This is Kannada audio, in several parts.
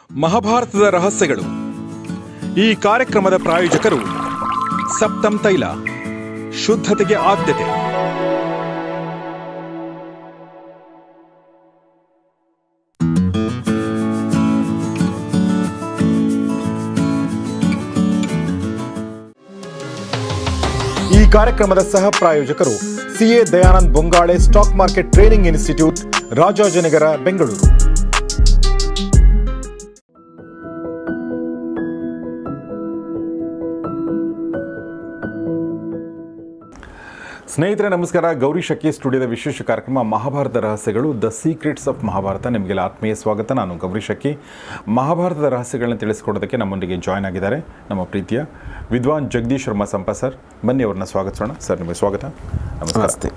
ಮಹಾಭಾರತದ ರಹಸ್ಯಗಳು. ಈ ಕಾರ್ಯಕ್ರಮದ ಪ್ರಾಯೋಜಕರು ಸಪ್ತಮ್ ತೈಲ, ಶುದ್ಧತೆಗೆ ಆದ್ಯತೆ. ಈ ಕಾರ್ಯಕ್ರಮದ ಸಹ ಪ್ರಾಯೋಜಕರು CA Dayanand Bongale stock market training institute, Rajajinagar, Bengaluru. ಸ್ನೇಹಿತರೆ ನಮಸ್ಕಾರ. ಗೌರಿ ಶಕ್ಕಿ ಸ್ಟುಡಿಯೋದ ವಿಶೇಷ ಕಾರ್ಯಕ್ರಮ ಮಹಾಭಾರತ ರಹಸ್ಯಗಳು, ದ ಸೀಕ್ರೆಟ್ಸ್ ಆಫ್ ಮಹಾಭಾರತ. ನಿಮಗೆಲ್ಲ ಆತ್ಮೀಯ ಸ್ವಾಗತ. ನಾನು ಗೌರಿ ಶಕ್ಕಿ. ಮಹಾಭಾರತದ ರಹಸ್ಯಗಳನ್ನ ತಿಳಿಸ್ಕೊಡೋದಕ್ಕೆ ನಮ್ಮೊಂದಿಗೆ ಜಾಯ್ನ್ ಆಗಿದ್ದಾರೆ ನಮ್ಮ ಪ್ರೀತಿಯ ವಿದ್ವಾನ್ ಜಗದೀಶ್ ಶರ್ಮಾ ಸಂಪ ಸರ್. ಬನ್ನಿ ಅವ್ರನ್ನ ಸ್ವಾಗತಿಸೋಣ. ಸರ್ ನಿಮಗೆ ಸ್ವಾಗತ. ನಮಸ್ತೆ.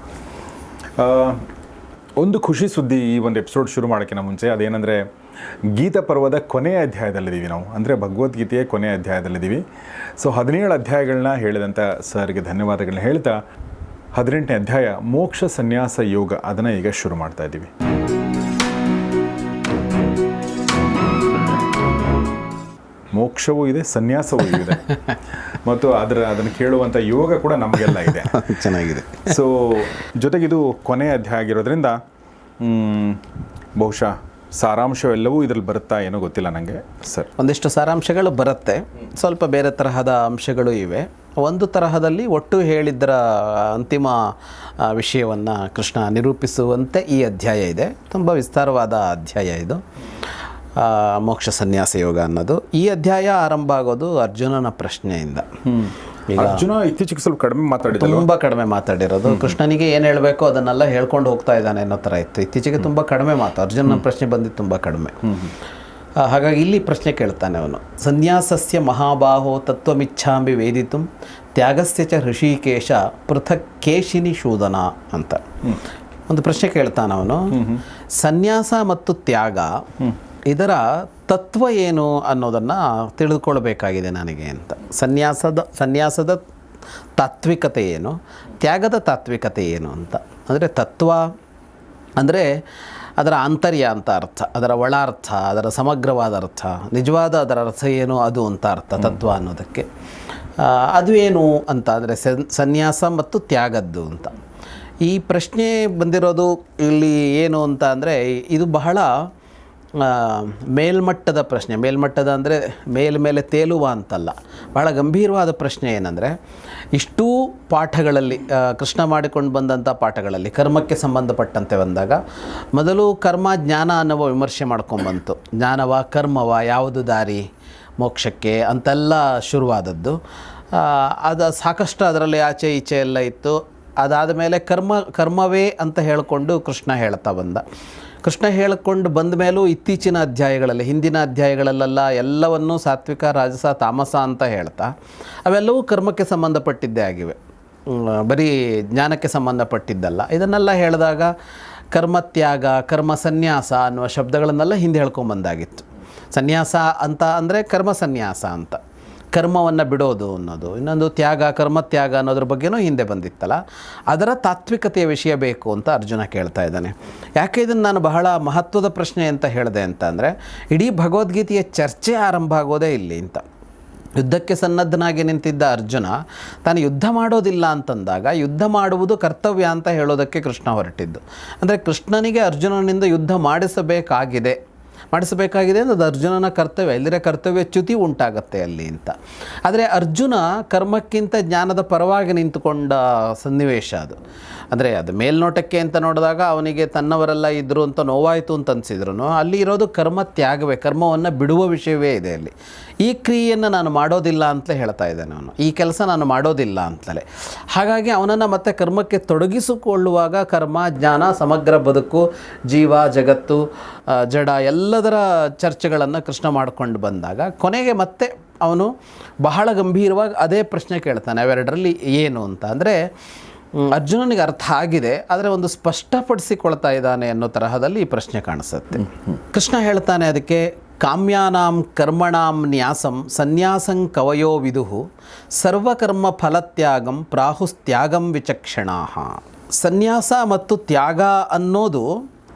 ಒಂದು ಖುಷಿ ಸುದ್ದಿ ಈ ಒಂದು ಎಪಿಸೋಡ್ ಶುರು ಮಾಡೋಕ್ಕಿಂತ ಮುಂಚೆ, ಅದೇನೆಂದರೆ ಗೀತಾ ಪರ್ವದ ಕೊನೆಯ ಅಧ್ಯಾಯದಲ್ಲಿದ್ದೀವಿ ನಾವು, ಅಂದರೆ ಭಗವದ್ಗೀತೆಯ ಕೊನೆಯ ಅಧ್ಯಾಯದಲ್ಲಿದ್ದೀವಿ. ಸೊ 17 ಅಧ್ಯಾಯಗಳನ್ನ ಹೇಳಿದಂಥ ಸರ್ಗೆ ಧನ್ಯವಾದಗಳನ್ನ ಹೇಳ್ತಾ 18ನೇ ಅಧ್ಯಾಯ ಮೋಕ್ಷ ಸನ್ಯಾಸ ಯೋಗ, ಅದನ್ನು ಈಗ ಶುರು ಮಾಡ್ತಾ ಇದ್ದೀವಿ. ಮೋಕ್ಷವೂ ಇದೆ, ಸನ್ಯಾಸವೂ ಇದೆ, ಮತ್ತು ಅದನ್ನು ಕೇಳುವಂಥ ಯೋಗ ಕೂಡ ನಮಗೆಲ್ಲ ಇದೆ. ಚೆನ್ನಾಗಿದೆ. ಸೊ ಜೊತೆಗಿದು ಕೊನೆಯ ಅಧ್ಯಾಯ ಆಗಿರೋದ್ರಿಂದ ಬಹುಶಃ ಸಾರಾಂಶವೆಲ್ಲವೂ ಇದರಲ್ಲಿ ಬರುತ್ತಾ ಏನೋ ಗೊತ್ತಿಲ್ಲ ನನಗೆ ಸರ್. ಒಂದಿಷ್ಟು ಸಾರಾಂಶಗಳು ಬರುತ್ತೆ, ಸ್ವಲ್ಪ ಬೇರೆ ತರಹದ ಅಂಶಗಳು ಇವೆ. ಒಂದು ತರಹದಲ್ಲಿ ಒಟ್ಟು ಹೇಳಿದ್ದರ ಅಂತಿಮ ವಿಷಯವನ್ನು ಕೃಷ್ಣ ನಿರೂಪಿಸುವಂತೆ ಈ ಅಧ್ಯಾಯ ಇದೆ. ತುಂಬ ವಿಸ್ತಾರವಾದ ಅಧ್ಯಾಯ ಇದು, ಮೋಕ್ಷ ಸನ್ಯಾಸ ಯೋಗ ಅನ್ನೋದು. ಈ ಅಧ್ಯಾಯ ಆರಂಭ ಆಗೋದು ಅರ್ಜುನನ ಪ್ರಶ್ನೆಯಿಂದ. ಅರ್ಜುನ ಇತ್ತೀಚೆಗೆ ಸ್ವಲ್ಪ ಕಡಿಮೆ ಮಾತಾಡಿದ, ತುಂಬ ಕಡಿಮೆ ಮಾತಾಡಿರೋದು. ಕೃಷ್ಣನಿಗೆ ಏನು ಹೇಳಬೇಕು ಅದನ್ನೆಲ್ಲ ಹೇಳ್ಕೊಂಡು ಹೋಗ್ತಾ ಇದ್ದಾನೆ ಅನ್ನೋ ಥರ ಇತ್ತು. ಇತ್ತೀಚೆಗೆ ತುಂಬ ಕಡಿಮೆ ಮಾತು, ಅರ್ಜುನನ ಪ್ರಶ್ನೆ ಬಂದಿದ್ದು ತುಂಬ ಕಡಿಮೆ. ಹಾಗಾಗಿ ಇಲ್ಲಿ ಪ್ರಶ್ನೆ ಕೇಳ್ತಾನೆ ಅವನು. ಸನ್ಯಾಸಸ್ಯ ಮಹಾಬಾಹೋ ತತ್ವಮಿಚ್ಛಾಂಬಿ ವೇದಿತು ತ್ಯಾಗಸ್ಯ ಚ ಹೃಷಿಕೇಶ ಪೃಥಕ್ ಕೇಶಿನಿ ಶೂದನ ಅಂತ ಒಂದು ಪ್ರಶ್ನೆ ಕೇಳ್ತಾನೆ ಅವನು. ಸನ್ಯಾಸ ಮತ್ತು ತ್ಯಾಗ ಇದರ ತತ್ವ ಏನು ಅನ್ನೋದನ್ನು ತಿಳಿದುಕೊಳ್ಬೇಕಾಗಿದೆ ನನಗೆ ಅಂತ. ಸನ್ಯಾಸದ ತಾತ್ವಿಕತೆ ಏನು, ತ್ಯಾಗದ ತಾತ್ವಿಕತೆ ಏನು ಅಂತ. ಅಂದರೆ ತತ್ವ ಅಂದರೆ ಅದರ ಆಂತರ್ಯ ಅಂತ ಅರ್ಥ, ಅದರ ಒಳ ಅರ್ಥ, ಅದರ ಸಮಗ್ರವಾದ ಅರ್ಥ, ನಿಜವಾದ ಅದರ ಅರ್ಥ ಏನು ಅದು ಅಂತ ಅರ್ಥ ತತ್ವ ಅನ್ನೋದಕ್ಕೆ. ಅದು ಏನು ಅಂತ ಅಂದರೆ ಸನ್ಯಾಸ ಮತ್ತು ತ್ಯಾಗದ್ದು ಅಂತ. ಈ ಪ್ರಶ್ನೆ ಬಂದಿರೋದು ಇಲ್ಲಿ ಏನು ಅಂತ ಅಂದರೆ, ಇದು ಬಹಳ ಮೇಲ್ಮಟ್ಟದ ಪ್ರಶ್ನೆ. ಮೇಲ್ಮಟ್ಟದ ಅಂದರೆ ಮೇಲೆ ತೇಲುವ ಅಂತಲ್ಲ, ಬಹಳ ಗಂಭೀರವಾದ ಪ್ರಶ್ನೆ. ಏನಂದರೆ ಇಷ್ಟೂ ಪಾಠಗಳಲ್ಲಿ, ಕೃಷ್ಣ ಮಾಡಿಕೊಂಡು ಬಂದಂಥ ಪಾಠಗಳಲ್ಲಿ ಕರ್ಮಕ್ಕೆ ಸಂಬಂಧಪಟ್ಟಂತೆ ಬಂದಾಗ ಮೊದಲು ಕರ್ಮ ಜ್ಞಾನ ಅನ್ನುವ ವಿಮರ್ಶೆ ಮಾಡ್ಕೊಂಬಂತು. ಜ್ಞಾನವ ಕರ್ಮವ, ಯಾವುದು ದಾರಿ ಮೋಕ್ಷಕ್ಕೆ ಅಂತೆಲ್ಲ ಶುರುವಾದದ್ದು. ಅದು ಸಾಕಷ್ಟು ಅದರಲ್ಲಿ ಆಚೆ ಈಚೆ ಎಲ್ಲ ಇತ್ತು. ಅದಾದ ಮೇಲೆ ಕರ್ಮವೇ ಅಂತ ಹೇಳಿಕೊಂಡು ಕೃಷ್ಣ ಹೇಳ್ತಾ ಬಂದ. ಕೃಷ್ಣ ಹೇಳಿಕೊಂಡು ಬಂದ ಮೇಲೂ ಇತ್ತೀಚಿನ ಅಧ್ಯಾಯಗಳಲ್ಲಿ, ಹಿಂದಿನ ಅಧ್ಯಾಯಗಳಲ್ಲೆಲ್ಲ ಎಲ್ಲವನ್ನೂ ಸಾತ್ವಿಕ, ರಾಜಸ, ತಾಮಸ ಅಂತ ಹೇಳ್ತಾ ಅವೆಲ್ಲವೂ ಕರ್ಮಕ್ಕೆ ಸಂಬಂಧಪಟ್ಟಿದ್ದೇ ಆಗಿವೆ, ಬರೀ ಜ್ಞಾನಕ್ಕೆ ಸಂಬಂಧಪಟ್ಟಿದ್ದಲ್ಲ. ಇದನ್ನೆಲ್ಲ ಹೇಳಿದಾಗ ಕರ್ಮತ್ಯಾಗ, ಕರ್ಮ ಸನ್ಯಾಸ ಅನ್ನುವ ಶಬ್ದಗಳನ್ನೆಲ್ಲ ಹಿಂದೆ ಹೇಳ್ಕೊಂಬಂದಾಗಿತ್ತು. ಸನ್ಯಾಸ ಅಂತ ಅಂದರೆ ಕರ್ಮ ಸನ್ಯಾಸ ಅಂತ, ಕರ್ಮವನ್ನು ಬಿಡೋದು ಅನ್ನೋದು. ಇನ್ನೊಂದು ತ್ಯಾಗ, ಕರ್ಮತ್ಯಾಗ ಅನ್ನೋದ್ರ ಬಗ್ಗೆನೂ ಹಿಂದೆ ಬಂದಿತ್ತಲ್ಲ. ಅದರ ತಾತ್ವಿಕತೆಯ ವಿಷಯ ಬೇಕು ಅಂತ ಅರ್ಜುನ ಕೇಳ್ತಾ ಇದ್ದಾನೆ. ಯಾಕೆ ಇದನ್ನು ನಾನು ಬಹಳ ಮಹತ್ವದ ಪ್ರಶ್ನೆ ಅಂತ ಹೇಳಿದೆ ಅಂತ ಅಂದರೆ, ಇಡೀ ಭಗವದ್ಗೀತೆಯ ಚರ್ಚೆ ಆರಂಭ ಆಗೋದೇ ಇಲ್ಲಿ ಅಂತ. ಯುದ್ಧಕ್ಕೆ ಸನ್ನದ್ಧನಾಗಿ ನಿಂತಿದ್ದ ಅರ್ಜುನ ತಾನು ಯುದ್ಧ ಮಾಡೋದಿಲ್ಲ ಅಂತಂದಾಗ ಯುದ್ಧ ಮಾಡುವುದು ಕರ್ತವ್ಯ ಅಂತ ಹೇಳೋದಕ್ಕೆ ಕೃಷ್ಣ ಹೊರಟಿದ್ದು. ಅಂದರೆ ಕೃಷ್ಣನಿಗೆ ಅರ್ಜುನನಿಂದ ಯುದ್ಧ ಮಾಡಿಸಬೇಕಾಗಿದೆ ಅಂದರೆ ಅದು ಅರ್ಜುನನ ಕರ್ತವ್ಯ. ಇಲ್ಲದ್ರೆ ಕರ್ತವ್ಯ ಚ್ಯುತಿ ಉಂಟಾಗತ್ತೆ ಅಲ್ಲಿ ಅಂತ. ಆದರೆ ಅರ್ಜುನ ಕರ್ಮಕ್ಕಿಂತ ಜ್ಞಾನದ ಪರವಾಗಿ ನಿಂತುಕೊಂಡ ಸನ್ನಿವೇಶ ಅದು. ಅಂದರೆ ಅದು ಮೇಲ್ನೋಟಕ್ಕೆ ಅಂತ ನೋಡಿದಾಗ ಅವನಿಗೆ ತನ್ನವರೆಲ್ಲ ಇದ್ದರು ಅಂತ ನೋವಾಯಿತು ಅಂತ ಅನಿಸಿದ್ರು, ಅಲ್ಲಿ ಇರೋದು ಕರ್ಮ ತ್ಯಾಗವೇ, ಕರ್ಮವನ್ನು ಬಿಡುವ ವಿಷಯವೇ ಇದೆ ಅಲ್ಲಿ. ಈ ಕ್ರಿಯೆಯನ್ನು ನಾನು ಮಾಡೋದಿಲ್ಲ ಅಂತಲೇ ಹೇಳ್ತಾ ಇದ್ದಾನೆ ಅವನು, ಈ ಕೆಲಸ ನಾನು ಮಾಡೋದಿಲ್ಲ ಅಂತಲೇ. ಹಾಗಾಗಿ ಅವನನ್ನು ಮತ್ತೆ ಕರ್ಮಕ್ಕೆ ತೊಡಗಿಸಿಕೊಳ್ಳುವಾಗ ಕರ್ಮ, ಜ್ಞಾನ, ಸಮಗ್ರ ಬದುಕು, ಜೀವ, ಜಗತ್ತು, ಜಡ ಎಲ್ಲದರ ಚರ್ಚೆಗಳನ್ನು ಕೃಷ್ಣ ಮಾಡಿಕೊಂಡು ಬಂದಾಗ ಕೊನೆಗೆ ಮತ್ತೆ ಅವನು ಬಹಳ ಗಂಭೀರವಾಗಿ ಅದೇ ಪ್ರಶ್ನೆ ಕೇಳ್ತಾನೆ. ಅವೆರಡರಲ್ಲಿ ಏನು ಅಂತ ಅಂದರೆ ಅರ್ಜುನನಿಗೆ ಅರ್ಥ ಆಗಿದೆ, ಆದರೆ ಒಂದು ಸ್ಪಷ್ಟಪಡಿಸಿಕೊಳ್ತಾ ಇದ್ದಾನೆ ಅನ್ನೋ ತರಹದಲ್ಲಿ ಈ ಪ್ರಶ್ನೆ ಕಾಣಿಸುತ್ತೆ. ಕೃಷ್ಣ ಹೇಳ್ತಾನೆ ಅದಕ್ಕೆ, ಕಾಮ್ಯಾನಾಂ ಕರ್ಮಣಾಂ ನ್ಯಾಸಂ ಸನ್ಯಾಸಂ ಕವಯೋ ವಿದುಹು ಸರ್ವಕರ್ಮ ಫಲತ್ಯಾಗಂ ಪ್ರಾಹುಸ್ತ್ಯಾಗಂ ವಿಚಕ್ಷಣಾಃ. ಸನ್ಯಾಸ ಮತ್ತು ತ್ಯಾಗ ಅನ್ನೋದು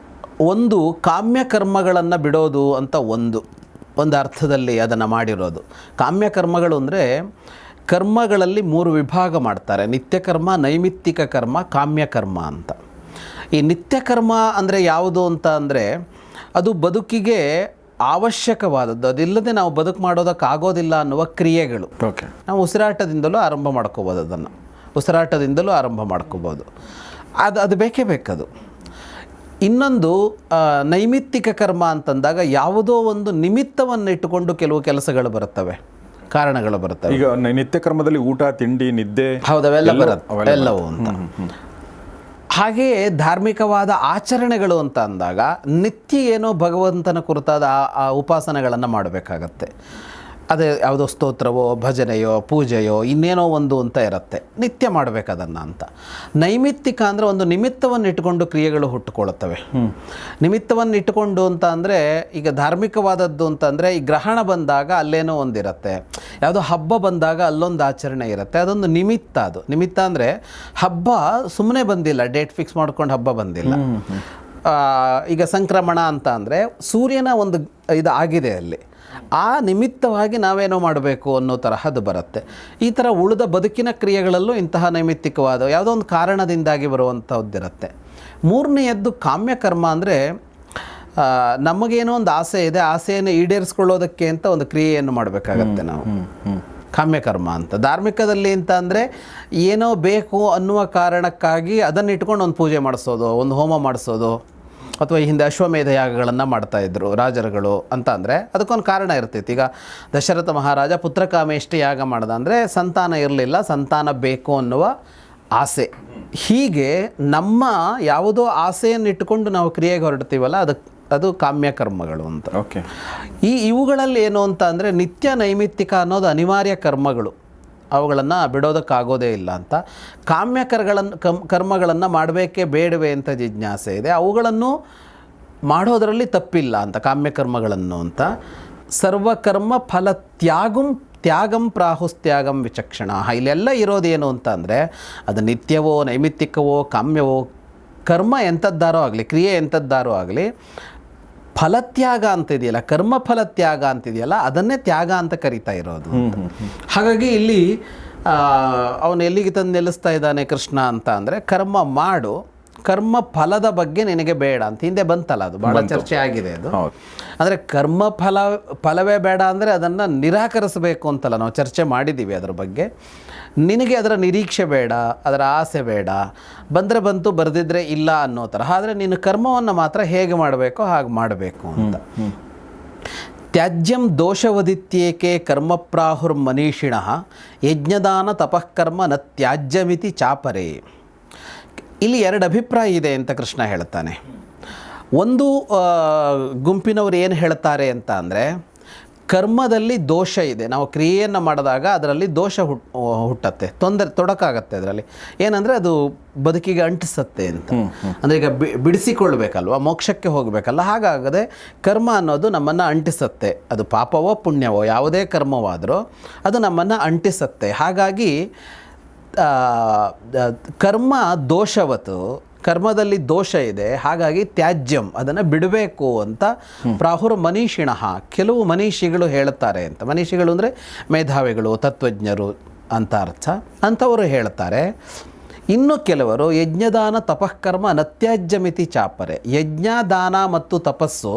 ಒಂದು ಕಾಮ್ಯ ಕರ್ಮಗಳನ್ನು ಬಿಡೋದು ಅಂತ ಒಂದು. ಒಂದು ಅರ್ಥದಲ್ಲಿ ಅದನ್ನು ಮಾಡಿರೋದು. ಕಾಮ್ಯ ಕರ್ಮಗಳು ಅಂದರೆ ಕರ್ಮಗಳಲ್ಲಿ 3 ವಿಭಾಗ ಮಾಡ್ತಾರೆ: ನಿತ್ಯ ಕರ್ಮ, ನೈಮಿತ್ತಿಕ ಕರ್ಮ, ಕಾಮ್ಯ ಕರ್ಮ ಅಂತ. ಈ ನಿತ್ಯ ಕರ್ಮ ಅಂದರೆ ಯಾವುದು ಅಂತ ಅಂದರೆ ಅದು ಬದುಕಿಗೆ ಅವಶ್ಯಕವಾದದ್ದು, ಅದಿಲ್ಲದೆ ನಾವು ಬದುಕು ಮಾಡೋದಕ್ಕಾಗೋದಿಲ್ಲ ಅನ್ನುವ ಕ್ರಿಯೆಗಳು. ಓಕೆ, ನಾವು ಉಸಿರಾಟದಿಂದಲೂ ಆರಂಭ ಮಾಡ್ಕೋಬೋದು, ಅದನ್ನು ಉಸಿರಾಟದಿಂದಲೂ ಆರಂಭ ಮಾಡ್ಕೋಬೋದು. ಅದು ಬೇಕೇ ಬೇಕದು. ಇನ್ನೊಂದು ನೈಮಿತ್ತಿಕ ಕರ್ಮ ಅಂತಂದಾಗ ಯಾವುದೋ ಒಂದು ನಿಮಿತ್ತವನ್ನು ಇಟ್ಟುಕೊಂಡು ಕೆಲವು ಕೆಲಸಗಳು ಬರುತ್ತವೆ, ಕಾರಣಗಳು ಬರುತ್ತವೆ. ಈಗ ನಿತ್ಯ ಕರ್ಮದಲ್ಲಿ ಊಟ, ತಿಂಡಿ, ನಿದ್ದೆ, ಹೌದು, ಅವೆಲ್ಲ ಬರುತ್ತೆ, ಎಲ್ಲವೂ ಅಂತ. ಹಾಗೆಯೇ ಧಾರ್ಮಿಕವಾದ ಆಚರಣೆಗಳು ಅಂತ ಅಂದಾಗ ನಿತ್ಯ ಏನೋ ಭಗವಂತನ ಕುರಿತಾದ ಆ ಉಪಾಸನೆಗಳನ್ನು ಮಾಡಬೇಕಾಗತ್ತೆ. ಅದೇ ಯಾವುದೋ ಸ್ತೋತ್ರವೋ, ಭಜನೆಯೋ, ಪೂಜೆಯೋ, ಇನ್ನೇನೋ ಒಂದು ಅಂತ ಇರುತ್ತೆ, ನಿತ್ಯ ಮಾಡಬೇಕದನ್ನು ಅಂತ. ನೈಮಿತ್ತಿಕ ಅಂದರೆ ಒಂದು ನಿಮಿತ್ತವನ್ನು ಇಟ್ಟುಕೊಂಡು ಕ್ರಿಯೆಗಳು ಹುಟ್ಟುಕೊಳ್ಳುತ್ತವೆ. ನಿಮಿತ್ತವನ್ನು ಇಟ್ಟುಕೊಂಡು ಅಂತ ಅಂದರೆ ಈಗ ಧಾರ್ಮಿಕವಾದದ್ದು ಅಂತಂದರೆ ಈ ಗ್ರಹಣ ಬಂದಾಗ ಅಲ್ಲೇನೋ ಒಂದಿರುತ್ತೆ, ಯಾವುದೋ ಹಬ್ಬ ಬಂದಾಗ ಅಲ್ಲೊಂದು ಆಚರಣೆ ಇರುತ್ತೆ, ಅದೊಂದು ನಿಮಿತ್ತ. ಅದು ನಿಮಿತ್ತ ಅಂದರೆ ಹಬ್ಬ ಸುಮ್ಮನೆ ಬಂದಿಲ್ಲ, ಡೇಟ್ ಫಿಕ್ಸ್ ಮಾಡ್ಕೊಂಡು ಹಬ್ಬ ಬಂದಿಲ್ಲ. ಈಗ ಸಂಕ್ರಮಣ ಅಂತ ಅಂದರೆ ಸೂರ್ಯನ ಒಂದು ಇದು ಆಗಿದೆ ಅಲ್ಲಿ, ಆ ನಿಮಿತ್ತವಾಗಿ ನಾವೇನೋ ಮಾಡಬೇಕು ಅನ್ನೋ ತರಹದ್ದು ಬರುತ್ತೆ. ಈ ಥರ ಉಳಿದ ಬದುಕಿನ ಕ್ರಿಯೆಗಳಲ್ಲೂ ಇಂತಹ ನೈಮಿತ್ತಿಕವಾದ ಯಾವುದೋ ಒಂದು ಕಾರಣದಿಂದಾಗಿ ಬರುವಂಥದ್ದಿರುತ್ತೆ. ಮೂರನೆಯದ್ದು ಕಾಮ್ಯಕರ್ಮ ಅಂದರೆ ನಮಗೇನೋ ಒಂದು ಆಸೆ ಇದೆ, ಆಸೆಯನ್ನು ಈಡೇರಿಸ್ಕೊಳ್ಳೋದಕ್ಕೆ ಅಂತ ಒಂದು ಕ್ರಿಯೆಯನ್ನು ಮಾಡಬೇಕಾಗತ್ತೆ ನಾವು, ಕಾಮ್ಯಕರ್ಮ ಅಂತ. ಧಾರ್ಮಿಕದಲ್ಲಿ ಅಂತ ಅಂದರೆ ಏನೋ ಬೇಕು ಅನ್ನುವ ಕಾರಣಕ್ಕಾಗಿ ಅದನ್ನು ಇಟ್ಕೊಂಡು ಒಂದು ಪೂಜೆ ಮಾಡಿಸೋದು, ಒಂದು ಹೋಮ ಮಾಡಿಸೋದು, ಅಥವಾ ಈ ಹಿಂದೆ ಅಶ್ವಮೇಧ ಯಾಗಗಳನ್ನು ಮಾಡ್ತಾಯಿದ್ರು ರಾಜರುಗಳು ಅಂತ ಅಂದರೆ ಅದಕ್ಕೊಂದು ಕಾರಣ ಇರ್ತೈತಿ. ಈಗ ದಶರಥ ಮಹಾರಾಜ ಪುತ್ರಕಾಮೇಷ್ಟಿ ಯಾಗ ಮಾಡ್ದ ಅಂದರೆ ಸಂತಾನ ಇರಲಿಲ್ಲ, ಸಂತಾನ ಬೇಕು ಅನ್ನುವ ಆಸೆ. ಹೀಗೆ ನಮ್ಮ ಯಾವುದೋ ಆಸೆಯನ್ನು ಇಟ್ಟುಕೊಂಡು ನಾವು ಕ್ರಿಯೆಗೆ ಹೊರಡ್ತೀವಲ್ಲ, ಅದು ಕಾಮ್ಯಕರ್ಮಗಳು ಅಂತ. ಓಕೆ, ಇವುಗಳಲ್ಲಿ ಏನು ಅಂತ ಅಂದರೆ ನಿತ್ಯ ನೈಮಿತ್ತಿಕ ಅನ್ನೋದು ಅನಿವಾರ್ಯ ಕರ್ಮಗಳು, ಅವುಗಳನ್ನು ಬಿಡೋದಕ್ಕಾಗೋದೇ ಇಲ್ಲ ಅಂತ. ಕರ್ಮಗಳನ್ನು ಮಾಡಬೇಕೇ ಬೇಡವೇ ಅಂತ ಜಿಜ್ಞಾಸೆ ಇದೆ, ಅವುಗಳನ್ನು ಮಾಡೋದರಲ್ಲಿ ತಪ್ಪಿಲ್ಲ ಅಂತ, ಕಾಮ್ಯಕರ್ಮಗಳನ್ನು ಅಂತ. ಸರ್ವಕರ್ಮ ಫಲ ತ್ಯಾಗಂ ಪ್ರಾಹುಸ್ತ್ಯಾಗಂ ವಿಚಕ್ಷಣ. ಇಲ್ಲೆಲ್ಲ ಇರೋದೇನು ಅಂತ ಅಂದರೆ ಅದು ನಿತ್ಯವೋ, ನೈಮಿತ್ತಿಕವೋ, ಕಾಮ್ಯವೋ, ಕರ್ಮ ಎಂಥದ್ದಾರೋ ಆಗಲಿ, ಕ್ರಿಯೆ ಎಂಥದ್ದಾರೋ ಆಗಲಿ, ಫಲತ್ಯಾಗ ಅಂತಿದೆಯಲ್ಲ, ಕರ್ಮ ಫಲತ್ಯಾಗ ಅಂತಿದೆಯಲ್ಲ, ಅದನ್ನೇ ತ್ಯಾಗ ಅಂತ ಕರಿತಾ ಇರೋದು. ಹಾಗಾಗಿ ಇಲ್ಲಿ ಅವನು ಎಲ್ಲಿಗೆ ತಂದು ನಿಲ್ಲಿಸ್ತಾ ಇದ್ದಾನೆ ಕೃಷ್ಣ ಅಂತ ಅಂದರೆ, ಕರ್ಮ ಮಾಡು, ಕರ್ಮ ಫಲದ ಬಗ್ಗೆ ನಿನಗೆ ಬೇಡ ಅಂತ. ಹಿಂದೆ ಬಂತಲ್ಲ, ಅದು ಭಾಳ ಚರ್ಚೆ ಆಗಿದೆ ಅದು. ಅಂದರೆ ಕರ್ಮ ಫಲವೇ ಬೇಡ ಅಂದರೆ ಅದನ್ನು ನಿರಾಕರಿಸಬೇಕು ಅಂತಲ್ಲ, ನಾವು ಚರ್ಚೆ ಮಾಡಿದ್ದೀವಿ ಅದರ ಬಗ್ಗೆ. ನಿನಗೆ ಅದರ ನಿರೀಕ್ಷೆ ಬೇಡ, ಅದರ ಆಸೆ ಬೇಡ, ಬಂದರೆ ಬಂತು, ಬರೆದಿದ್ರೆ ಇಲ್ಲ ಅನ್ನೋ ಥರ. ಆದರೆ ನೀನು ಕರ್ಮವನ್ನು ಮಾತ್ರ ಹೇಗೆ ಮಾಡಬೇಕೋ ಹಾಗೆ ಮಾಡಬೇಕು ಅಂತ. ತ್ಯಾಜ್ಯಂ ದೋಷವದಿತ್ಯೇಕೆ ಕರ್ಮಪ್ರಾಹುರ್ ಮನೀಷಿಣಃ ಯಜ್ಞದಾನ ತಪಃಕರ್ಮ ನ ತ್ಯಾಜ್ಯಮಿತಿ ಚಾಪರೇ. ಇಲ್ಲಿ 2 ಅಭಿಪ್ರಾಯ ಇದೆ ಅಂತ ಕೃಷ್ಣ ಹೇಳ್ತಾನೆ. ಒಂದು ಗುಂಪಿನವರು ಏನು ಹೇಳ್ತಾರೆ ಅಂತ ಅಂದರೆ, ಕರ್ಮದಲ್ಲಿ ದೋಷ ಇದೆ, ನಾವು ಕ್ರಿಯೆಯನ್ನು ಮಾಡಿದಾಗ ಅದರಲ್ಲಿ ದೋಷ ಹುಟ್ಟತ್ತೆ, ತೊಡಕಾಗತ್ತೆ ಅದರಲ್ಲಿ. ಏನಂದರೆ ಅದು ಬದುಕಿಗೆ ಅಂಟಿಸತ್ತೆ ಅಂತ. ಅಂದರೆ ಈಗ ಬಿಡಿಸಿಕೊಳ್ಬೇಕಲ್ವ, ಮೋಕ್ಷಕ್ಕೆ ಹೋಗಬೇಕಲ್ಲ, ಹಾಗಾಗದೆ ಕರ್ಮ ಅನ್ನೋದು ನಮ್ಮನ್ನು ಅಂಟಿಸತ್ತೆ. ಅದು ಪಾಪವೋ ಪುಣ್ಯವೋ ಯಾವುದೇ ಕರ್ಮವಾದರೂ ಅದು ನಮ್ಮನ್ನು ಅಂಟಿಸತ್ತೆ. ಹಾಗಾಗಿ ಕರ್ಮ ದೋಷವತ್ತು, ಕರ್ಮದಲ್ಲಿ ದೋಷ ಇದೆ, ಹಾಗಾಗಿ ತ್ಯಾಜ್ಯಂ, ಅದನ್ನು ಬಿಡಬೇಕು ಅಂತ ಪ್ರಾಹುರ್ ಮನೀಷಿಣಃ, ಕೆಲವು ಮನೀಷಿಗಳು ಹೇಳ್ತಾರೆ ಅಂತ. ಮನೀಷಿಗಳು ಅಂದರೆ ಮೇಧಾವಿಗಳು, ತತ್ವಜ್ಞರು ಅಂತ ಅರ್ಥ, ಅಂಥವರು ಹೇಳ್ತಾರೆ. ಇನ್ನು ಕೆಲವರು ಯಜ್ಞದಾನ ತಪಃಕರ್ಮ ನತ್ಯಾಜ್ಯಮಿತಿ ಚಾಪರೆ, ಯಜ್ಞ, ದಾನ ಮತ್ತು ತಪಸ್ಸು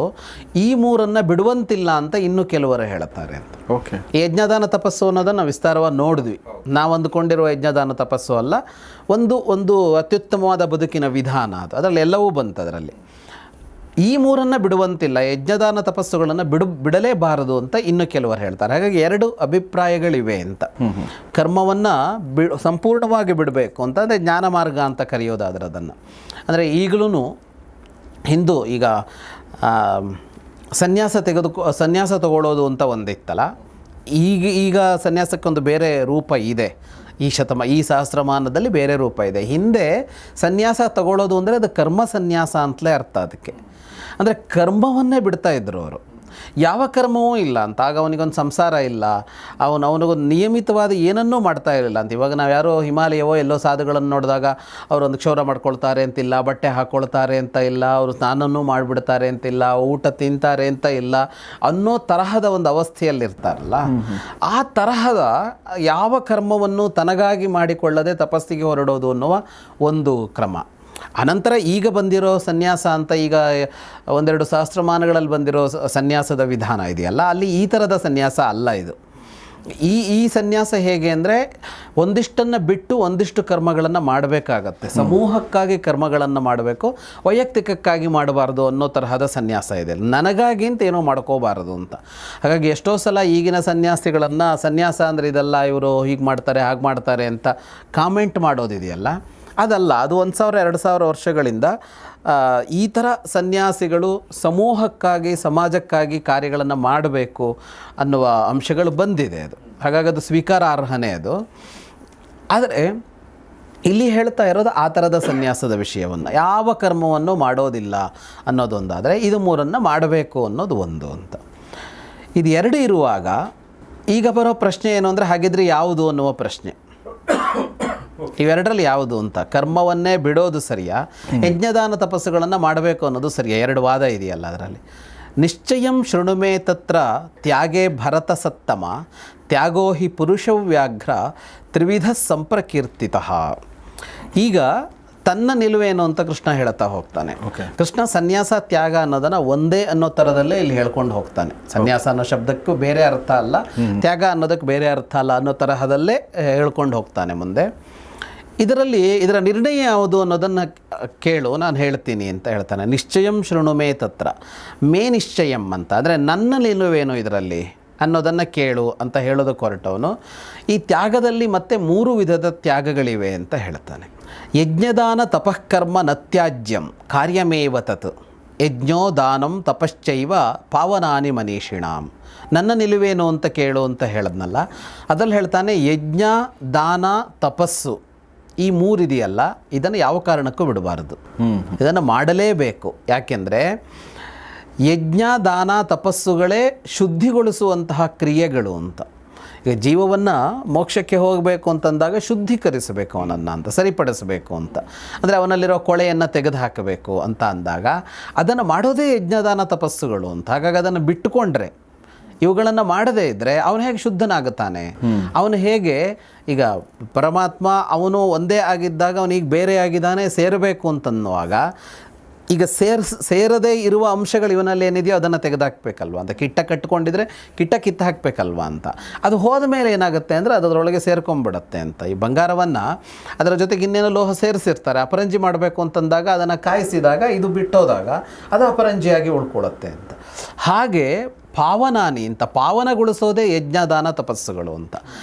ಈ 3 ಬಿಡುವಂತಿಲ್ಲ ಅಂತ ಇನ್ನು ಕೆಲವರು ಹೇಳ್ತಾರೆ ಅಂತ. ಓಕೆ, ಯಜ್ಞದಾನ ತಪಸ್ಸು ಅನ್ನೋದನ್ನು ವಿಸ್ತಾರವಾಗಿ ನೋಡಿದ್ವಿ. ನಾವು ಅಂದುಕೊಂಡಿರುವ ಯಜ್ಞದಾನ ತಪಸ್ಸು ಅಲ್ಲ, ಒಂದು ಅತ್ಯುತ್ತಮವಾದ ಬದುಕಿನ ವಿಧಾನ ಅದು, ಅದರಲ್ಲಿ ಎಲ್ಲವೂ ಬಂತು. ಅದರಲ್ಲಿ ಈ 3 ಬಿಡುವಂತಿಲ್ಲ, ಯಜ್ಞದಾನ ತಪಸ್ಸುಗಳನ್ನು ಬಿಡಲೇಬಾರದು ಅಂತ ಇನ್ನು ಕೆಲವರು ಹೇಳ್ತಾರೆ. ಹಾಗಾಗಿ 2 ಅಭಿಪ್ರಾಯಗಳಿವೆ ಅಂತ. ಕರ್ಮವನ್ನು ಸಂಪೂರ್ಣವಾಗಿ ಬಿಡಬೇಕು ಅಂತ ಅಂದರೆ ಜ್ಞಾನ ಮಾರ್ಗ ಅಂತ ಕರೆಯೋದಾದ್ರೆ ಅದನ್ನು. ಅಂದರೆ ಈಗಲೂ ಹಿಂದೂ ಈಗ ಸನ್ಯಾಸ ತಗೊಳ್ಳೋದು ಅಂತ ಒಂದಿತ್ತಲ್ಲ, ಈಗ ಸನ್ಯಾಸಕ್ಕೊಂದು ಬೇರೆ ರೂಪ ಇದೆ. ಈ ಸಹಸ್ರಮಾನದಲ್ಲಿ ಬೇರೆ ರೂಪ ಇದೆ. ಹಿಂದೆ ಸನ್ಯಾಸ ತಗೊಳ್ಳೋದು ಅಂದರೆ ಅದು ಕರ್ಮ ಸನ್ಯಾಸ ಅಂತಲೇ ಅರ್ಥ ಅದಕ್ಕೆ. ಅಂದರೆ ಕರ್ಮವನ್ನೇ ಬಿಡ್ತಾ ಇದ್ದರು ಅವರು. ಯಾವ ಕರ್ಮವೂ ಇಲ್ಲ ಅಂತ. ಆಗ ಅವನಿಗೊಂದು ಸಂಸಾರ ಇಲ್ಲ, ಅವನಿಗೊಂದು ನಿಯಮಿತವಾದ ಏನನ್ನೂ ಮಾಡ್ತಾ ಇರಲಿಲ್ಲ ಅಂತ. ಇವಾಗ ನಾವು ಯಾರೋ ಹಿಮಾಲಯವೋ ಎಲ್ಲೋ ಸಾಧುಗಳನ್ನು ನೋಡಿದಾಗ ಅವರೊಂದು ಕ್ಷೌರ ಮಾಡ್ಕೊಳ್ತಾರೆ ಅಂತಿಲ್ಲ, ಬಟ್ಟೆ ಹಾಕ್ಕೊಳ್ತಾರೆ ಅಂತ ಇಲ್ಲ, ಅವರು ಸ್ನಾನನೂ ಮಾಡಿಬಿಡ್ತಾರೆ ಅಂತಿಲ್ಲ, ಊಟ ತಿಂತಾರೆ ಅಂತ ಇಲ್ಲ ಅನ್ನೋ ತರಹದ ಒಂದು ಅವಸ್ಥೆಯಲ್ಲಿರ್ತಾರಲ್ಲ, ಆ ತರಹದ ಯಾವ ಕರ್ಮವನ್ನು ತನಗಾಗಿ ಮಾಡಿಕೊಳ್ಳದೆ ತಪಸ್ಸಿಗೆ ಹೊರಡೋದು ಅನ್ನುವ ಒಂದು ಕ್ರಮ. ಅನಂತರ ಈಗ ಬಂದಿರೋ ಸನ್ಯಾಸ ಅಂತ, ಈಗ ಒಂದೆರಡು ಸಹಸ್ರಮಾನಗಳಲ್ಲಿ ಬಂದಿರೋ ಸನ್ಯಾಸದ ವಿಧಾನ ಇದೆಯಲ್ಲ, ಅಲ್ಲಿ ಈ ಥರದ ಸನ್ಯಾಸ ಅಲ್ಲ ಇದು. ಈ ಸನ್ಯಾಸ ಹೇಗೆ ಅಂದರೆ, ಒಂದಿಷ್ಟನ್ನು ಬಿಟ್ಟು ಒಂದಿಷ್ಟು ಕರ್ಮಗಳನ್ನು ಮಾಡಬೇಕಾಗತ್ತೆ. ಸಮೂಹಕ್ಕಾಗಿ ಕರ್ಮಗಳನ್ನು ಮಾಡಬೇಕು, ವೈಯಕ್ತಿಕಕ್ಕಾಗಿ ಮಾಡಬಾರ್ದು ಅನ್ನೋ ತರಹದ ಸನ್ಯಾಸ ಇದೆ. ನನಗಾಗಿ ಅಂತ ಏನೋ ಮಾಡ್ಕೋಬಾರದು ಅಂತ. ಹಾಗಾಗಿ ಎಷ್ಟೋ ಸಲ ಈಗಿನ ಸನ್ಯಾಸಿಗಳನ್ನು ಸನ್ಯಾಸ ಅಂದರೆ ಇದೆಲ್ಲ, ಇವರು ಹೀಗೆ ಮಾಡ್ತಾರೆ ಹಾಗೆ ಮಾಡ್ತಾರೆ ಅಂತ ಕಾಮೆಂಟ್ ಮಾಡೋದಿದೆಯಲ್ಲ, ಅದಲ್ಲ. ಅದು 1000-2000 ವರ್ಷಗಳಿಂದ ಈ ಥರ ಸನ್ಯಾಸಿಗಳು ಸಮೂಹಕ್ಕಾಗಿ ಸಮಾಜಕ್ಕಾಗಿ ಕಾರ್ಯಗಳನ್ನು ಮಾಡಬೇಕು ಅನ್ನುವ ಅಂಶಗಳು ಬಂದಿದೆ. ಅದು ಹಾಗಾಗಿ ಅದು ಸ್ವೀಕಾರಾರ್ಹನೇ ಅದು. ಆದರೆ ಇಲ್ಲಿ ಹೇಳ್ತಾ ಇರೋದು ಆ ಥರದ ಸನ್ಯಾಸದ ವಿಷಯವನ್ನು, ಯಾವ ಕರ್ಮವನ್ನು ಮಾಡೋದಿಲ್ಲ ಅನ್ನೋದೊಂದಾದರೆ ಇದು ಮೂರನ್ನು ಮಾಡಬೇಕು ಅನ್ನೋದು ಒಂದು ಅಂತ. ಇದು ಎರಡು ಇರುವಾಗ ಈಗ ಬರೋ ಪ್ರಶ್ನೆ ಏನು ಅಂದರೆ, ಹಾಗಿದ್ರೆ ಯಾವುದು ಅನ್ನುವ ಪ್ರಶ್ನೆ. ಇವೆರಡರಲ್ಲಿ ಯಾವುದು ಅಂತ, ಕರ್ಮವನ್ನೇ ಬಿಡೋದು ಸರಿಯಾ, ಯಜ್ಞದಾನ ತಪಸ್ಸುಗಳನ್ನು ಮಾಡಬೇಕು ಅನ್ನೋದು ಸರಿಯಾ? ಎರಡು ವಾದ ಇದೆಯಲ್ಲ ಅದರಲ್ಲಿ. ನಿಶ್ಚಯಂ ಶೃಣುಮೇ ತತ್ರ ತ್ಯಾಗೇ ಭರತ ಸತ್ತಮ ತ್ಯಾಗೋ ಹಿ ಪುರುಷವ್ಯಾಘ್ರ ತ್ರಿವಿಧ ಸಂಪ್ರಕೀರ್ತಿತಃ. ಈಗ ತನ್ನ ನಿಲುವೇನು ಅಂತ ಕೃಷ್ಣ ಹೇಳ್ತಾ ಹೋಗ್ತಾನೆ. ಕೃಷ್ಣ ಸನ್ಯಾಸ ತ್ಯಾಗ ಅನ್ನೋದನ್ನು ಒಂದೇ ಅನ್ನೋ ಥರದಲ್ಲೇ ಇಲ್ಲಿ ಹೇಳ್ಕೊಂಡು ಹೋಗ್ತಾನೆ. ಸನ್ಯಾಸ ಅನ್ನೋ ಶಬ್ದಕ್ಕೂ ಬೇರೆ ಅರ್ಥ ಅಲ್ಲ, ತ್ಯಾಗ ಅನ್ನೋದಕ್ಕೆ ಬೇರೆ ಅರ್ಥ ಅಲ್ಲ ಅನ್ನೋ ತರಹದಲ್ಲೇ ಹೇಳ್ಕೊಂಡು ಹೋಗ್ತಾನೆ ಮುಂದೆ. ಇದರ ನಿರ್ಣಯ ಯಾವುದು ಅನ್ನೋದನ್ನು ಕೇಳು, ನಾನು ಹೇಳ್ತೀನಿ ಅಂತ ಹೇಳ್ತಾನೆ. ನಿಶ್ಚಯಂ ಶೃಣುಮೇ ತತ್ರ, ಮೇ ನಿಶ್ಚಯಂ ಅಂತ ಅಂದರೆ ನನ್ನ ನಿಲುವೇನು ಇದರಲ್ಲಿ ಅನ್ನೋದನ್ನು ಕೇಳು ಅಂತ ಹೇಳೋದಕ್ಕೆ ಹೊರಟವನು. ಈ ತ್ಯಾಗದಲ್ಲಿ ಮತ್ತೆ 3 ವಿಧದ ತ್ಯಾಗಗಳಿವೆ ಅಂತ ಹೇಳ್ತಾನೆ. ಯಜ್ಞದಾನ ತಪಃಕರ್ಮ ನತ್ಯಾಜ್ಯಂ ಕಾರ್ಯಮೇವ ತತ್ ಯಜ್ಞೋ ದಾನಂ ತಪಶ್ಚೈವ ಪಾವನಾನಿ ಮನೀಷಿಣಾಂ. ನನ್ನ ನಿಲುವೇನು ಅಂತ ಕೇಳು ಅಂತ ಹೇಳಿದ್ನಲ್ಲ, ಅದ್ರಲ್ಲಿ ಹೇಳ್ತಾನೆ ಯಜ್ಞ ದಾನ ತಪಸ್ಸು ಈ 3 ಇದೆಯಲ್ಲ, ಇದನ್ನು ಯಾವ ಕಾರಣಕ್ಕೂ ಬಿಡಬಾರದು, ಇದನ್ನು ಮಾಡಲೇಬೇಕು. ಯಾಕೆಂದರೆ ಯಜ್ಞ ದಾನ ತಪಸ್ಸುಗಳೇ ಶುದ್ಧಿಗೊಳಿಸುವಂತಹ ಕ್ರಿಯೆಗಳು ಅಂತ. ಈಗ ಜೀವವನ್ನು ಮೋಕ್ಷಕ್ಕೆ ಹೋಗಬೇಕು ಅಂತಂದಾಗ ಶುದ್ಧೀಕರಿಸಬೇಕು ಅವನನ್ನು ಅಂತ, ಸರಿಪಡಿಸಬೇಕು ಅಂತ. ಅಂದರೆ ಅವನಲ್ಲಿರೋ ಕೊಳೆಯನ್ನು ತೆಗೆದು ಹಾಕಬೇಕು ಅಂತ ಅಂದಾಗ ಅದನ್ನು ಮಾಡೋದೇ ಯಜ್ಞದಾನ ತಪಸ್ಸುಗಳು ಅಂತ. ಹಾಗಾಗಿ ಅದನ್ನು ಬಿಟ್ಟುಕೊಂಡ್ರೆ, ಇವುಗಳನ್ನು ಮಾಡದೇ ಇದ್ದರೆ ಅವನು ಹೇಗೆ ಶುದ್ಧನಾಗುತ್ತಾನೆ? ಅವನು ಹೇಗೆ, ಈಗ ಪರಮಾತ್ಮ ಅವನು ಒಂದೇ ಆಗಿದ್ದಾಗ ಅವನಿಗೆ ಬೇರೆ ಆಗಿದ್ದಾನೆ, ಸೇರಬೇಕು ಅಂತನ್ನುವಾಗ ಈಗ ಸೇರದೇ ಇರುವ ಅಂಶಗಳು ಇವನಲ್ಲಿ ಏನಿದೆಯೋ ಅದನ್ನು ತೆಗೆದುಹಾಕಬೇಕಲ್ವ ಅಂತ. ಕಿಟ್ಟ ಕಟ್ಕೊಂಡಿದ್ರೆ ಕಿಟ್ಟ ಕಿತ್ತು ಹಾಕಬೇಕಲ್ವ ಅಂತ. ಅದು ಹೋದ ಮೇಲೆ ಏನಾಗುತ್ತೆ ಅಂದರೆ ಅದರೊಳಗೆ ಸೇರ್ಕೊಂಡ್ಬಿಡುತ್ತೆ ಅಂತ. ಈ ಬಂಗಾರವನ್ನು ಅದರ ಜೊತೆಗೆ ಇನ್ನೇನೋ ಲೋಹ ಸೇರಿಸಿರ್ತಾರೆ, ಅಪರಂಜಿ ಮಾಡಬೇಕು ಅಂತಂದಾಗ ಅದನ್ನು ಕಾಯಿಸಿದಾಗ ಇದು ಬಿಟ್ಟೋದಾಗ ಅದು ಅಪರಂಜಿಯಾಗಿ ಉಳ್ಕೊಳ್ಳುತ್ತೆ ಅಂತ. ಹಾಗೆ ಪಾವನಾನಿ ಅಂತ, ಪಾವನಗೊಳಿಸೋದೇ ಯಜ್ಞದಾನ ತಪಸ್ಸುಗಳು ಅಂತ.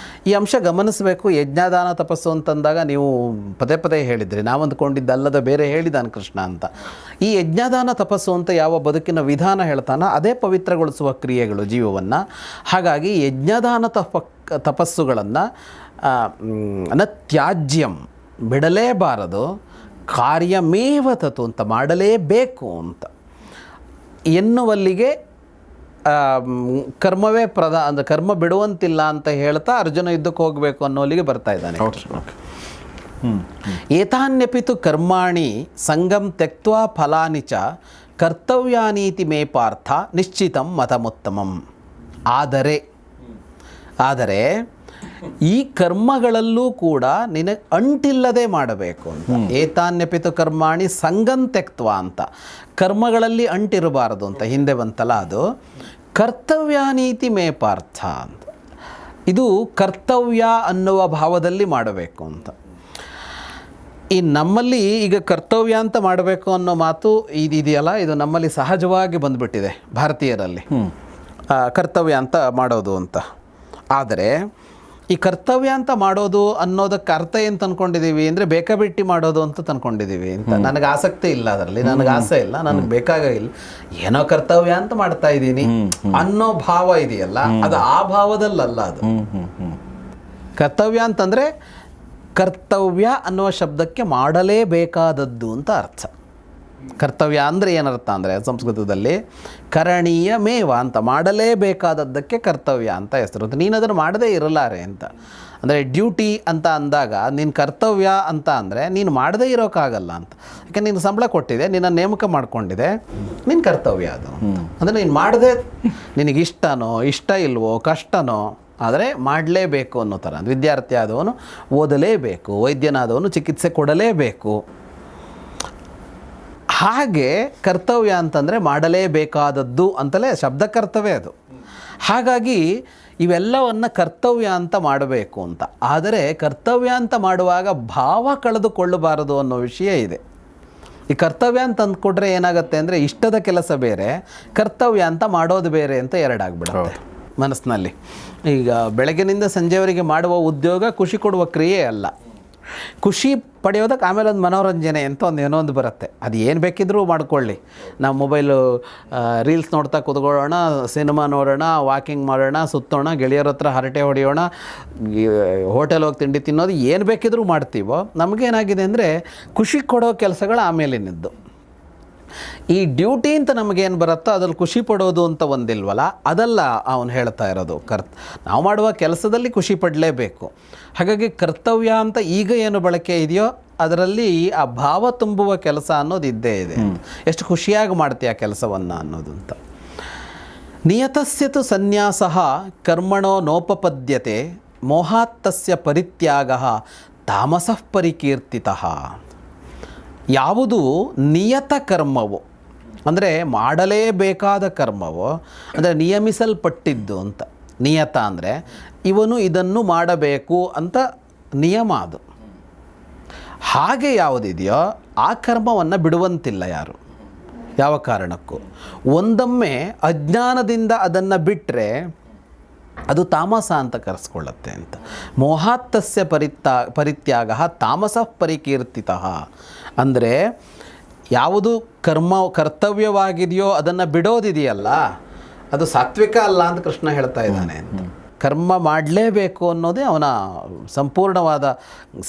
ಈ ಅಂಶ ಗಮನಿಸಬೇಕು. ಯಜ್ಞದಾನ ತಪಸ್ಸು ಅಂತಂದಾಗ ನೀವು ಪದೇ ಪದೇ ಹೇಳಿದ್ರಿ, ನಾವು ಅಂದ್ಕೊಂಡಿದ್ದಲ್ಲದ ಬೇರೆ ಹೇಳಿದಾನೆ ಕೃಷ್ಣ ಅಂತ. ಈ ಯಜ್ಞದಾನ ತಪಸ್ಸು ಅಂತ ಯಾವ ಬದುಕಿನ ವಿಧಾನ ಹೇಳ್ತಾನೋ ಅದೇ ಪವಿತ್ರಗೊಳಿಸುವ ಕ್ರಿಯೆಗಳು ಜೀವವನ್ನು. ಹಾಗಾಗಿ ಯಜ್ಞದಾನ ತಪಸ್ಸುಗಳನ್ನು ತ್ಯಾಜ್ಯಂ ಬಿಡಲೇಬಾರದು, ಕಾರ್ಯಮೇವ ತತು ಅಂತ ಮಾಡಲೇಬೇಕು ಅಂತ ಎನ್ನುವಲ್ಲಿಗೆ ಕರ್ಮವೇ ಅಂದರೆ ಕರ್ಮ ಬಿಡುವಂತಿಲ್ಲ ಅಂತ ಹೇಳ್ತಾ ಅರ್ಜುನ ಯುದ್ಧಕ್ಕೆ ಹೋಗಬೇಕು ಅನ್ನೋಲ್ಲಿಗೆ ಬರ್ತಾ ಇದ್ದಾನೆ. ಏತಾನ್ಯಪಿತು ಕರ್ಮಾಣಿ ಸಂಗಂ ತ್ಯಕ್ತ್ವಾ ಫಲಾನಿ ಚ ಕರ್ತವ್ಯಾನೀತಿ ಮೇ ಪಾರ್ಥ ನಿಶ್ಚಿತಂ ಮತಮುತ್ತಮಂ. ಆದರೆ ಈ ಕರ್ಮಗಳಲ್ಲೂ ಕೂಡ ನಿನಗೆ ಅಂಟಿಲ್ಲದೆ ಮಾಡಬೇಕು ಅಂತ. ಏತಾನ್ಯಪಿತು ಕರ್ಮಾಣಿ ಸಂಗಂ ತ್ಯಕ್ತ್ವ ಅಂತ, ಕರ್ಮಗಳಲ್ಲಿ ಅಂಟಿರಬಾರದು ಅಂತ ಹಿಂದೆ ಬಂತಲ್ಲ ಅದು. ಕರ್ತವ್ಯಾನೀತಿ ಮೇ ಪಾರ್ಥ ಅಂತ, ಇದು ಕರ್ತವ್ಯ ಅನ್ನುವ ಭಾವದಲ್ಲಿ ಮಾಡಬೇಕು ಅಂತ. ಈ ನಮ್ಮಲ್ಲಿ ಈಗ ಕರ್ತವ್ಯ ಅಂತ ಮಾಡಬೇಕು ಅನ್ನೋ ಮಾತು ಇದೆಯಲ್ಲ, ಇದು ನಮ್ಮಲ್ಲಿ ಸಹಜವಾಗಿ ಬಂದುಬಿಟ್ಟಿದೆ ಭಾರತೀಯರಲ್ಲಿ, ಕರ್ತವ್ಯ ಅಂತ ಮಾಡೋದು ಅಂತ. ಆದರೆ ಈ ಕರ್ತವ್ಯ ಅಂತ ಮಾಡೋದು ಅನ್ನೋದಕ್ಕೆ ಅರ್ಥ ಏನು ತಂದ್ಕೊಂಡಿದ್ದೀವಿ ಅಂದರೆ ಬೇಕಾಬಿಟ್ಟಿ ಮಾಡೋದು ಅಂತ ತಂದ್ಕೊಂಡಿದ್ದೀವಿ ಅಂತ. ನನಗೆ ಆಸಕ್ತಿ ಇಲ್ಲ ಅದರಲ್ಲಿ, ನನಗೆ ಆಸೆ ಇಲ್ಲ, ನನಗೆ ಬೇಕಾಗಿಲ್ಲ, ಏನೋ ಕರ್ತವ್ಯ ಅಂತ ಮಾಡ್ತಾ ಇದ್ದೀನಿ ಅನ್ನೋ ಭಾವ ಇದೆಯಲ್ಲ, ಅದು ಆ ಭಾವದಲ್ಲಲ್ಲ. ಅದು ಕರ್ತವ್ಯ ಅಂತಂದರೆ ಕರ್ತವ್ಯ ಅನ್ನುವ ಶಬ್ದಕ್ಕೆ ಮಾಡಲೇಬೇಕಾದದ್ದು ಅಂತ ಅರ್ಥ. ಕರ್ತವ್ಯ ಅಂದರೆ ಏನರ್ಥ ಅಂದರೆ ಸಂಸ್ಕೃತದಲ್ಲಿ ಕರಣೀಯ ಮೇವ ಅಂತ, ಮಾಡಲೇಬೇಕಾದದ್ದಕ್ಕೆ ಕರ್ತವ್ಯ ಅಂತ ಹೆಸರು. ನೀನು ಅದನ್ನು ಮಾಡದೇ ಇರಲಾರೆ ಅಂತ, ಅಂದರೆ ಡ್ಯೂಟಿ ಅಂತ ಅಂದಾಗ ನಿನ್ನ ಕರ್ತವ್ಯ ಅಂತ ಅಂದರೆ ನೀನು ಮಾಡದೇ ಇರೋಕ್ಕಾಗಲ್ಲ ಅಂತ. ಯಾಕೆ ನೀನು ಸಂಬಳ ಕೊಟ್ಟಿದೆ, ನಿನ್ನ ನೇಮಕ ಮಾಡಿಕೊಂಡಿದೆ, ನಿನ್ನ ಕರ್ತವ್ಯ ಅದು. ಅಂದರೆ ನೀನು ಮಾಡದೆ ನಿನಗೆ ಇಷ್ಟನೋ ಇಷ್ಟ ಇಲ್ವೋ ಕಷ್ಟನೋ ಆದರೆ ಮಾಡಲೇಬೇಕು ಅನ್ನೋ ಥರ. ವಿದ್ಯಾರ್ಥಿ ಆದವನು ಓದಲೇಬೇಕು, ವೈದ್ಯನಾದವನು ಚಿಕಿತ್ಸೆ ಕೊಡಲೇಬೇಕು. ಹಾಗೆ ಕರ್ತವ್ಯ ಅಂತಂದರೆ ಮಾಡಲೇಬೇಕಾದದ್ದು ಅಂತಲೇ ಶಬ್ದ ಕರ್ತವ್ಯ ಅದು. ಹಾಗಾಗಿ ಇವೆಲ್ಲವನ್ನು ಕರ್ತವ್ಯ ಅಂತ ಮಾಡಬೇಕು ಅಂತ. ಆದರೆ ಕರ್ತವ್ಯ ಅಂತ ಮಾಡುವಾಗ ಭಾವ ಕಳೆದುಕೊಳ್ಳಬಾರದು ಅನ್ನೋ ವಿಷಯ ಇದೆ. ಈ ಕರ್ತವ್ಯ ಅಂತ ಅಂದ್ಕೊಟ್ರೆ ಏನಾಗುತ್ತೆ ಅಂದರೆ ಇಷ್ಟದ ಕೆಲಸ ಬೇರೆ, ಕರ್ತವ್ಯ ಅಂತ ಮಾಡೋದು ಬೇರೆ ಅಂತ ಎರಡಾಗ್ಬಿಡುತ್ತೆ ಮನಸ್ಸಿನಲ್ಲಿ. ಈಗ ಬೆಳಗ್ಗಿನಿಂದ ಸಂಜೆವರೆಗೆ ಮಾಡುವ ಉದ್ಯೋಗ ಖುಷಿ ಕೊಡುವ ಕ್ರಿಯೆ ಅಲ್ಲ. ಖುಷಿ ಪಡೆಯೋದಕ್ಕೆ ಆಮೇಲೆ ಒಂದು ಮನೋರಂಜನೆ ಅಂತ ಏನೋ ಒಂದು ಬರುತ್ತೆ. ಅದು ಏನು ಬೇಕಿದ್ರೂ ಮಾಡ್ಕೊಳ್ಳಿ. ನಾವು ಮೊಬೈಲು ರೀಲ್ಸ್ ನೋಡ್ತಾ ಕೂತ್ಕೊಳ್ಳೋಣ, ಸಿನಿಮಾ ನೋಡೋಣ, ವಾಕಿಂಗ್ ಮಾಡೋಣ, ಸುತ್ತೋಣ, ಗೆಳೆಯರ ಹತ್ರ ಹರಟೆ ಹೊಡೆಯೋಣ, ಹೋಟೆಲ್ ಹೋಗಿ ತಿಂಡಿ ತಿನ್ನೋದು, ಏನು ಬೇಕಿದ್ರೂ ಮಾಡ್ತೀವೋ. ನಮಗೇನಾಗಿದೆ ಅಂದರೆ ಖುಷಿ ಕೊಡೋ ಕೆಲಸಗಳು ಆಮೇಲಿನದ್ದು. ಈ ಡ್ಯೂಟಿ ಅಂತ ನಮಗೇನು ಬರುತ್ತೋ ಅದ್ರಲ್ಲಿ ಖುಷಿ ಪಡೋದು ಅಂತ ಒಂದಿಲ್ವಲ್ಲ, ಅದಲ್ಲ ಅವನು ಹೇಳ್ತಾ ಇರೋದು. ನಾವು ಮಾಡುವ ಕೆಲಸದಲ್ಲಿ ಖುಷಿ ಪಡಲೇಬೇಕು. ಹಾಗಾಗಿ ಕರ್ತವ್ಯ ಅಂತ ಈಗ ಏನು ಬಳಕೆ ಇದೆಯೋ ಅದರಲ್ಲಿ ಆ ಭಾವ ತುಂಬುವ ಕೆಲಸ ಅನ್ನೋದು ಇದ್ದೇ ಇದೆ. ಎಷ್ಟು ಖುಷಿಯಾಗಿ ಮಾಡ್ತೀಯ ಆ ಕೆಲಸವನ್ನು ಅನ್ನೋದು ಅಂತ. ನಿಯತಸ್ಯತು ಸನ್ಯಾಸಃ ಕರ್ಮಣೋ ನೋಪಪದ್ಯತೆ ಮೋಹಾತ್ತಸ್ಯ ಪರಿತ್ಯಾಗಃ ತಾಮಸಃ ಪರಿಕೀರ್ತಿತಃ. ಯಾವುದು ನಿಯತ ಕರ್ಮವೋ ಅಂದರೆ ಮಾಡಲೇಬೇಕಾದ ಕರ್ಮವೋ, ಅಂದರೆ ನಿಯಮಿಸಲ್ಪಟ್ಟಿದ್ದು ಅಂತ. ನಿಯತ ಅಂದರೆ ಇವನು ಇದನ್ನು ಮಾಡಬೇಕು ಅಂತ ನಿಯಮ ಅದು. ಹಾಗೆ ಯಾವುದಿದೆಯೋ ಆ ಕರ್ಮವನ್ನು ಬಿಡುವಂತಿಲ್ಲ ಯಾರು, ಯಾವ ಕಾರಣಕ್ಕೂ. ಒಂದೊಮ್ಮೆ ಅಜ್ಞಾನದಿಂದ ಅದನ್ನು ಬಿಟ್ಟರೆ ಅದು ತಾಮಸ ಅಂತ ಕರೆಸ್ಕೊಳ್ಳುತ್ತೆ ಅಂತ. ಮೋಹಾತ್ತಸ್ಯ ಪರಿತ್ಯಾಗ ತಾಮಸಃ ಪರಿಕೀರ್ತಿತಃ. ಅಂದರೆ ಯಾವುದು ಕರ್ತವ್ಯವಾಗಿದೆಯೋ ಅದನ್ನು ಬಿಡೋದಿದೆಯಲ್ಲ ಅದು ಸಾತ್ವಿಕ ಅಲ್ಲ ಅಂತ ಕೃಷ್ಣ ಹೇಳ್ತಾ ಇದ್ದಾನೆ ಅಂತ. ಕರ್ಮ ಮಾಡಲೇಬೇಕು ಅನ್ನೋದೇ ಅವನ ಸಂಪೂರ್ಣವಾದ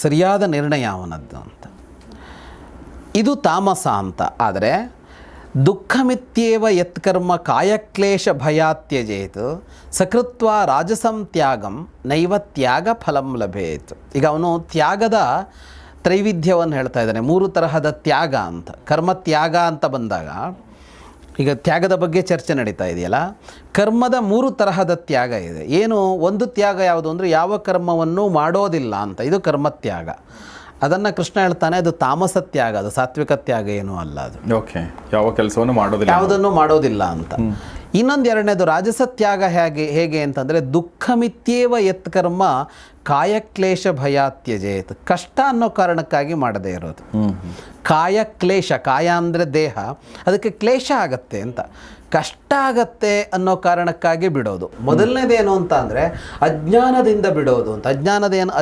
ಸರಿಯಾದ ನಿರ್ಣಯ ಅವನದ್ದು ಅಂತ. ಇದು ತಾಮಸ ಅಂತ. ಆದರೆ ದುಃಖಮಿತ್ಯೇವ ಯತ್ಕರ್ಮ ಕಾಯಕ್ಲೇಶ ಭಯಾತ್ಯಜೇತ್ ಸಕೃತ್ವ ರಾಜಸಂ ತ್ಯಾಗಂ ನೈವ ತ್ಯಾಗ ಫಲಂ ಲಭೇತ್. ಈಗ ಅವನು ತ್ಯಾಗದ ತ್ರೈವಿಧ್ಯವನ್ನು ಹೇಳ್ತಾ ಇದ್ದಾನೆ. 3 ತರಹದ ತ್ಯಾಗ ಅಂತ. ಕರ್ಮ ತ್ಯಾಗ ಅಂತ ಬಂದಾಗ ಈಗ ತ್ಯಾಗದ ಬಗ್ಗೆ ಚರ್ಚೆ ನಡೀತಾ ಇದೆಯಲ್ಲ, ಕರ್ಮದ 3 ತರಹದ ತ್ಯಾಗ ಇದೆ. ಏನು, ಒಂದು ತ್ಯಾಗ ಯಾವುದು ಅಂದರೆ ಯಾವ ಕರ್ಮವನ್ನು ಮಾಡೋದಿಲ್ಲ ಅಂತ, ಇದು ಕರ್ಮತ್ಯಾಗ. ಅದನ್ನು ಕೃಷ್ಣ ಹೇಳ್ತಾನೆ ಅದು ತಾಮಸ ತ್ಯಾಗ, ಅದು ಸಾತ್ವಿಕ ತ್ಯಾಗ ಏನೂ ಅಲ್ಲ ಅದು. ಓಕೆ, ಯಾವ ಕೆಲಸವನ್ನು ಮಾಡೋದಿಲ್ಲ, ಯಾವುದನ್ನು ಮಾಡೋದಿಲ್ಲ ಅಂತ. ಇನ್ನೊಂದು ಎರಡನೇದು ರಾಜಸ ತ್ಯಾಗ. ಹೇಗೆ ಅಂತಂದರೆ ದುಃಖಮಿತ್ಯೇವ ಯತ್ ಕರ್ಮ ಕಾಯಕ್ಲೇಶ ಭಯಾತ್ಯಜೇತ್. ಕಷ್ಟ ಅನ್ನೋ ಕಾರಣಕ್ಕಾಗಿ ಮಾಡದೇ ಇರೋದು. ಕಾಯಕ್ಲೇಶ, ಕಾಯ ಅಂದರೆ ದೇಹ, ಅದಕ್ಕೆ ಕ್ಲೇಶ ಆಗತ್ತೆ ಅಂತ, ಕಷ್ಟ ಆಗತ್ತೆ ಅನ್ನೋ ಕಾರಣಕ್ಕಾಗಿ ಬಿಡೋದು. ಮೊದಲನೇದೇನು ಅಂತ ಅಂದರೆ ಅಜ್ಞಾನದಿಂದ ಬಿಡೋದು ಅಂತ.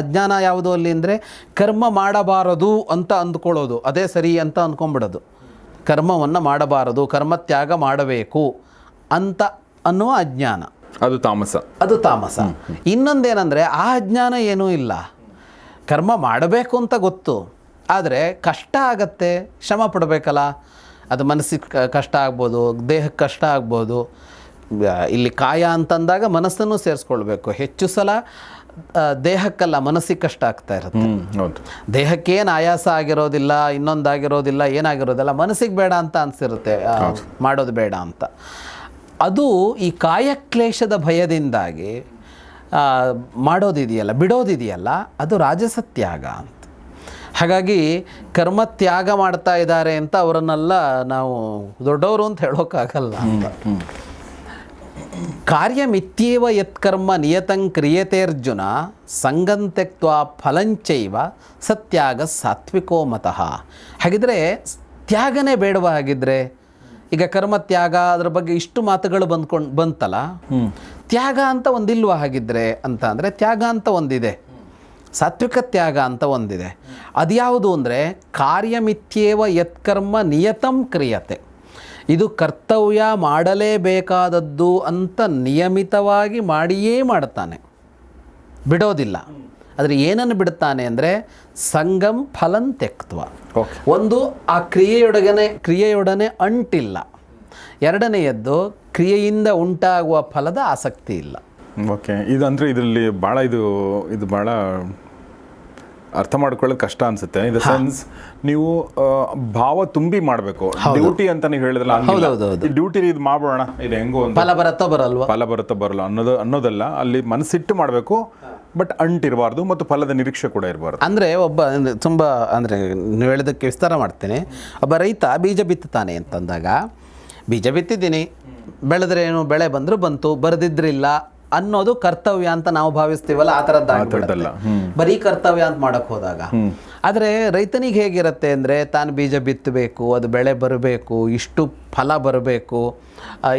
ಅಜ್ಞಾನ ಯಾವುದು ಅಲ್ಲಿ ಅಂದರೆ ಕರ್ಮ ಮಾಡಬಾರದು ಅಂತ ಅಂದ್ಕೊಳ್ಳೋದು, ಅದೇ ಸರಿ ಅಂತ ಅಂದ್ಕೊಂಡ್ಬಿಡೋದು. ಕರ್ಮವನ್ನು ಮಾಡಬಾರದು, ಕರ್ಮತ್ಯಾಗ ಮಾಡಬೇಕು ಅಂತ ಅನ್ನುವ ಅಜ್ಞಾನ, ಅದು ತಾಮಸ. ಇನ್ನೊಂದೇನೆಂದರೆ ಆ ಅಜ್ಞಾನ ಏನೂ ಇಲ್ಲ, ಕರ್ಮ ಮಾಡಬೇಕು ಅಂತ ಗೊತ್ತು, ಆದರೆ ಕಷ್ಟ ಆಗತ್ತೆ, ಶ್ರಮ ಪಡಬೇಕಲ್ಲ. ಅದು ಮನಸ್ಸಿಗೆ ಕಷ್ಟ ಆಗ್ಬೋದು, ದೇಹಕ್ಕೆ ಕಷ್ಟ ಆಗ್ಬೋದು. ಇಲ್ಲಿ ಕಾಯ ಅಂತಂದಾಗ ಮನಸ್ಸನ್ನು ಸೇರಿಸ್ಕೊಳ್ಬೇಕು. ಹೆಚ್ಚು ಸಲ ದೇಹಕ್ಕಲ್ಲ ಮನಸ್ಸಿಗೆ ಕಷ್ಟ ಆಗ್ತಾ ಇರುತ್ತೆ. ದೇಹಕ್ಕೇನು ಆಯಾಸ ಆಗಿರೋದಿಲ್ಲ, ಇನ್ನೊಂದಾಗಿರೋದಿಲ್ಲ, ಏನಾಗಿರೋದಿಲ್ಲ, ಮನಸ್ಸಿಗೆ ಬೇಡ ಅಂತ ಅನಿಸಿರುತ್ತೆ, ಮಾಡೋದು ಬೇಡ ಅಂತ. ಅದು ಈ ಕಾಯಕ್ಲೇಶದ ಭಯದಿಂದಾಗಿ ಮಾಡೋದಿದೆಯಲ್ಲ, ಬಿಡೋದಿದೆಯಲ್ಲ, ಅದು ರಾಜಸತ್ಯಾಗ ಅಂತ. ಹಾಗಾಗಿ ಕರ್ಮತ್ಯಾಗ ಮಾಡ್ತಾ ಇದ್ದಾರೆ ಅಂತ ಅವರನ್ನೆಲ್ಲ ನಾವು ದೊಡ್ಡವರು ಅಂತ ಹೇಳೋಕ್ಕಾಗಲ್ಲ ಅಂತ. ಕಾರ್ಯಮಿತ್ಯೇವ ಯತ್ಕರ್ಮ ನಿಯತಂ ಕ್ರಿಯತೆರ್ಜುನ ಸಂಗಂ ತ್ಯಕ್ತ್ವಾ ಫಲಂಚೈವ ಸತ್ಯಾಗ ಸಾತ್ವಿಕೋ ಮತಃ. ಹಾಗಿದ್ರೆ ತ್ಯಾಗನೇ ಬೇಡವ? ಹಾಗಿದ್ರೆ ಈಗ ಕರ್ಮತ್ಯಾಗ ಅದರ ಬಗ್ಗೆ ಇಷ್ಟು ಮಾತುಗಳು ಬಂತಲ್ಲ, ತ್ಯಾಗ ಅಂತ ಒಂದಿಲ್ವ ಹಾಗಿದ್ರೆ ಅಂತ ಅಂದರೆ ತ್ಯಾಗ ಅಂತ ಒಂದಿದೆ, ಸಾತ್ವಿಕ ತ್ಯಾಗ ಅಂತ ಒಂದಿದೆ. ಅದ್ಯಾವುದು ಅಂದರೆ ಕಾರ್ಯಮಿತ್ಯೇವ ಯತ್ಕರ್ಮ ನಿಯತಂ ಕ್ರಿಯತೆ. ಇದು ಕರ್ತವ್ಯ ಮಾಡಲೇಬೇಕಾದದ್ದು ಅಂತ ನಿಯಮಿತವಾಗಿ ಮಾಡಿಯೇ ಮಾಡ್ತಾನೆ, ಬಿಡೋದಿಲ್ಲ. ಆದರೆ ಏನನ್ನು ಬಿಡ್ತಾನೆ ಅಂದರೆ ಸಂಗಮ್ ಫಲಂ ತ್ಯಕ್ತ್ವ. ಓಕೆ. ಒಂದು ಆ ಕ್ರಿಯೆಯೊಡನೆ ಅಂಟಿಲ್ಲ. ಎರಡನೆಯದ್ದು ಕ್ರಿಯೆಯಿಂದ ಉಂಟಾಗುವ ಫಲದ ಆಸಕ್ತಿ ಇಲ್ಲ. ಓಕೆ. ಇದು ಅಂದರೆ ಇದರಲ್ಲಿ ಭಾಳ ಇದು ಭಾಳ ಅರ್ಥ ಮಾಡ್ಕೊಳ್ಳೋದು ಕಷ್ಟ ಅನ್ಸುತ್ತೆ. ಇನ್ ದ ಸೆನ್ಸ್ ನೀವು ಭಾವ ತುಂಬಿ ಮಾಡಬೇಕು. ಡ್ಯೂಟಿ ಅಂತ ನೀವು ಹೇಳಿದ್ರಲ್ಲ, ಡ್ಯೂಟಿ ಇದು ಮಾಡೋಣ, ಇದು ಹೆಂಗೋ ಅಂತ ಫಲ ಬರುತ್ತೋ ಬರಲ್ವ, ಫಲ ಬರುತ್ತೋ ಬರಲ್ಲ ಅನ್ನೋದಲ್ಲ. ಅಲ್ಲಿ ಮನಸ್ಸಿಟ್ಟು ಮಾಡಬೇಕು, ಬಟ್ ಅಂಟಿರಬಾರ್ದು ಮತ್ತು ಫಲದ ನಿರೀಕ್ಷೆ ಕೂಡ ಇರಬಾರ್ದು. ಅಂದರೆ ತುಂಬ ಅಂದರೆ ನೀವು ಹೇಳಿದಕ್ಕೆ ವಿಸ್ತಾರ ಮಾಡ್ತೇನೆ. ಒಬ್ಬ ರೈತ ಬೀಜ ಬಿತ್ತುತ್ತಾನೆ ಅಂತಂದಾಗ, ಬೀಜ ಬಿತ್ತಿದ್ದೀನಿ, ಬೆಳೆದ್ರೆ ಏನು, ಬೆಳೆ ಬಂದರೂ ಬಂತು, ಬರೆದಿದ್ರಿಲ್ಲ ಅನ್ನೋದು ಕರ್ತವ್ಯ ಅಂತ ನಾವು ಭಾವಿಸ್ತೀವಲ್ಲ, ಆ ಥರದ್ದಾಗಲ್ಲ. ಬರೀ ಕರ್ತವ್ಯ ಅಂತ ಮಾಡಕ್ಕೆ ಹೋದಾಗ. ಆದರೆ ರೈತನಿಗೆ ಹೇಗಿರುತ್ತೆ ಅಂದರೆ, ತಾನು ಬೀಜ ಬಿತ್ತಬೇಕು, ಅದು ಬೆಳೆ ಬರಬೇಕು, ಇಷ್ಟು ಫಲ ಬರಬೇಕು,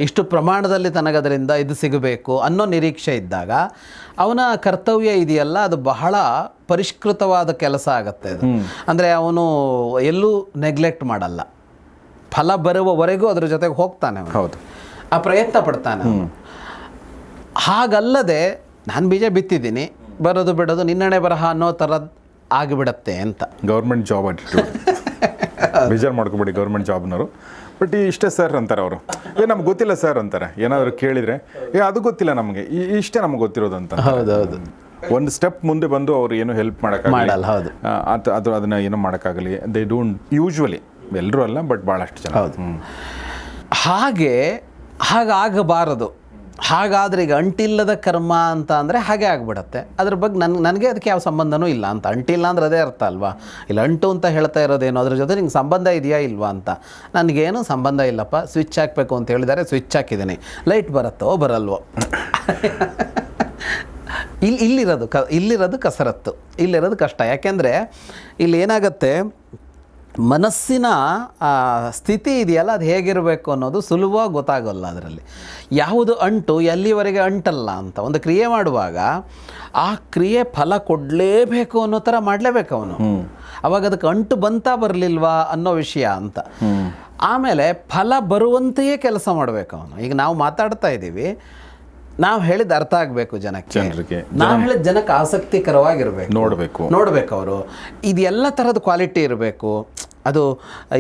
ಇಷ್ಟು ಪ್ರಮಾಣದಲ್ಲಿ ತನಗದರಿಂದ ಇದು ಸಿಗಬೇಕು ಅನ್ನೋ ನಿರೀಕ್ಷೆ ಇದ್ದಾಗ ಅವನ ಕರ್ತವ್ಯ ಇದೆಯಲ್ಲ, ಅದು ಬಹಳ ಪರಿಷ್ಕೃತವಾದ ಕೆಲಸ ಆಗುತ್ತೆ. ಅದು ಅಂದರೆ ಅವನು ಎಲ್ಲೂ ನೆಗ್ಲೆಕ್ಟ್ ಮಾಡಲ್ಲ, ಫಲ ಬರುವವರೆಗೂ ಅದ್ರ ಜೊತೆಗೆ ಹೋಗ್ತಾನೆ. ಹೌದು, ಆ ಪ್ರಯತ್ನ ಪಡ್ತಾನೆ. ಹಾಗಲ್ಲದೆ ನಾನು ಬೀಜ ಬಿತ್ತಿದ್ದೀನಿ, ಬರೋದು ಬಿಡೋದು ನಿನ್ನಣೆ ಬರಹ ಅನ್ನೋ ಥರದ್ದು ಆಗಿಬಿಡತ್ತೆ ಅಂತ. Government job attitude. ಬೇಜಾರು ಮಾಡ್ಕೊಬೇಡಿ ಗೌರ್ಮೆಂಟ್ ಜಾಬ್ನವರು. ಬಟ್ ಇಷ್ಟೇ ಸರ್ ಅಂತಾರೆ ಅವರು. ನಮ್ಗೆ ಗೊತ್ತಿಲ್ಲ ಸರ್ ಅಂತಾರೆ. ಏನಾದರೂ ಕೇಳಿದರೆ ಅದು ಗೊತ್ತಿಲ್ಲ ನಮಗೆ, ಇಷ್ಟೇ ನಮ್ಗೆ ಗೊತ್ತಿರೋದು ಅಂತ. ಹೌದೌದು. ಒಂದು ಸ್ಟೆಪ್ ಮುಂದೆ ಬಂದು ಅವ್ರು ಏನು ಹೆಲ್ಪ್ ಮಾಡೋಕ್ಕಾಗಲ್ಲ. ಹೌದು, ಅದನ್ನು ಏನೋ ಮಾಡೋಕ್ಕಾಗಲಿ. ದೇ ಡೋಂಟ್ ಯೂಶ್ವಲಿ, ಎಲ್ಲರೂ ಅಲ್ಲ, ಬಟ್ ಭಾಳಷ್ಟು ಜನ. ಹೌದು. ಹಾಗಾಗಬಾರದು. ಹಾಗಾದರೆ ಈಗ ಅಂಟಿಲ್ಲದ ಕರ್ಮ ಅಂತ ಅಂದರೆ ಹಾಗೆ ಆಗಿಬಿಡತ್ತೆ. ಅದ್ರ ಬಗ್ಗೆ ನನಗೆ ಅದಕ್ಕೆ ಯಾವ ಸಂಬಂಧನೂ ಇಲ್ಲ ಅಂತ. ಅಂಟಿಲ್ಲ ಅಂದ್ರೆ ಅದೇ ಅರ್ಥ ಅಲ್ವಾ? ಇಲ್ಲ, ಅಂಟು ಅಂತ ಹೇಳ್ತಾ ಇರೋದೇನು, ಅದ್ರ ಜೊತೆ ನಿಂಗೆ ಸಂಬಂಧ ಇದೆಯಾ ಇಲ್ವಾ ಅಂತ. ನನಗೇನು ಸಂಬಂಧ ಇಲ್ಲಪ್ಪ, ಸ್ವಿಚ್ ಹಾಕಬೇಕು ಅಂತ ಹೇಳಿದ್ದಾರೆ, ಸ್ವಿಚ್ ಹಾಕಿದ್ದೀನಿ, ಲೈಟ್ ಬರುತ್ತೋ ಬರಲ್ವೋ. ಇಲ್ಲಿರೋದು ಕಸರತ್ತು, ಇಲ್ಲಿರೋದು ಕಷ್ಟ. ಯಾಕೆಂದರೆ ಇಲ್ಲಿ ಏನಾಗುತ್ತೆ, ಮನಸ್ಸಿನ ಸ್ಥಿತಿ ಇದೆಯಲ್ಲ, ಅದು ಹೇಗಿರಬೇಕು ಅನ್ನೋದು ಸುಲಭವಾಗಿ ಗೊತ್ತಾಗೋಲ್ಲ. ಅದರಲ್ಲಿ ಯಾವುದು ಅಂಟು, ಎಲ್ಲಿವರೆಗೆ ಅಂಟಲ್ಲ ಅಂತ. ಒಂದು ಕ್ರಿಯೆ ಮಾಡುವಾಗ ಆ ಕ್ರಿಯೆ ಫಲ ಕೊಡಲೇಬೇಕು ಅನ್ನೋ ಥರ ಮಾಡಲೇಬೇಕು ಅವನು. ಅವಾಗ ಅದಕ್ಕೆ ಅಂಟು ಬಂತಾ ಬರಲಿಲ್ವಾ ಅನ್ನೋ ವಿಷಯ ಅಂತ. ಆಮೇಲೆ ಫಲ ಬರುವಂತೆಯೇ ಕೆಲಸ ಮಾಡಬೇಕು ಅವನು. ಈಗ ನಾವು ಮಾತಾಡ್ತಾ ಇದ್ದೀವಿ, ನಾವು ಹೇಳಿದ ಅರ್ಥ ಆಗಬೇಕು ಜನಕ್ಕೆ, ನಾವು ಹೇಳಿದ ಜನಕ್ಕೆ ಆಸಕ್ತಿಕರವಾಗಿರಬೇಕು, ನೋಡಬೇಕು ಅವರು. ಇದೆಲ್ಲ ಥರದ ಕ್ವಾಲಿಟಿ ಇರಬೇಕು. ಅದು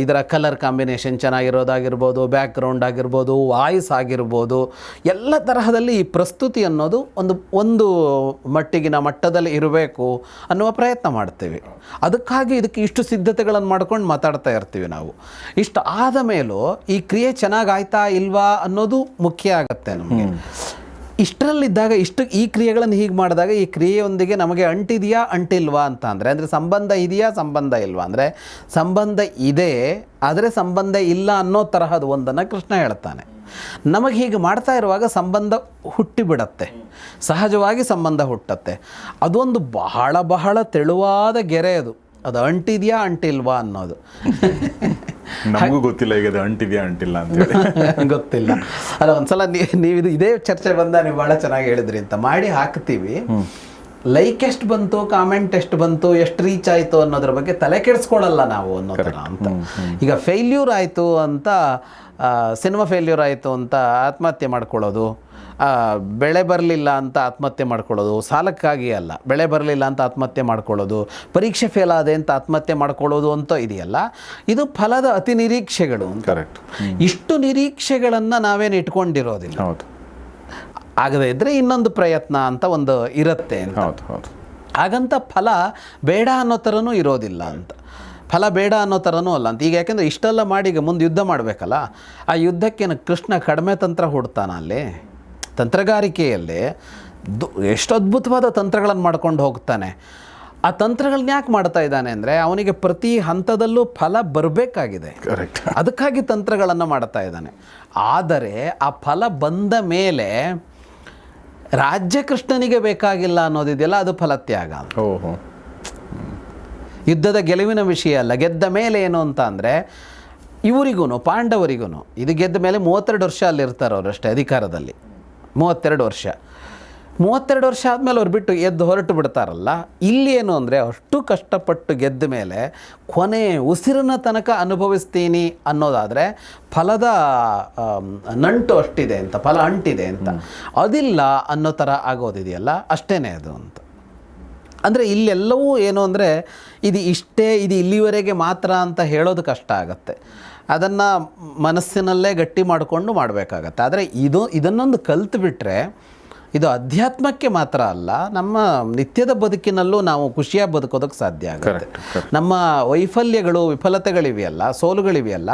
ಇದರ ಕಲರ್ ಕಾಂಬಿನೇಷನ್ ಚೆನ್ನಾಗಿರೋದಾಗಿರ್ಬೋದು, ಬ್ಯಾಕ್ಗ್ರೌಂಡ್ ಆಗಿರ್ಬೋದು, ವಾಯ್ಸ್ ಆಗಿರ್ಬೋದು, ಎಲ್ಲ ತರಹದಲ್ಲಿ ಈ ಪ್ರಸ್ತುತಿ ಅನ್ನೋದು ಒಂದು ಮಟ್ಟದಲ್ಲಿ ಇರಬೇಕು ಅನ್ನುವ ಪ್ರಯತ್ನ ಮಾಡ್ತೀವಿ. ಅದಕ್ಕಾಗಿ ಇದಕ್ಕೆ ಇಷ್ಟು ಸಿದ್ಧತೆಗಳನ್ನು ಮಾಡ್ಕೊಂಡು ಮಾತಾಡ್ತಾ ಇರ್ತೀವಿ ನಾವು. ಇಷ್ಟು ಆದ ಮೇಲೂ ಈ ಕ್ರಿಯೆ ಚೆನ್ನಾಗಾಯ್ತಾ ಇಲ್ವಾ ಅನ್ನೋದು ಮುಖ್ಯ ಆಗುತ್ತೆ ನಮಗೆ. ಇಷ್ಟರಲ್ಲಿದ್ದಾಗ ಈ ಕ್ರಿಯೆಗಳನ್ನು ಹೀಗೆ ಮಾಡಿದಾಗ ಈ ಕ್ರಿಯೆಯೊಂದಿಗೆ ನಮಗೆ ಅಂಟಿದೆಯಾ ಅಂಟಿಲ್ವಾ ಅಂತ ಅಂದರೆ ಸಂಬಂಧ ಇದೆಯಾ ಸಂಬಂಧ ಇಲ್ವಾ ಅಂದರೆ ಸಂಬಂಧ ಇದೆ, ಆದರೆ ಸಂಬಂಧ ಇಲ್ಲ ಅನ್ನೋ ತರಹದ ಒಂದನ್ನು ಕೃಷ್ಣ ಹೇಳ್ತಾನೆ. ನಮಗೆ ಹೀಗೆ ಮಾಡ್ತಾ ಇರುವಾಗ ಸಂಬಂಧ ಹುಟ್ಟಿಬಿಡತ್ತೆ, ಸಹಜವಾಗಿ ಸಂಬಂಧ ಹುಟ್ಟತ್ತೆ. ಅದೊಂದು ಬಹಳ ತೆಳುವಾದ ಗೆರೆ. ಅದು ಅಂಟಿದೆಯಾ ಅಂಟಿಲ್ವಾ ಅನ್ನೋದು ನಮಗೂ ಗೊತ್ತಿಲ್ಲ. ಈಗ ಅದು ಅಂಟಿದೆಯಾ ಅಂಟಿಲ್ಲ ಅಂತ ಗೊತ್ತಿಲ್ಲ ಅಲ್ಲ. ಒಂದ್ಸಲ ನೀವು ಇದೇ ಚರ್ಚೆ ಬಂದ ನೀವು ಭಾಳ ಚೆನ್ನಾಗಿ ಹೇಳಿದ್ರಿ ಅಂತ ಮಾಡಿ ಹಾಕ್ತೀವಿ. ಲೈಕ್ ಎಷ್ಟು ಬಂತು, ಕಾಮೆಂಟ್ ಎಷ್ಟು ಬಂತು, ಎಷ್ಟು ರೀಚ್ ಆಯಿತು ಅನ್ನೋದ್ರ ಬಗ್ಗೆ ತಲೆ ಕೆಡಿಸ್ಕೊಳ್ಳಲ್ಲ ನಾವು ಅನ್ನೋ ಥರ ಅಂತ. ಈಗ ಫೇಲ್ಯೂರ್ ಆಯಿತು ಅಂತ, ಸಿನಿಮಾ ಫೇಲ್ಯೂರ್ ಆಯಿತು ಅಂತ ಆತ್ಮಹತ್ಯೆ ಮಾಡ್ಕೊಳ್ಳೋದು, ಬೆಳೆ ಬರಲಿಲ್ಲ ಅಂತ ಆತ್ಮಹತ್ಯೆ ಮಾಡ್ಕೊಳ್ಳೋದು, ಸಾಲಕ್ಕಾಗಿ ಅಲ್ಲ, ಬೆಳೆ ಬರಲಿಲ್ಲ ಅಂತ ಆತ್ಮಹತ್ಯೆ ಮಾಡ್ಕೊಳ್ಳೋದು, ಪರೀಕ್ಷೆ ಫೇಲ್ ಆದೆ ಅಂತ ಆತ್ಮಹತ್ಯೆ ಮಾಡ್ಕೊಳ್ಳೋದು ಅಂತ ಇದೆಯಲ್ಲ, ಇದು ಫಲದ ಅತಿ ನಿರೀಕ್ಷೆಗಳು. ಕರೆಕ್ಟ್. ಇಷ್ಟು ನಿರೀಕ್ಷೆಗಳನ್ನು ನಾವೇನು ಇಟ್ಕೊಂಡಿರೋದಿಲ್ಲ. ಹೌದು. ಆಗದೇ ಇದ್ದರೆ ಇನ್ನೊಂದು ಪ್ರಯತ್ನ ಅಂತ ಒಂದು ಇರುತ್ತೆ ಅಂತ. ಹಾಗಂತ ಫಲ ಬೇಡ ಅನ್ನೋ ಥರನೂ ಇರೋದಿಲ್ಲ ಅಂತ. ಫಲ ಬೇಡ ಅನ್ನೋ ಥರನೂ ಅಲ್ಲ ಅಂತ. ಈಗ ಯಾಕೆಂದರೆ ಇಷ್ಟೆಲ್ಲ ಮಾಡಿ ಈಗ ಮುಂದೆ ಯುದ್ಧ ಮಾಡಬೇಕಲ್ಲ, ಆ ಯುದ್ಧಕ್ಕೆ ಕೃಷ್ಣ ಕಡಿಮೆ ತಂತ್ರ ಹುಡ್ತಾನ. ಅಲ್ಲಿ ತಂತ್ರಗಾರಿಕೆಯಲ್ಲಿ ಎಷ್ಟು ಅದ್ಭುತವಾದ ತಂತ್ರಗಳನ್ನು ಮಾಡ್ಕೊಂಡು ಹೋಗ್ತಾನೆ. ಆ ತಂತ್ರಗಳನ್ನ ಯಾಕೆ ಮಾಡ್ತಾ ಇದ್ದಾನೆ ಅಂದರೆ ಅವನಿಗೆ ಪ್ರತಿ ಹಂತದಲ್ಲೂ ಫಲ ಬರಬೇಕಾಗಿದೆ, ಅದಕ್ಕಾಗಿ ತಂತ್ರಗಳನ್ನು ಮಾಡ್ತಾ ಇದ್ದಾನೆ. ಆದರೆ ಆ ಫಲ ಬಂದ ಮೇಲೆ ರಾಜ್ಯ ಕೃಷ್ಣನಿಗೆ ಬೇಕಾಗಿಲ್ಲ ಅನ್ನೋದಿದೆಯಲ್ಲ, ಅದು ಫಲತ್ಯಾಗ. ಯುದ್ಧದ ಗೆಲುವಿನ ವಿಷಯ ಅಲ್ಲ. ಗೆದ್ದ ಮೇಲೆ ಏನು ಅಂತ ಅಂದರೆ ಇವರಿಗೂ ಪಾಂಡವರಿಗೂ ಇದು ಗೆದ್ದ ಮೇಲೆ 32 ವರ್ಷ ಅಲ್ಲಿರ್ತಾರೆ ಅವರಷ್ಟೇ ಅಧಿಕಾರದಲ್ಲಿ. 32 ವರ್ಷ ಆದಮೇಲೆ ಅವ್ರು ಬಿಟ್ಟು ಎದ್ದು ಹೊರಟು ಬಿಡ್ತಾರಲ್ಲ. ಇಲ್ಲಿ ಏನು ಅಂದರೆ ಅಷ್ಟು ಕಷ್ಟಪಟ್ಟು ಗೆದ್ದ ಮೇಲೆ ಕೊನೆ ಉಸಿರಿನ ತನಕ ಅನುಭವಿಸ್ತೀನಿ ಅನ್ನೋದಾದರೆ ಫಲದ ನಂಟು ಅಷ್ಟಿದೆ ಅಂತ, ಫಲ ಅಂಟಿದೆ ಅಂತ. ಅದಿಲ್ಲ ಅನ್ನೋ ಥರ ಆಗೋದಿದೆಯಲ್ಲ, ಅಷ್ಟೇ ಅದು ಅಂತ. ಅಂದರೆ ಇಲ್ಲೆಲ್ಲವೂ ಏನು ಅಂದರೆ ಇದು ಇಷ್ಟೇ, ಇದು ಇಲ್ಲಿವರೆಗೆ ಮಾತ್ರ ಅಂತ ಹೇಳೋದು ಕಷ್ಟ ಆಗುತ್ತೆ. ಅದನ್ನು ಮನಸ್ಸಿನಲ್ಲೇ ಗಟ್ಟಿ ಮಾಡಿಕೊಂಡು ಮಾಡಬೇಕಾಗತ್ತೆ. ಆದರೆ ಇದನ್ನೊಂದು ಕಲ್ತುಬಿಟ್ರೆ ಇದು ಅಧ್ಯಾತ್ಮಕ್ಕೆ ಮಾತ್ರ ಅಲ್ಲ, ನಮ್ಮ ನಿತ್ಯದ ಬದುಕಿನಲ್ಲೂ ನಾವು ಖುಷಿಯಾಗಿ ಬದುಕೋದಕ್ಕೆ ಸಾಧ್ಯ ಆಗುತ್ತೆ. ನಮ್ಮ ವೈಫಲ್ಯಗಳು, ವಿಫಲತೆಗಳಿವೆಯಲ್ಲ, ಸೋಲುಗಳಿವೆಯಲ್ಲ,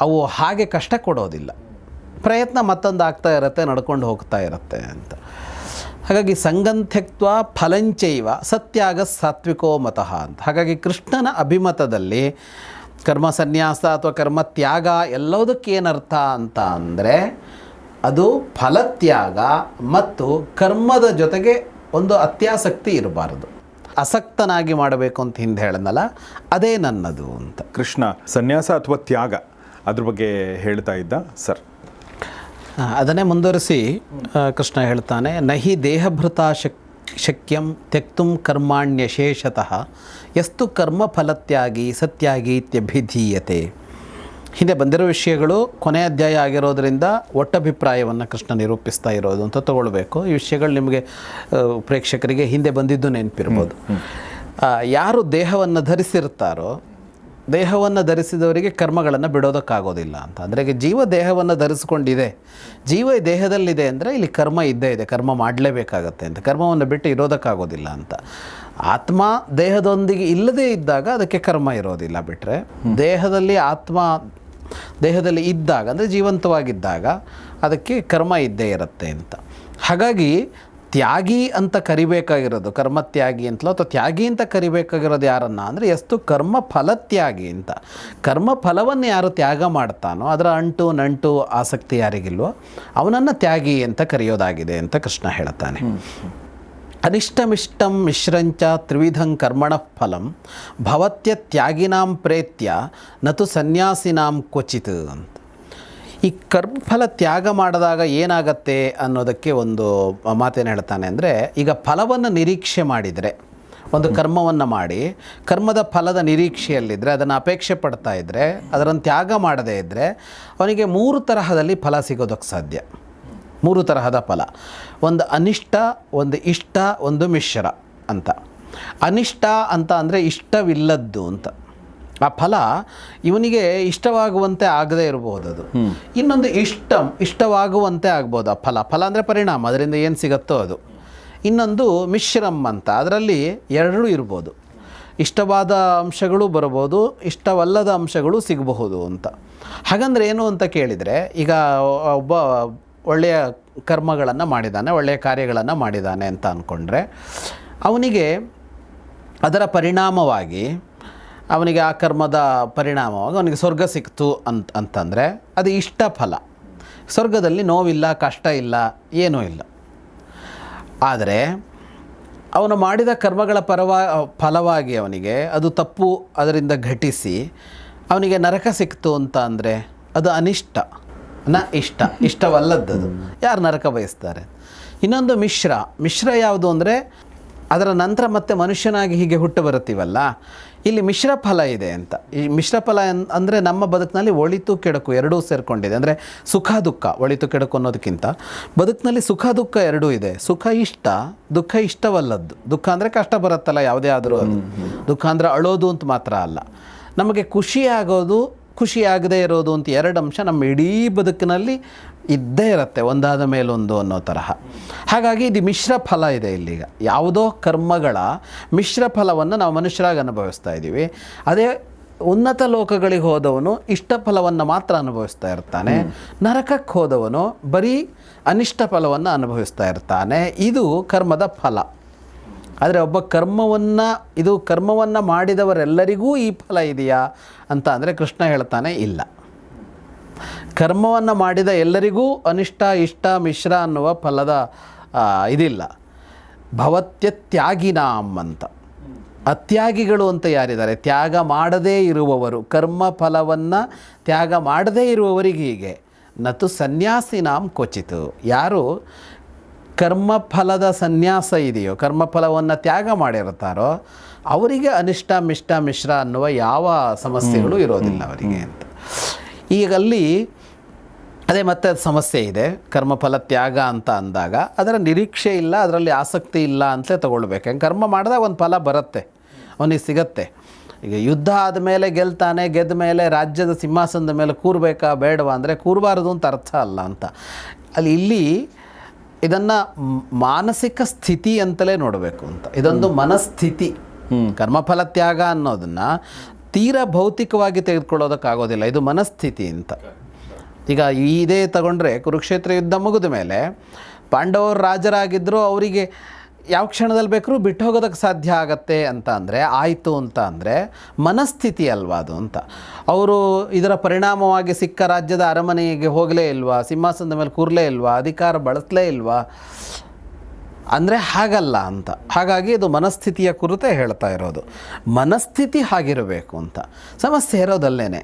ಅವು ಹಾಗೆ ಕಷ್ಟ ಕೊಡೋದಿಲ್ಲ. ಪ್ರಯತ್ನ ಮತ್ತೊಂದು ಆಗ್ತಾ ಇರುತ್ತೆ, ನಡ್ಕೊಂಡು ಹೋಗ್ತಾ ಇರುತ್ತೆ ಅಂತ. ಹಾಗಾಗಿ ಸಂಗಂತ್ಯಕ್ತ್ವ ಫಲಂಚೈವ ಸತ್ಯಾಗ ಸಾತ್ವಿಕೋ ಮತಃ ಅಂತ. ಹಾಗಾಗಿ ಕೃಷ್ಣನ ಅಭಿಮತದಲ್ಲಿ ಕರ್ಮ ಸನ್ಯಾಸ ಅಥವಾ ಕರ್ಮ ತ್ಯಾಗ ಎಲ್ಲದಕ್ಕೇನರ್ಥ ಅಂತ ಅಂದರೆ ಅದು ಫಲತ್ಯಾಗ ಮತ್ತು ಕರ್ಮದ ಜೊತೆಗೆ ಒಂದು ಅತ್ಯಾಸಕ್ತಿ ಇರಬಾರ್ದು. ಅಸಕ್ತನಾಗಿ ಮಾಡಬೇಕು ಅಂತ ಹಿಂದೆ ಹೇಳಿದ್ನಲ್ಲ, ಅದೇ ನನ್ನದು ಅಂತ. ಕೃಷ್ಣ ಸನ್ಯಾಸ ಅಥವಾ ತ್ಯಾಗ ಅದ್ರ ಬಗ್ಗೆ ಹೇಳ್ತಾ ಇದ್ದ ಸರ್. ಅದನ್ನೇ ಮುಂದುವರಿಸಿ ಕೃಷ್ಣ ಹೇಳ್ತಾನೆ, ನಹಿ ದೇಹಭೃತ ಶಕ್ಯಂ ತ್ಯಕ್ತುಂ ಕರ್ಮಾಣ್ಯಶೇಷತಃ ಯಸ್ತು ಕರ್ಮ ಫಲತ್ಯಾಗಿ ಸತ್ಯಾಗಿ ಇತ್ಯಭಿಧೀಯತೆ. ಹಿಂದೆ ಬಂದಿರೋ ವಿಷಯಗಳು ಕೊನೆ ಅಧ್ಯಾಯ ಆಗಿರೋದ್ರಿಂದ ಒಟ್ಟಭಿಪ್ರಾಯವನ್ನು ಕೃಷ್ಣ ನಿರೂಪಿಸ್ತಾ ಇರೋದು ಅಂತ ತಗೊಳ್ಬೇಕು. ಈ ವಿಷಯಗಳು ನಿಮಗೆ ಪ್ರೇಕ್ಷಕರಿಗೆ ಹಿಂದೆ ಬಂದಿದ್ದು ನೆನಪಿರ್ಬೋದು. ಯಾರು ದೇಹವನ್ನು ಧರಿಸಿರ್ತಾರೋ, ದೇಹವನ್ನು ಧರಿಸಿದವರಿಗೆ ಕರ್ಮಗಳನ್ನು ಬಿಡೋದಕ್ಕಾಗೋದಿಲ್ಲ ಅಂತ. ಅಂದರೆ ಜೀವ ದೇಹವನ್ನು ಧರಿಸ್ಕೊಂಡಿದೆ, ಜೀವ ದೇಹದಲ್ಲಿದೆ ಅಂದರೆ ಇಲ್ಲಿ ಕರ್ಮ ಇದ್ದೇ ಇದೆ, ಕರ್ಮ ಮಾಡಲೇಬೇಕಾಗತ್ತೆ ಅಂತ. ಕರ್ಮವನ್ನು ಬಿಟ್ಟು ಇರೋದಕ್ಕಾಗೋದಿಲ್ಲ ಅಂತ. ಆತ್ಮ ದೇಹದೊಂದಿಗೆ ಇಲ್ಲದೇ ಇದ್ದಾಗ ಅದಕ್ಕೆ ಕರ್ಮ ಇರೋದಿಲ್ಲ. ಬಿಟ್ಟರೆ ದೇಹದಲ್ಲಿ ಇದ್ದಾಗ ಅಂದರೆ ಜೀವಂತವಾಗಿದ್ದಾಗ ಅದಕ್ಕೆ ಕರ್ಮ ಇದ್ದೇ ಇರುತ್ತೆ ಅಂತ. ಹಾಗಾಗಿ ತ್ಯಾಗಿ ಅಂತ ಕರಿಬೇಕಾಗಿರೋದು, ಕರ್ಮತ್ಯಾಗಿ ಅಂತಲೋ ಅಥವಾ ತ್ಯಾಗಿ ಅಂತ ಕರಿಬೇಕಾಗಿರೋದು ಯಾರನ್ನು ಅಂದರೆ ಎಷ್ಟು ಕರ್ಮ ಫಲತ್ಯಾಗಿ ಅಂತ. ಕರ್ಮ ಫಲವನ್ನು ಯಾರು ತ್ಯಾಗ ಮಾಡ್ತಾನೋ, ಅದರ ಅಂಟು ನಂಟು ಆಸಕ್ತಿ ಯಾರಿಗಿಲ್ವೋ ಅವನನ್ನು ತ್ಯಾಗಿ ಅಂತ ಕರೆಯೋದಾಗಿದೆ ಅಂತ ಕೃಷ್ಣ ಹೇಳ್ತಾನೆ. ಅನಿಷ್ಟಮಿಷ್ಟಂ ಮಿಶ್ರಂಚ ತ್ರಿವಿಧಂ ಕರ್ಮಣ ಫಲಂ ಭವತ್ಯ ತ್ಯಾಗಿನಾಂ ಪ್ರೇತ್ಯ ನತು ಸನ್ಯಾಸಿನಾಂ ಕ್ವಚಿತ್ ಅಂತ. ಈ ಕರ್ಮಫಲ ತ್ಯಾಗ ಮಾಡಿದಾಗ ಏನಾಗತ್ತೆ ಅನ್ನೋದಕ್ಕೆ ಒಂದು ಮಾತೇನು ಹೇಳ್ತಾನೆ ಅಂದರೆ, ಈಗ ಫಲವನ್ನು ನಿರೀಕ್ಷೆ ಮಾಡಿದರೆ, ಒಂದು ಕರ್ಮವನ್ನು ಮಾಡಿ ಕರ್ಮದ ಫಲದ ನಿರೀಕ್ಷೆಯಲ್ಲಿದ್ದರೆ, ಅದನ್ನು ಅಪೇಕ್ಷೆ ಪಡ್ತಾ ಇದ್ದರೆ, ಅದನ್ನು ತ್ಯಾಗ ಮಾಡದೇ ಇದ್ದರೆ ಅವನಿಗೆ 3 ತರಹದಲ್ಲಿ ಫಲ ಸಿಗೋದಕ್ಕೆ ಸಾಧ್ಯ. 3 ತರಹದ ಫಲ. ಒಂದು ಅನಿಷ್ಟ, ಒಂದು ಇಷ್ಟ, ಒಂದು ಮಿಶ್ರ ಅಂತ. ಅನಿಷ್ಟ ಅಂತ ಅಂದರೆ ಇಷ್ಟವಿಲ್ಲದ್ದು ಅಂತ. ಆ ಫಲ ಇವನಿಗೆ ಇಷ್ಟವಾಗುವಂತೆ ಆಗದೇ ಇರಬಹುದು. ಅದು ಇನ್ನೊಂದು ಇಷ್ಟವಾಗುವಂತೆ ಆಗ್ಬೋದು. ಆ ಫಲ ಅಂದರೆ ಪರಿಣಾಮ, ಅದರಿಂದ ಏನು ಸಿಗುತ್ತೋ ಅದು. ಇನ್ನೊಂದು ಮಿಶ್ರಮ್ ಅಂತ, ಅದರಲ್ಲಿ 2 ಇರ್ಬೋದು. ಇಷ್ಟವಾದ ಅಂಶಗಳು ಬರಬಹುದು, ಇಷ್ಟವಲ್ಲದ ಅಂಶಗಳು ಸಿಗಬಹುದು ಅಂತ. ಹಾಗಂದ್ರೆ ಏನು ಅಂತ ಕೇಳಿದರೆ, ಈಗ ಒಬ್ಬ ಒಳ್ಳೆಯ ಕರ್ಮಗಳನ್ನು ಮಾಡಿದ್ದಾನೆ, ಒಳ್ಳೆಯ ಕಾರ್ಯಗಳನ್ನು ಮಾಡಿದ್ದಾನೆ ಅಂತ ಅಂದ್ಕೊಂಡ್ರೆ ಅವನಿಗೆ ಅದರ ಪರಿಣಾಮವಾಗಿ, ಅವನಿಗೆ ಆ ಕರ್ಮದ ಪರಿಣಾಮವಾಗಿ ಅವನಿಗೆ ಸ್ವರ್ಗ ಸಿಕ್ತು ಅಂತಂದರೆ ಅದು ಇಷ್ಟ ಫಲ. ಸ್ವರ್ಗದಲ್ಲಿ ನೋವಿಲ್ಲ, ಕಷ್ಟ ಇಲ್ಲ, ಏನೂ ಇಲ್ಲ. ಆದರೆ ಅವನು ಮಾಡಿದ ಕರ್ಮಗಳ ಫಲವಾಗಿ ಅವನಿಗೆ ಅದು ತಪ್ಪು ಅದರಿಂದ ಘಟಿಸಿ ಅವನಿಗೆ ನರಕ ಸಿಕ್ತು ಅಂತ ಅಂದರೆ ಅದು ಅನಿಷ್ಟ, ಇಷ್ಟವಲ್ಲದ್ದು. ಯಾರು ನರಕ ಬಯಸ್ತಾರೆ? ಇನ್ನೊಂದು ಮಿಶ್ರ ಯಾವುದು ಅಂದರೆ ಅದರ ನಂತರ ಮತ್ತೆ ಮನುಷ್ಯನಾಗಿ ಹೀಗೆ ಹುಟ್ಟು ಬರುತ್ತೀವಲ್ಲ, ಇಲ್ಲಿ ಮಿಶ್ರ ಫಲ ಇದೆ ಅಂತ. ಈ ಮಿಶ್ರ ಫಲ ಅಂದರೆ ನಮ್ಮ ಬದುಕಿನಲ್ಲಿ ಒಳಿತು ಕೆಡುಕು ಎರಡೂ ಸೇರಿಕೊಂಡಿದೆ. ಅಂದರೆ ಸುಖ ದುಃಖ, ಒಳಿತು ಕೆಡುಕು ಅನ್ನೋದಕ್ಕಿಂತ ಬದುಕಿನಲ್ಲಿ ಸುಖ ದುಃಖ ಎರಡೂ ಇದೆ. ಸುಖ ಇಷ್ಟ, ದುಃಖ ಇಷ್ಟವಲ್ಲದ್ದು. ದುಃಖ ಅಂದರೆ ಕಷ್ಟ ಬರುತ್ತಲ್ಲ ಯಾವುದೇ ಆದರೂ, ಅದು ದುಃಖ ಅಂದರೆ ಅಳೋದು ಅಂತ ಮಾತ್ರ ಅಲ್ಲ. ನಮಗೆ ಖುಷಿಯಾಗೋದು, ಖುಷಿಯಾಗದೇ ಇರೋದು ಅಂತ 2 ಅಂಶ ನಮ್ಮ ಇಡೀ ಬದುಕಿನಲ್ಲಿ ಇದ್ದೇ ಇರುತ್ತೆ, ಒಂದಾದ ಮೇಲೊಂದು ಅನ್ನೋ ತರಹ. ಹಾಗಾಗಿ ಇದು ಮಿಶ್ರ ಫಲ ಇದೆ ಇಲ್ಲಿಗ. ಯಾವುದೋ ಕರ್ಮಗಳ ಮಿಶ್ರ ಫಲವನ್ನು ನಾವು ಮನುಷ್ಯರಾಗಿ ಅನುಭವಿಸ್ತಾ ಇದ್ದೀವಿ. ಅದೇ ಉನ್ನತ ಲೋಕಗಳಿಗೆ ಹೋದವನು ಇಷ್ಟ ಫಲವನ್ನು ಮಾತ್ರ ಅನುಭವಿಸ್ತಾ ಇರ್ತಾನೆ. ನರಕಕ್ಕೆ ಹೋದವನು ಬರೀ ಅನಿಷ್ಟ ಫಲವನ್ನು ಅನುಭವಿಸ್ತಾ ಇರ್ತಾನೆ. ಇದು ಕರ್ಮದ ಫಲ. ಆದರೆ ಒಬ್ಬ ಕರ್ಮವನ್ನು ಮಾಡಿದವರೆಲ್ಲರಿಗೂ ಈ ಫಲ ಇದೆಯಾ ಅಂತ ಅಂದರೆ ಕೃಷ್ಣ ಹೇಳ್ತಾನೆ ಇಲ್ಲ. ಕರ್ಮವನ್ನು ಮಾಡಿದ ಎಲ್ಲರಿಗೂ ಅನಿಷ್ಟ, ಇಷ್ಟ, ಮಿಶ್ರ ಅನ್ನುವ ಫಲದ ಇದಿಲ್ಲ. ಭವತ್ಯ ತ್ಯಾಗಿನಾಂ ಅಂತ. ಅತ್ಯಾಗಿಗಳು ಅಂತ ಯಾರಿದ್ದಾರೆ? ತ್ಯಾಗ ಮಾಡದೇ ಇರುವವರು, ಕರ್ಮ ಫಲವನ್ನು ತ್ಯಾಗ ಮಾಡದೇ ಇರುವವರಿಗೆ ಹೀಗೆ. ನತು ಸನ್ಯಾಸಿನಾಂ ಕ್ವಚಿತ್. ಯಾರು ಕರ್ಮಫಲದ ಸನ್ಯಾಸ ಇದೆಯೋ, ಕರ್ಮಫಲವನ್ನು ತ್ಯಾಗ ಮಾಡಿರ್ತಾರೋ ಅವರಿಗೆ ಅನಿಷ್ಟ, ಮಿಶ್ರ ಅನ್ನುವ ಯಾವ ಸಮಸ್ಯೆಗಳು ಇರೋದಿಲ್ಲ ಅವರಿಗೆ ಅಂತ. ಈಗ ಅಲ್ಲಿ ಅದೇ ಮತ್ತೆ ಅದು ಸಮಸ್ಯೆ ಇದೆ. ಕರ್ಮಫಲ ತ್ಯಾಗ ಅಂತ ಅಂದಾಗ ಅದರ ನಿರೀಕ್ಷೆ ಇಲ್ಲ, ಅದರಲ್ಲಿ ಆಸಕ್ತಿ ಇಲ್ಲ ಅಂತಲೇ ತೊಗೊಳ್ಬೇಕು. ಹೆಂಗೆ ಕರ್ಮ ಮಾಡಿದಾಗ ಒಂದು ಫಲ ಬರುತ್ತೆ, ಅವನಿಗೆ ಸಿಗತ್ತೆ. ಈಗ ಯುದ್ಧ ಆದಮೇಲೆ ಗೆಲ್ತಾನೆ, ಗೆದ್ದ ಮೇಲೆ ರಾಜ್ಯದ ಸಿಂಹಾಸನದ ಮೇಲೆ ಕೂರಬೇಕಾ ಬೇಡವಾ ಅಂದರೆ ಕೂರಬಾರದು ಅಂತ ಅರ್ಥ ಅಲ್ಲ ಅಂತ. ಇಲ್ಲಿ ಇದನ್ನು ಮಾನಸಿಕ ಸ್ಥಿತಿ ಅಂತಲೇ ನೋಡಬೇಕು ಅಂತ. ಇದೊಂದು ಮನಸ್ಥಿತಿ. ಕರ್ಮಫಲ ತ್ಯಾಗ ಅನ್ನೋದನ್ನು ತೀರಾ ಭೌತಿಕವಾಗಿ ತೆಗೆದುಕೊಳ್ಳೋದಕ್ಕಾಗೋದಿಲ್ಲ, ಇದು ಮನಸ್ಥಿತಿ ಅಂತ. ಈಗ ಇದೇ ತಗೊಂಡ್ರೆ ಕುರುಕ್ಷೇತ್ರ ಯುದ್ಧ ಮುಗಿದ ಮೇಲೆ ಪಾಂಡವರು ರಾಜರಾಗಿದ್ದರು, ಅವರಿಗೆ ಯಾವ ಕ್ಷಣದಲ್ಲಿ ಬೇಕಾದ್ರೂ ಬಿಟ್ಟು ಹೋಗೋದಕ್ಕೆ ಸಾಧ್ಯ ಆಗತ್ತೆ ಅಂತ ಅಂದರೆ ಆಯಿತು ಅಂತ ಅಂದರೆ ಮನಸ್ಥಿತಿ ಅಲ್ವಾ ಅದು ಅಂತ. ಅವರು ಇದರ ಪರಿಣಾಮವಾಗಿ ಸಿಕ್ಕ ರಾಜ್ಯದ ಅರಮನೆಗೆ ಹೋಗಲೇ ಇಲ್ವಾ, ಸಿಂಹಾಸನದ ಮೇಲೆ ಕೂರಲೇ ಇಲ್ವಾ, ಅಧಿಕಾರ ಬಳಸಲೇ ಇಲ್ವಾ ಅಂದರೆ ಹಾಗಲ್ಲ ಅಂತ. ಹಾಗಾಗಿ ಇದು ಮನಸ್ಥಿತಿಯ ಕುರಿತೇ ಹೇಳ್ತಾ ಇರೋದು. ಮನಸ್ಥಿತಿ ಹಾಗಿರಬೇಕು ಅಂತ. ಸಮಸ್ಯೆ ಇರೋದಲ್ಲೇನೆ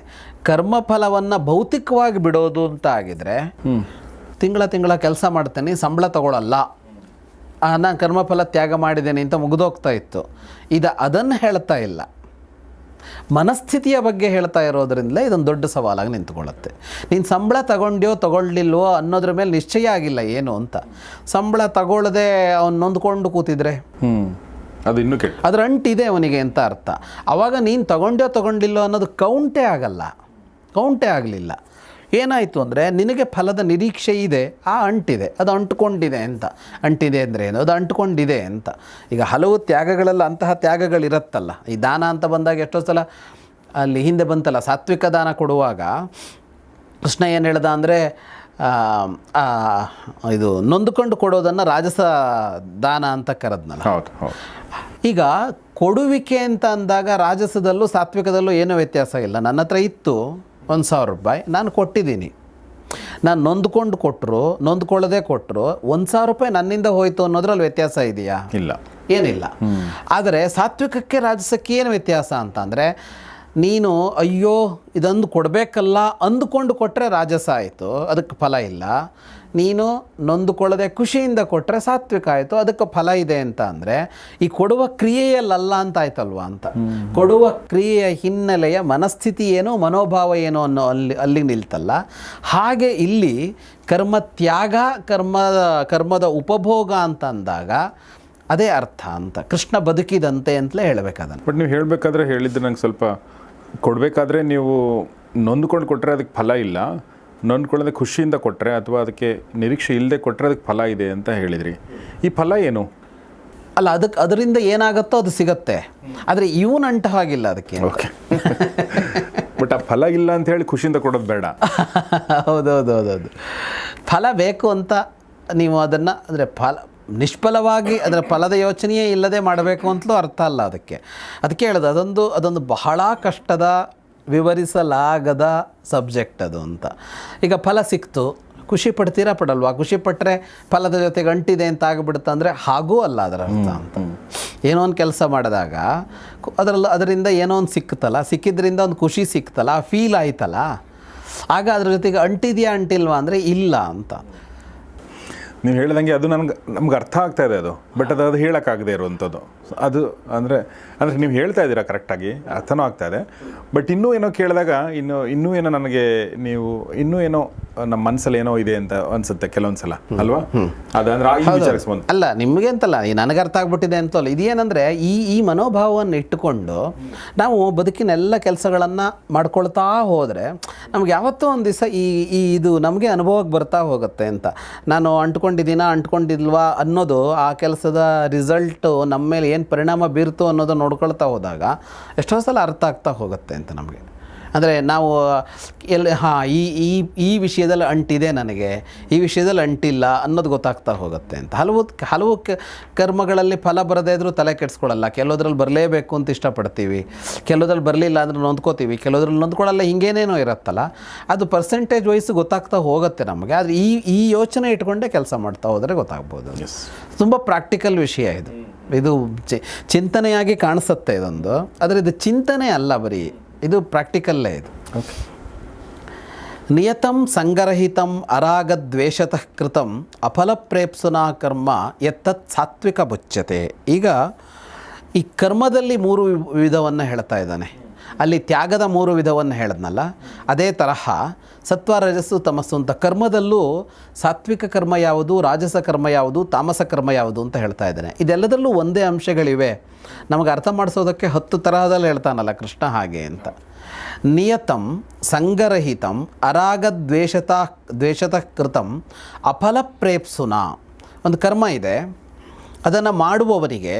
ಕರ್ಮಫಲವನ್ನು ಭೌತಿಕವಾಗಿ ಬಿಡೋದು ಅಂತ ಆಗಿದ್ರೆ ತಿಂಗಳ ಕೆಲಸ ಮಾಡ್ತೇನೆ, ಸಂಬಳ ತಗೊಳ್ಳಲ್ಲ, ನಾನು ಕರ್ಮಫಲ ತ್ಯಾಗ ಮಾಡಿದ್ದೇನೆ ಅಂತ ಮುಗಿದೋಗ್ತಾ ಇತ್ತು. ಅದನ್ನು ಹೇಳ್ತಾ ಇಲ್ಲ, ಮನಸ್ಥಿತಿಯ ಬಗ್ಗೆ ಹೇಳ್ತಾ ಇರೋದ್ರಿಂದಲೇ ಇದೊಂದು ದೊಡ್ಡ ಸವಾಲಾಗಿ ನಿಂತ್ಕೊಳ್ಳುತ್ತೆ. ನೀನು ಸಂಬಳ ತಗೊಳ್ಳಿಲ್ವೋ ಅನ್ನೋದ್ರ ಮೇಲೆ ನಿಶ್ಚಯ ಆಗಿಲ್ಲ ಏನು ಅಂತ. ಸಂಬಳ ತಗೊಳ್ಳದೆ ಅವನು ನೊಂದ್ಕೊಂಡು ಕೂತಿದ್ರೆ ಅದು ಇನ್ನೂ ಕೆಟ್ಟ, ಅದ್ರ ಅಂಟಿದೆ ಅವನಿಗೆ ಅಂತ ಅರ್ಥ. ಆವಾಗ ನೀನು ತಗೊಂಡಿಲ್ಲೋ ಅನ್ನೋದು ಕೌಂಟೇ ಆಗಲಿಲ್ಲ. ಏನಾಯಿತು ಅಂದರೆ ನಿನಗೆ ಫಲದ ನಿರೀಕ್ಷೆ ಇದೆ, ಆ ಅಂಟಿದೆ, ಅದು ಅಂಟ್ಕೊಂಡಿದೆ ಅಂತ. ಅಂಟಿದೆ ಅಂದರೆ ಏನು, ಅದು ಅಂಟ್ಕೊಂಡಿದೆ ಅಂತ. ಈಗ ಹಲವು ತ್ಯಾಗಗಳೆಲ್ಲ ಅಂತಹ ತ್ಯಾಗಗಳಿರುತ್ತಲ್ಲ. ಈ ದಾನ ಅಂತ ಬಂದಾಗ ಎಷ್ಟೋ ಸಲ ಅಲ್ಲಿ ಹಿಂದೆ ಬಂತಲ್ಲ, ಸಾತ್ವಿಕ ದಾನ ಕೊಡುವಾಗ ಕೃಷ್ಣ ಏನು ಹೇಳ್ದ ಅಂದರೆ ಇದು ನೊಂದುಕೊಂಡು ಕೊಡೋದನ್ನು ರಾಜಸ ದಾನ ಅಂತ ಕರೆದ್ನಲ್ಲ. ಈಗ ಕೊಡುವಿಕೆ ಅಂತ ಅಂದಾಗ ರಾಜಸದಲ್ಲೂ ಸಾತ್ವಿಕದಲ್ಲೂ ಏನೂ ವ್ಯತ್ಯಾಸ ಇಲ್ಲ. ನನ್ನ ಹತ್ರ ಇತ್ತು 1,000 ರೂಪಾಯಿ, ನಾನು ಕೊಟ್ಟಿದ್ದೀನಿ. ನಾನು ನೊಂದ್ಕೊಳ್ಳದೆ ಕೊಟ್ಟರು 1,000 ರೂಪಾಯಿ ನನ್ನಿಂದ ಹೋಯಿತು ಅನ್ನೋದ್ರಲ್ಲಿ ವ್ಯತ್ಯಾಸ ಇದೆಯಾ? ಇಲ್ಲ, ಏನಿಲ್ಲ. ಆದರೆ ಸಾತ್ವಿಕಕ್ಕೆ ರಾಜಸಕ್ಕೆ ಏನು ವ್ಯತ್ಯಾಸ ಅಂತಂದರೆ, ನೀನು ಅಯ್ಯೋ ಇದೊಂದು ಕೊಡಬೇಕಲ್ಲ ಅಂದುಕೊಂಡು ಕೊಟ್ಟರೆ ರಾಜಸ ಆಯಿತು, ಅದಕ್ಕೆ ಫಲ ಇಲ್ಲ. ನೀನು ನೊಂದುಕೊಳ್ಳದೆ ಖುಷಿಯಿಂದ ಕೊಟ್ಟರೆ ಸಾತ್ವಿಕ ಆಯಿತು, ಅದಕ್ಕೆ ಫಲ ಇದೆ ಅಂತ ಅಂದರೆ ಈ ಕೊಡುವ ಕ್ರಿಯೆಯಲ್ಲ ಅಂತ ಆಯ್ತಲ್ವಾ ಅಂತ. ಕೊಡುವ ಕ್ರಿಯೆಯ ಹಿನ್ನೆಲೆಯ ಮನಸ್ಥಿತಿ ಏನು, ಮನೋಭಾವ ಏನು ಅನ್ನೋ ಅಲ್ಲಿ ನಿಲ್ತಲ್ಲ. ಹಾಗೆ ಇಲ್ಲಿ ಕರ್ಮ ತ್ಯಾಗ, ಕರ್ಮದ ಉಪಭೋಗ ಅಂತ ಅಂದಾಗ ಅದೇ ಅರ್ಥ ಅಂತ. ಕೃಷ್ಣ ಬದುಕಿದಂತೆ ಅಂತಲೇ ಹೇಳಬೇಕಾದನ್ನು. ಬಟ್ ನೀವು ಹೇಳಬೇಕಾದ್ರೆ ಹೇಳಿದ್ದು ನಂಗೆ ಸ್ವಲ್ಪ, ಕೊಡಬೇಕಾದ್ರೆ ನೀವು ನೊಂದ್ಕೊಂಡು ಕೊಟ್ಟರೆ ಅದಕ್ಕೆ ಫಲ ಇಲ್ಲ, ನೊಂದ್ಕೊಳ್ಳದೆ ಖುಷಿಯಿಂದ ಕೊಟ್ಟರೆ ಅಥವಾ ಅದಕ್ಕೆ ನಿರೀಕ್ಷೆ ಇಲ್ಲದೆ ಕೊಟ್ಟರೆ ಅದಕ್ಕೆ ಫಲ ಇದೆ ಅಂತ ಹೇಳಿದ್ರಿ. ಈ ಫಲ ಏನು? ಅಲ್ಲ, ಅದರಿಂದ ಏನಾಗುತ್ತೋ ಅದು ಸಿಗತ್ತೆ, ಆದರೆ ಇವನು ಅಂಟ ಹಾಗಿಲ್ಲ ಅದಕ್ಕೆ. ಓಕೆ, ಬಟ್ ಆ ಫಲ ಇಲ್ಲ ಅಂತ ಹೇಳಿ ಖುಷಿಯಿಂದ ಕೊಡೋದು ಬೇಡ. ಹೌದೌದು. ಫಲ ಬೇಕು ಅಂತ ನೀವು ಅದನ್ನು ಅಂದರೆ ನಿಷ್ಫಲವಾಗಿ ಅದರ ಫಲದ ಯೋಚನೆಯೇ ಇಲ್ಲದೆ ಮಾಡಬೇಕು ಅಂತಲೂ ಅರ್ಥ ಅಲ್ಲ ಅದಕ್ಕೆ ಹೇಳೋದು. ಅದೊಂದು ಬಹಳ ಕಷ್ಟದ, ವಿವರಿಸಲಾಗದ ಸಬ್ಜೆಕ್ಟ್ ಅದು ಅಂತ. ಈಗ ಫಲ ಸಿಕ್ತು, ಖುಷಿ ಪಡ್ತೀರಾ ಪಡಲ್ವಾ? ಖುಷಿ ಪಟ್ಟರೆ ಫಲದ ಜೊತೆಗೆ ಅಂಟಿದೆ ಅಂತ ಆಗಿಬಿಡುತ್ತೆ ಅಂದರೆ ಹಾಗೂ ಅಲ್ಲ ಅದರ ಅರ್ಥ ಅಂತ. ಏನೋ ಒಂದು ಕೆಲಸ ಮಾಡಿದಾಗ ಅದರಿಂದ ಏನೋ ಒಂದು ಸಿಕ್ಕಿದ್ರಿಂದ ಒಂದು ಖುಷಿ ಸಿಕ್ತಲ್ಲ, ಫೀಲ್ ಆಯ್ತಲ್ಲ, ಆಗ ಅದ್ರ ಜೊತೆಗೆ ಅಂಟಿದೆಯಾ ಅಂಟಿಲ್ವಾ ಅಂದರೆ ಇಲ್ಲ ಅಂತ. ನೀವು ಹೇಳ್ದಂಗೆ ಅದು ನಮ್ಗೆ ಅರ್ಥ ಆಗ್ತಾ ಇದೆ ಅದು, ಬಟ್ ಅದು ಹೇಳೋಕ್ಕಾಗದೇ ಇರುವಂಥದ್ದು ಅದು. ಅಂದರೆ ನೀವು ಹೇಳ್ತಾ ಇದ್ದೀರಾ ಕರೆಕ್ಟಾಗಿ, ಅರ್ಥನೂ ಆಗ್ತಾ ಇದೆ. ಬಟ್ ಇನ್ನೂ ಏನೋ ಕೇಳಿದಾಗ ಇನ್ನೂ ಏನೋ ನನಗೆ ನೀವು ಇನ್ನೂ ಏನೋ ನಮ್ಮ ಮನಸ್ಸಲ್ಲಿ ಏನೋ ಇದೆ ಅಂತ ಅನಿಸುತ್ತೆ ಕೆಲವೊಂದು ಸಲ, ಅಲ್ವಾ? ಅದಂದ್ರೆ ಅಲ್ಲ, ನಿಮಗೆ ಅಂತಲ್ಲ, ನನಗೆ ಅರ್ಥ ಆಗ್ಬಿಟ್ಟಿದೆ ಅಂತಲ್ಲ. ಇದೇನಂದರೆ ಈ ಮನೋಭಾವವನ್ನು ಇಟ್ಟುಕೊಂಡು ನಾವು ಬದುಕಿನ ಎಲ್ಲ ಕೆಲಸಗಳನ್ನು ಮಾಡ್ಕೊಳ್ತಾ ಹೋದರೆ ನಮ್ಗೆ ಯಾವತ್ತೋ ಒಂದು ದಿವಸ ಇದು ನಮಗೆ ಅನುಭವಕ್ಕೆ ಬರ್ತಾ ಹೋಗುತ್ತೆ ಅಂತ. ನಾನು ಅಂಟ್ಕೊಂಡಿಲ್ವಾ ಅನ್ನೋದು, ಆ ಕೆಲಸದ ರಿಸಲ್ಟು ನಮ್ಮ ಮೇಲೆ ಏನು ಪರಿಣಾಮ ಬೀರ್ತು ಅನ್ನೋದು ನೋಡ್ಕೊಳ್ತಾ ಹೋದಾಗ ಎಷ್ಟೋ ಸಲ ಅರ್ಥ ಆಗ್ತಾ ಹೋಗುತ್ತೆ ಅಂತ ನಮಗೆ. ಅಂದರೆ ನಾವು ಈ ವಿಷಯದಲ್ಲಿ ಅಂಟಿದೆ ನನಗೆ, ಈ ವಿಷಯದಲ್ಲಿ ಅಂಟಿಲ್ಲ ಅನ್ನೋದು ಗೊತ್ತಾಗ್ತಾ ಹೋಗುತ್ತೆ ಅಂತ. ಹಲವು ಕರ್ಮಗಳಲ್ಲಿ ಫಲ ಬರದೇ ಇದ್ರೂ ತಲೆ ಕೆಡಿಸ್ಕೊಳ್ಳಲ್ಲ. ಕೆಲವುದ್ರಲ್ಲಿ ಬರಲೇಬೇಕು ಅಂತ ಇಷ್ಟಪಡ್ತೀವಿ, ಕೆಲವುದ್ರಲ್ಲಿ ಬರಲಿಲ್ಲ ಅಂದರೆ ನೊಂದ್ಕೋತೀವಿ, ಕೆಲವುದ್ರಲ್ಲಿ ನೊಂದ್ಕೊಳ್ಳಲ್ಲ, ಹಿಂಗೇನೇನೋ ಇರುತ್ತಲ್ಲ, ಅದು ಪರ್ಸೆಂಟೇಜ್ ವೈಸ್ ಗೊತ್ತಾಗ್ತಾ ಹೋಗುತ್ತೆ ನಮಗೆ. ಆದರೆ ಈ ಯೋಚನೆ ಇಟ್ಕೊಂಡೇ ಕೆಲಸ ಮಾಡ್ತಾ ಹೋದರೆ ಗೊತ್ತಾಗ್ಬೋದು. ತುಂಬ ಪ್ರಾಕ್ಟಿಕಲ್ ವಿಷಯ ಇದು ಚಿಂತನೆಯಾಗಿ ಕಾಣಿಸುತ್ತೆ ಇದೊಂದು, ಆದರೆ ಇದು ಚಿಂತನೆ ಅಲ್ಲ, ಬರೀ ಇದು ಪ್ರಾಕ್ಟಿಕಲ್ಲೇ ಇದು. ನಿಯತಂ ಸಂಗರಹಿತಂ ಅರಾಗದ್ವೇಷತಃ ಕೃತಂ ಅಫಲಪ್ರೇಪ್ಸುನಾ ಕರ್ಮ ಎತ್ತತ್ ಸಾತ್ವಿಕ ಬುಚ್ಯತೆ. ಈಗ ಈ ಕರ್ಮದಲ್ಲಿ 3 ವಿಧವನ್ನು ಹೇಳ್ತಾ ಇದ್ದಾನೆ. ಅಲ್ಲಿ ತ್ಯಾಗದ 3 ವಿಧವನ್ನು ಹೇಳಿದ್ನಲ್ಲ, ಅದೇ ತರಹ ಸತ್ವ ರಜಸ್ಸು ತಮಸ್ಸು ಅಂತ ಕರ್ಮದಲ್ಲೂ ಸಾತ್ವಿಕ ಕರ್ಮ ಯಾವುದು, ರಾಜಸ ಕರ್ಮ ಯಾವುದು, ತಾಮಸ ಕರ್ಮ ಯಾವುದು ಅಂತ ಹೇಳ್ತಾ ಇದ್ದಾನೆ. ಇದೆಲ್ಲದರಲ್ಲೂ ಒಂದೇ ಅಂಶಗಳಿವೆ. ನಮಗೆ ಅರ್ಥ ಮಾಡಿಸೋದಕ್ಕೆ 10 ತರಹದಲ್ಲಿ ಹೇಳ್ತಾನಲ್ಲ ಕೃಷ್ಣ ಹಾಗೆ ಅಂತ. ನಿಯತಂ ಸಂಗರಹಿತಂ ದ್ವೇಷತಃ ಕೃತಂ ಅಫಲ ಪ್ರೇಪ್ಸುನ. ಒಂದು ಕರ್ಮ ಇದೆ, ಅದನ್ನು ಮಾಡುವವರಿಗೆ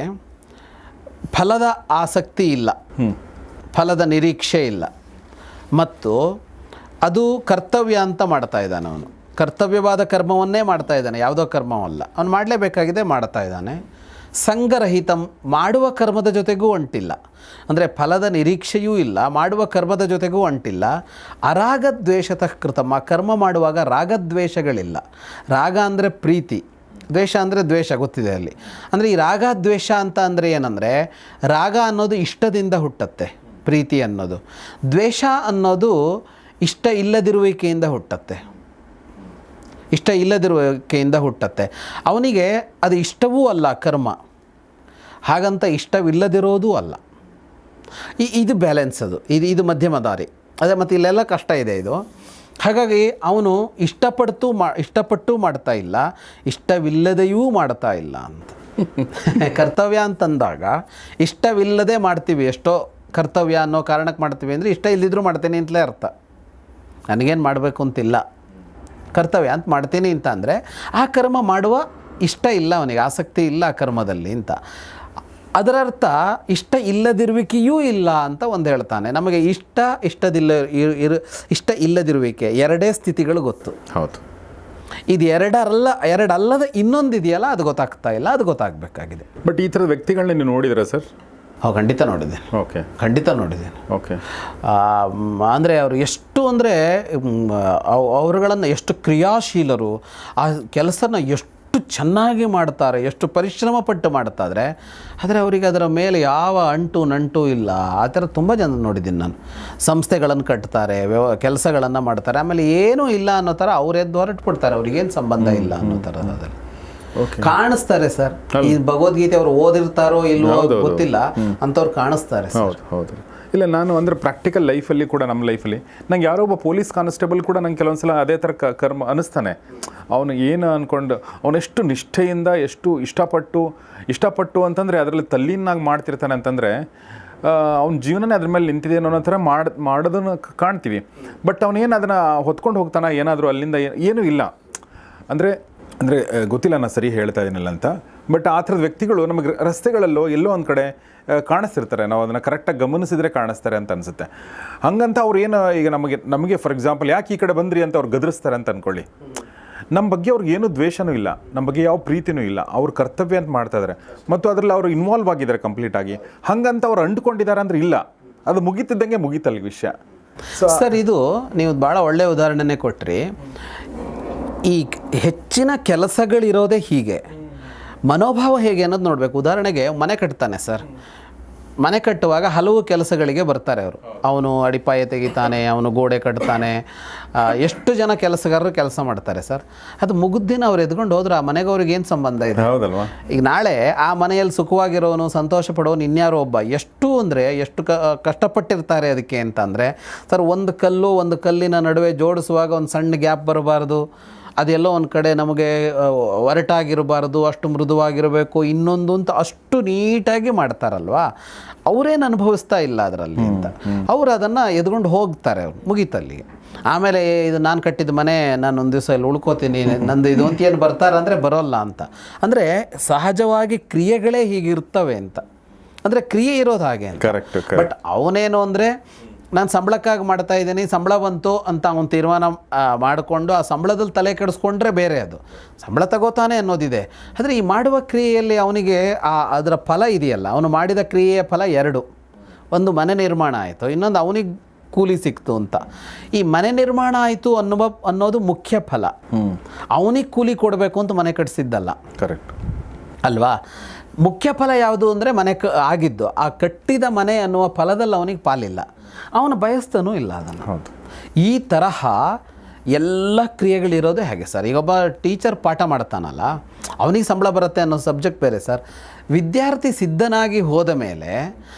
ಫಲದ ಆಸಕ್ತಿ ಇಲ್ಲ, ಫಲದ ನಿರೀಕ್ಷೆ ಇಲ್ಲ, ಮತ್ತು ಅದು ಕರ್ತವ್ಯ ಅಂತ ಮಾಡ್ತಾ ಇದ್ದಾನೆ. ಅವನು ಕರ್ತವ್ಯವಾದ ಕರ್ಮವನ್ನೇ ಮಾಡ್ತಾ ಇದ್ದಾನೆ, ಯಾವುದೋ ಕರ್ಮವಲ್ಲ. ಅವನು ಮಾಡಲೇಬೇಕಾಗಿದೆ, ಮಾಡ್ತಾ ಇದ್ದಾನೆ. ಸಂಗರಹಿತಂ, ಮಾಡುವ ಕರ್ಮದ ಜೊತೆಗೂ ಅಂಟಿಲ್ಲ, ಅಂದರೆ ಫಲದ ನಿರೀಕ್ಷೆಯೂ ಇಲ್ಲ, ಮಾಡುವ ಕರ್ಮದ ಜೊತೆಗೂ ಅಂಟಿಲ್ಲ. ಅರಾಗದ್ವೇಷತಃ ಕೃತಂ, ಆ ಕರ್ಮ ಮಾಡುವಾಗ ರಾಗದ್ವೇಷಗಳಿಲ್ಲ. ರಾಗ ಅಂದರೆ ಪ್ರೀತಿ, ದ್ವೇಷ ಅಂದರೆ ದ್ವೇಷ, ಗೊತ್ತಿದೆ ಅಲ್ಲಿ. ಅಂದರೆ ಈ ರಾಗ ದ್ವೇಷ ಅಂತ ಅಂದರೆ ಏನಂದರೆ, ರಾಗ ಅನ್ನೋದು ಇಷ್ಟದಿಂದ ಹುಟ್ಟತ್ತೆ, ಪ್ರೀತಿ ಅನ್ನೋದು. ದ್ವೇಷ ಅನ್ನೋದು ಇಷ್ಟ ಇಲ್ಲದಿರುವಿಕೆಯಿಂದ ಹುಟ್ಟತ್ತೆ, ಇಷ್ಟ ಇಲ್ಲದಿರುವಿಕೆಯಿಂದ ಹುಟ್ಟತ್ತೆ. ಅವನಿಗೆ ಅದು ಇಷ್ಟವೂ ಅಲ್ಲ ಕರ್ಮ, ಹಾಗಂತ ಇಷ್ಟವಿಲ್ಲದಿರೋದೂ ಅಲ್ಲ. ಇದು ಬ್ಯಾಲೆನ್ಸ್, ಇದು ಮಧ್ಯಮ ದಾರಿ. ಅದೇ ಮತ್ತು ಇಲ್ಲೆಲ್ಲ ಕಷ್ಟ ಇದೆ ಇದು. ಹಾಗಾಗಿ ಅವನು ಇಷ್ಟಪಟ್ಟು ಮಾಡ್ತಾ ಇಲ್ಲ, ಇಷ್ಟವಿಲ್ಲದೆಯೂ ಮಾಡ್ತಾ ಇಲ್ಲ ಅಂತ. ಕರ್ತವ್ಯ ಅಂತಂದಾಗ ಇಷ್ಟವಿಲ್ಲದೆ ಮಾಡ್ತೀವಿ, ಎಷ್ಟೋ ಕರ್ತವ್ಯ ಅನ್ನೋ ಕಾರಣಕ್ಕೆ ಮಾಡ್ತೀವಿ ಅಂದರೆ ಇಷ್ಟ ಇಲ್ಲದಿದ್ರೂ ಮಾಡ್ತೀನಿ ಅಂತಲೇ ಅರ್ಥ. ನನಗೇನು ಮಾಡಬೇಕು ಅಂತಿಲ್ಲ, ಕರ್ತವ್ಯ ಅಂತ ಮಾಡ್ತೀನಿ ಅಂತ ಅಂದರೆ ಆ ಕರ್ಮ ಮಾಡುವ ಇಷ್ಟ ಇಲ್ಲ, ಅವನಿಗೆ ಆಸಕ್ತಿ ಇಲ್ಲ ಆ ಕರ್ಮದಲ್ಲಿ ಅಂತ. ಅದರ ಅರ್ಥ ಇಷ್ಟ ಇಲ್ಲದಿರುವಿಕೆಯೂ ಇಲ್ಲ ಅಂತ ಒಂದು ಹೇಳ್ತಾನೆ. ನಮಗೆ ಇಷ್ಟ ಇಲ್ಲದಿರುವಿಕೆ ಎರಡೇ ಸ್ಥಿತಿಗಳು ಗೊತ್ತು. ಹೌದು. ಇದು ಎರಡಲ್ಲದ ಇನ್ನೊಂದಿದೆಯಲ್ಲ, ಅದು ಗೊತ್ತಾಗ್ತಾ ಇಲ್ಲ, ಅದು ಗೊತ್ತಾಗಬೇಕಾಗಿದೆ. ಬಟ್ ಈ ಥರದ ವ್ಯಕ್ತಿಗಳನ್ನ ನೀವು ನೋಡಿದ್ದೀರಾ ಸರ್? ಖಂಡಿತ ನೋಡಿದ್ದೇನೆ. ಓಕೆ, ಖಂಡಿತ ನೋಡಿದ್ದೇನೆ. ಓಕೆ. ಅಂದರೆ ಅವರು ಎಷ್ಟು ಅಂದರೆ ಅವರುಗಳನ್ನು ಎಷ್ಟು ಕ್ರಿಯಾಶೀಲರು, ಆ ಕೆಲಸನ ಎಷ್ಟು ಚೆನ್ನಾಗಿ ಮಾಡ್ತಾರೆ, ಎಷ್ಟು ಪರಿಶ್ರಮ ಪಟ್ಟು ಮಾಡ್ತಾಯಿದ್ರೆ, ಆದರೆ ಅವರಿಗೆ ಅದರ ಮೇಲೆ ಯಾವ ಅಂಟು ನಂಟು ಇಲ್ಲ. ಆ ಥರ ತುಂಬ ಜನ ನೋಡಿದ್ದೀನಿ ನಾನು. ಸಂಸ್ಥೆಗಳನ್ನು ಕಟ್ತಾರೆ, ಕೆಲಸಗಳನ್ನು ಮಾಡ್ತಾರೆ, ಆಮೇಲೆ ಏನೂ ಇಲ್ಲ ಅನ್ನೋ ಥರ ಅವರೆದ್ದು ಹೊರಟುಬಿಡ್ತಾರೆ, ಅವ್ರಿಗೇನು ಸಂಬಂಧ ಇಲ್ಲ ಅನ್ನೋ ಥರದಲ್ಲಿ ಕಾಣಿಸ್ತಾರೆ ಸರ್. ಈ ಭಗವದ್ಗೀತೆ ಅವರು ಓದಿರ್ತಾರೋ ಇಲ್ವೋ ಗೊತ್ತಿಲ್ಲ, ಅಂಥವ್ರು ಕಾಣಿಸ್ತಾರೆ. ಹೌದು ಹೌದು. ಇಲ್ಲ, ನಾನು ಅಂದರೆ ಪ್ರಾಕ್ಟಿಕಲ್ ಲೈಫಲ್ಲಿ ಕೂಡ, ನಮ್ಮ ಲೈಫಲ್ಲಿ ನಂಗೆ ಯಾರೋ ಒಬ್ಬ ಪೊಲೀಸ್ ಕಾನ್ಸ್ಟೇಬಲ್ ಕೂಡ ನಂಗೆ ಕೆಲವೊಂದು ಸಲ ಅದೇ ಥರ ಕರ್ಮ ಅನ್ನಿಸ್ತಾನೆ. ಅವನು ಏನು ಅಂದ್ಕೊಂಡು ಅವನೆಷ್ಟು ನಿಷ್ಠೆಯಿಂದ, ಎಷ್ಟು ಇಷ್ಟಪಟ್ಟು ಅಂತಂದರೆ ಅದರಲ್ಲಿ ತಲ್ಲೀನಾಗಿ ಮಾಡ್ತಿರ್ತಾನೆ ಅಂತಂದರೆ ಅವ್ನ ಜೀವನನೇ ಅದ್ರ ಮೇಲೆ ನಿಂತಿದೆ ಅನ್ನೋ ಥರ ಮಾಡೋದನ್ನು ಕಾಣ್ತೀವಿ. ಬಟ್ ಅವನೇನು ಅದನ್ನು ಹೊತ್ಕೊಂಡು ಹೋಗ್ತಾನೆ, ಏನಾದರೂ ಅಲ್ಲಿಂದ ಏನೂ ಇಲ್ಲ ಅಂದರೆ ಗೊತ್ತಿಲ್ಲ ನಾನು ಸರಿ ಹೇಳ್ತಾ ಇದ್ದೀನಲ್ಲ ಅಂತ. ಬಟ್ ಆ ಥರದ ವ್ಯಕ್ತಿಗಳು ನಮಗೆ ರಸ್ತೆಗಳಲ್ಲೋ ಎಲ್ಲೋ ಒಂದು ಕಡೆ ಕಾಣಿಸ್ತಿರ್ತಾರೆ, ನಾವು ಅದನ್ನು ಕರೆಕ್ಟಾಗಿ ಗಮನಿಸಿದರೆ ಕಾಣಿಸ್ತಾರೆ ಅಂತ ಅನಿಸುತ್ತೆ. ಹಂಗಂತ ಅವ್ರು ಏನು ಈಗ ನಮಗೆ ಫಾರ್ ಎಕ್ಸಾಂಪಲ್ ಯಾಕೆ ಈ ಕಡೆ ಬಂದ್ರಿ ಅಂತ ಅವ್ರು ಗದರಿಸ್ತಾರೆ ಅಂತ ಅಂದ್ಕೊಳ್ಳಿ. ನಮ್ಮ ಬಗ್ಗೆ ಅವ್ರಿಗೆ ಏನೂ ದ್ವೇಷನೂ ಇಲ್ಲ, ನಮ್ಮ ಬಗ್ಗೆ ಯಾವ ಪ್ರೀತಿನೂ ಇಲ್ಲ, ಅವ್ರ ಕರ್ತವ್ಯ ಅಂತ ಮಾಡ್ತಾಯಿದ್ದಾರೆ ಮತ್ತು ಅದರಲ್ಲಿ ಅವರು ಇನ್ವಾಲ್ವ್ ಆಗಿದ್ದಾರೆ ಕಂಪ್ಲೀಟಾಗಿ. ಹಂಗಂತ ಅವ್ರು ಅಂಟ್ಕೊಂಡಿದ್ದಾರೆ ಅಂದರೆ ಇಲ್ಲ, ಅದು ಮುಗೀತಿದ್ದಂಗೆ ಮುಗೀತಲ್ಲ ವಿಷಯ. ಸರ್, ಇದು ನೀವು ಭಾಳ ಒಳ್ಳೆಯ ಉದಾಹರಣೆನೇ ಕೊಟ್ರಿ. ಈ ಹೆಚ್ಚಿನ ಕೆಲಸಗಳಿರೋದೇ ಹೀಗೆ. ಮನೋಭಾವ ಹೇಗೆ ಅನ್ನೋದು ನೋಡಬೇಕು. ಉದಾಹರಣೆಗೆ ಮನೆ ಕಟ್ತಾನೆ ಸರ್, ಮನೆ ಕಟ್ಟುವಾಗ ಹಲವು ಕೆಲಸಗಳಿಗೆ ಬರ್ತಾರೆ ಅವರು. ಅವನು ಅಡಿಪಾಯ ತೆಗಿತಾನೆ, ಅವನು ಗೋಡೆ ಕಟ್ತಾನೆ, ಎಷ್ಟು ಜನ ಕೆಲಸಗಾರರು ಕೆಲಸ ಮಾಡ್ತಾರೆ ಸರ್. ಅದು ಮುಗಿದಿನ ಅವ್ರು ಎದ್ಕೊಂಡು ಹೋದ್ರೆ ಆ ಮನೆಗೆ ಅವ್ರಿಗೆ ಏನು ಸಂಬಂಧ ಇದೆ? ಹೌದಲ್ವಾ? ಈಗ ನಾಳೆ ಆ ಮನೆಯಲ್ಲಿ ಸುಖವಾಗಿರೋನು, ಸಂತೋಷ ಪಡೋನು ಇನ್ಯಾರೋ ಒಬ್ಬ ಎಷ್ಟು ಕಷ್ಟಪಟ್ಟಿರ್ತಾರೆ ಅದಕ್ಕೆ ಅಂತಂದರೆ ಸರ್, ಒಂದು ಕಲ್ಲಿನ ನಡುವೆ ಜೋಡಿಸುವಾಗ ಒಂದು ಸಣ್ಣ ಗ್ಯಾಪ್ ಬರಬಾರ್ದು, ಅದೆಲ್ಲೋ ಒಂದು ಕಡೆ ನಮಗೆ ಒರಟಾಗಿರಬಾರ್ದು, ಅಷ್ಟು ಮೃದುವಾಗಿರಬೇಕು, ಇನ್ನೊಂದು ಅಂತ ಅಷ್ಟು ನೀಟಾಗಿ ಮಾಡ್ತಾರಲ್ವ. ಅವರೇನು ಅನುಭವಿಸ್ತಾ ಇಲ್ಲ ಅದರಲ್ಲಿ ಅಂತ ಅವರು ಅದನ್ನು ಎದ್ಕೊಂಡು ಹೋಗ್ತಾರೆ, ಅವ್ರು ಮುಗೀತಲ್ಲಿಗೆ. ಆಮೇಲೆ ಇದು ನಾನು ಕಟ್ಟಿದ ಮನೆ, ನಾನು ಒಂದು ದಿವಸ ಇಲ್ಲಿ ಉಳ್ಕೋತೀನಿ, ನಂದು ಇದು ಅಂತ ಏನು ಬರ್ತಾರೆ ಅಂದರೆ ಬರೋಲ್ಲ ಅಂತ. ಅಂದರೆ ಸಹಜವಾಗಿ ಕ್ರಿಯೆಗಳೇ ಹೀಗಿರ್ತವೆ ಅಂತ, ಅಂದರೆ ಕ್ರಿಯೆ ಇರೋದು ಹಾಗೆ ಅಂತ. ಬಟ್ ಅವನೇನು ಅಂದರೆ ನಾನು ಸಂಬಳಕ್ಕಾಗಿ ಮಾಡ್ತಾ ಇದ್ದೀನಿ, ಸಂಬಳ ಬಂತು ಅಂತ ಅವನು ತೀರ್ಮಾನ ಮಾಡಿಕೊಂಡು ಆ ಸಂಬಳದಲ್ಲಿ ತಲೆ ಕೆಡಿಸ್ಕೊಂಡ್ರೆ ಬೇರೆ, ಅದು ಸಂಬಳ ತಗೋತಾನೆ ಅನ್ನೋದಿದೆ. ಆದರೆ ಈ ಮಾಡುವ ಕ್ರಿಯೆಯಲ್ಲಿ ಅವನಿಗೆ ಅದರ ಫಲ ಇದೆಯಲ್ಲ, ಅವನು ಮಾಡಿದ ಕ್ರಿಯೆಯ ಫಲ ಎರಡು. ಒಂದು ಮನೆ ನಿರ್ಮಾಣ ಆಯಿತು, ಇನ್ನೊಂದು ಅವನಿಗೆ ಕೂಲಿ ಸಿಕ್ತು ಅಂತ. ಈ ಮನೆ ನಿರ್ಮಾಣ ಆಯಿತು ಅನ್ನೋದು ಮುಖ್ಯ ಫಲ. ಅವನಿಗೆ ಕೂಲಿ ಕೊಡಬೇಕು ಅಂತ ಮನೆ ಕಟ್ಟಿಸಿದ್ದಲ್ಲ, ಕರೆಕ್ಟ್ ಅಲ್ವಾ? ಮುಖ್ಯ ಫಲ ಯಾವುದು ಅಂದರೆ ಮನೆ ಆಗಿದ್ದು. ಆ ಕಟ್ಟಿದ ಮನೆ ಅನ್ನುವ ಫಲದಲ್ಲಿ ಅವನಿಗೆ ಪಾಲಿಲ್ಲ, ಅವನು ಬಯಸ್ತಾನೂ ಇಲ್ಲ ಅದನ್ನು. ಹೌದು. ಈ ತರಹ ಎಲ್ಲ ಕ್ರಿಯೆಗಳಿರೋದೇ ಹಾಗೆ ಸರ್. ಈಗ ಒಬ್ಬ ಟೀಚರ್ ಪಾಠ ಮಾಡ್ತಾನಲ್ಲ, ಅವನಿಗೆ ಸಂಬಳ ಬರುತ್ತೆ ಅನ್ನೋ ಸಬ್ಜೆಕ್ಟ್ ಬೇರೆ ಸರ್. ವಿದ್ಯಾರ್ಥಿ ಸಿದ್ಧನಾಗಿ ಹೋದ ಮೇಲೆ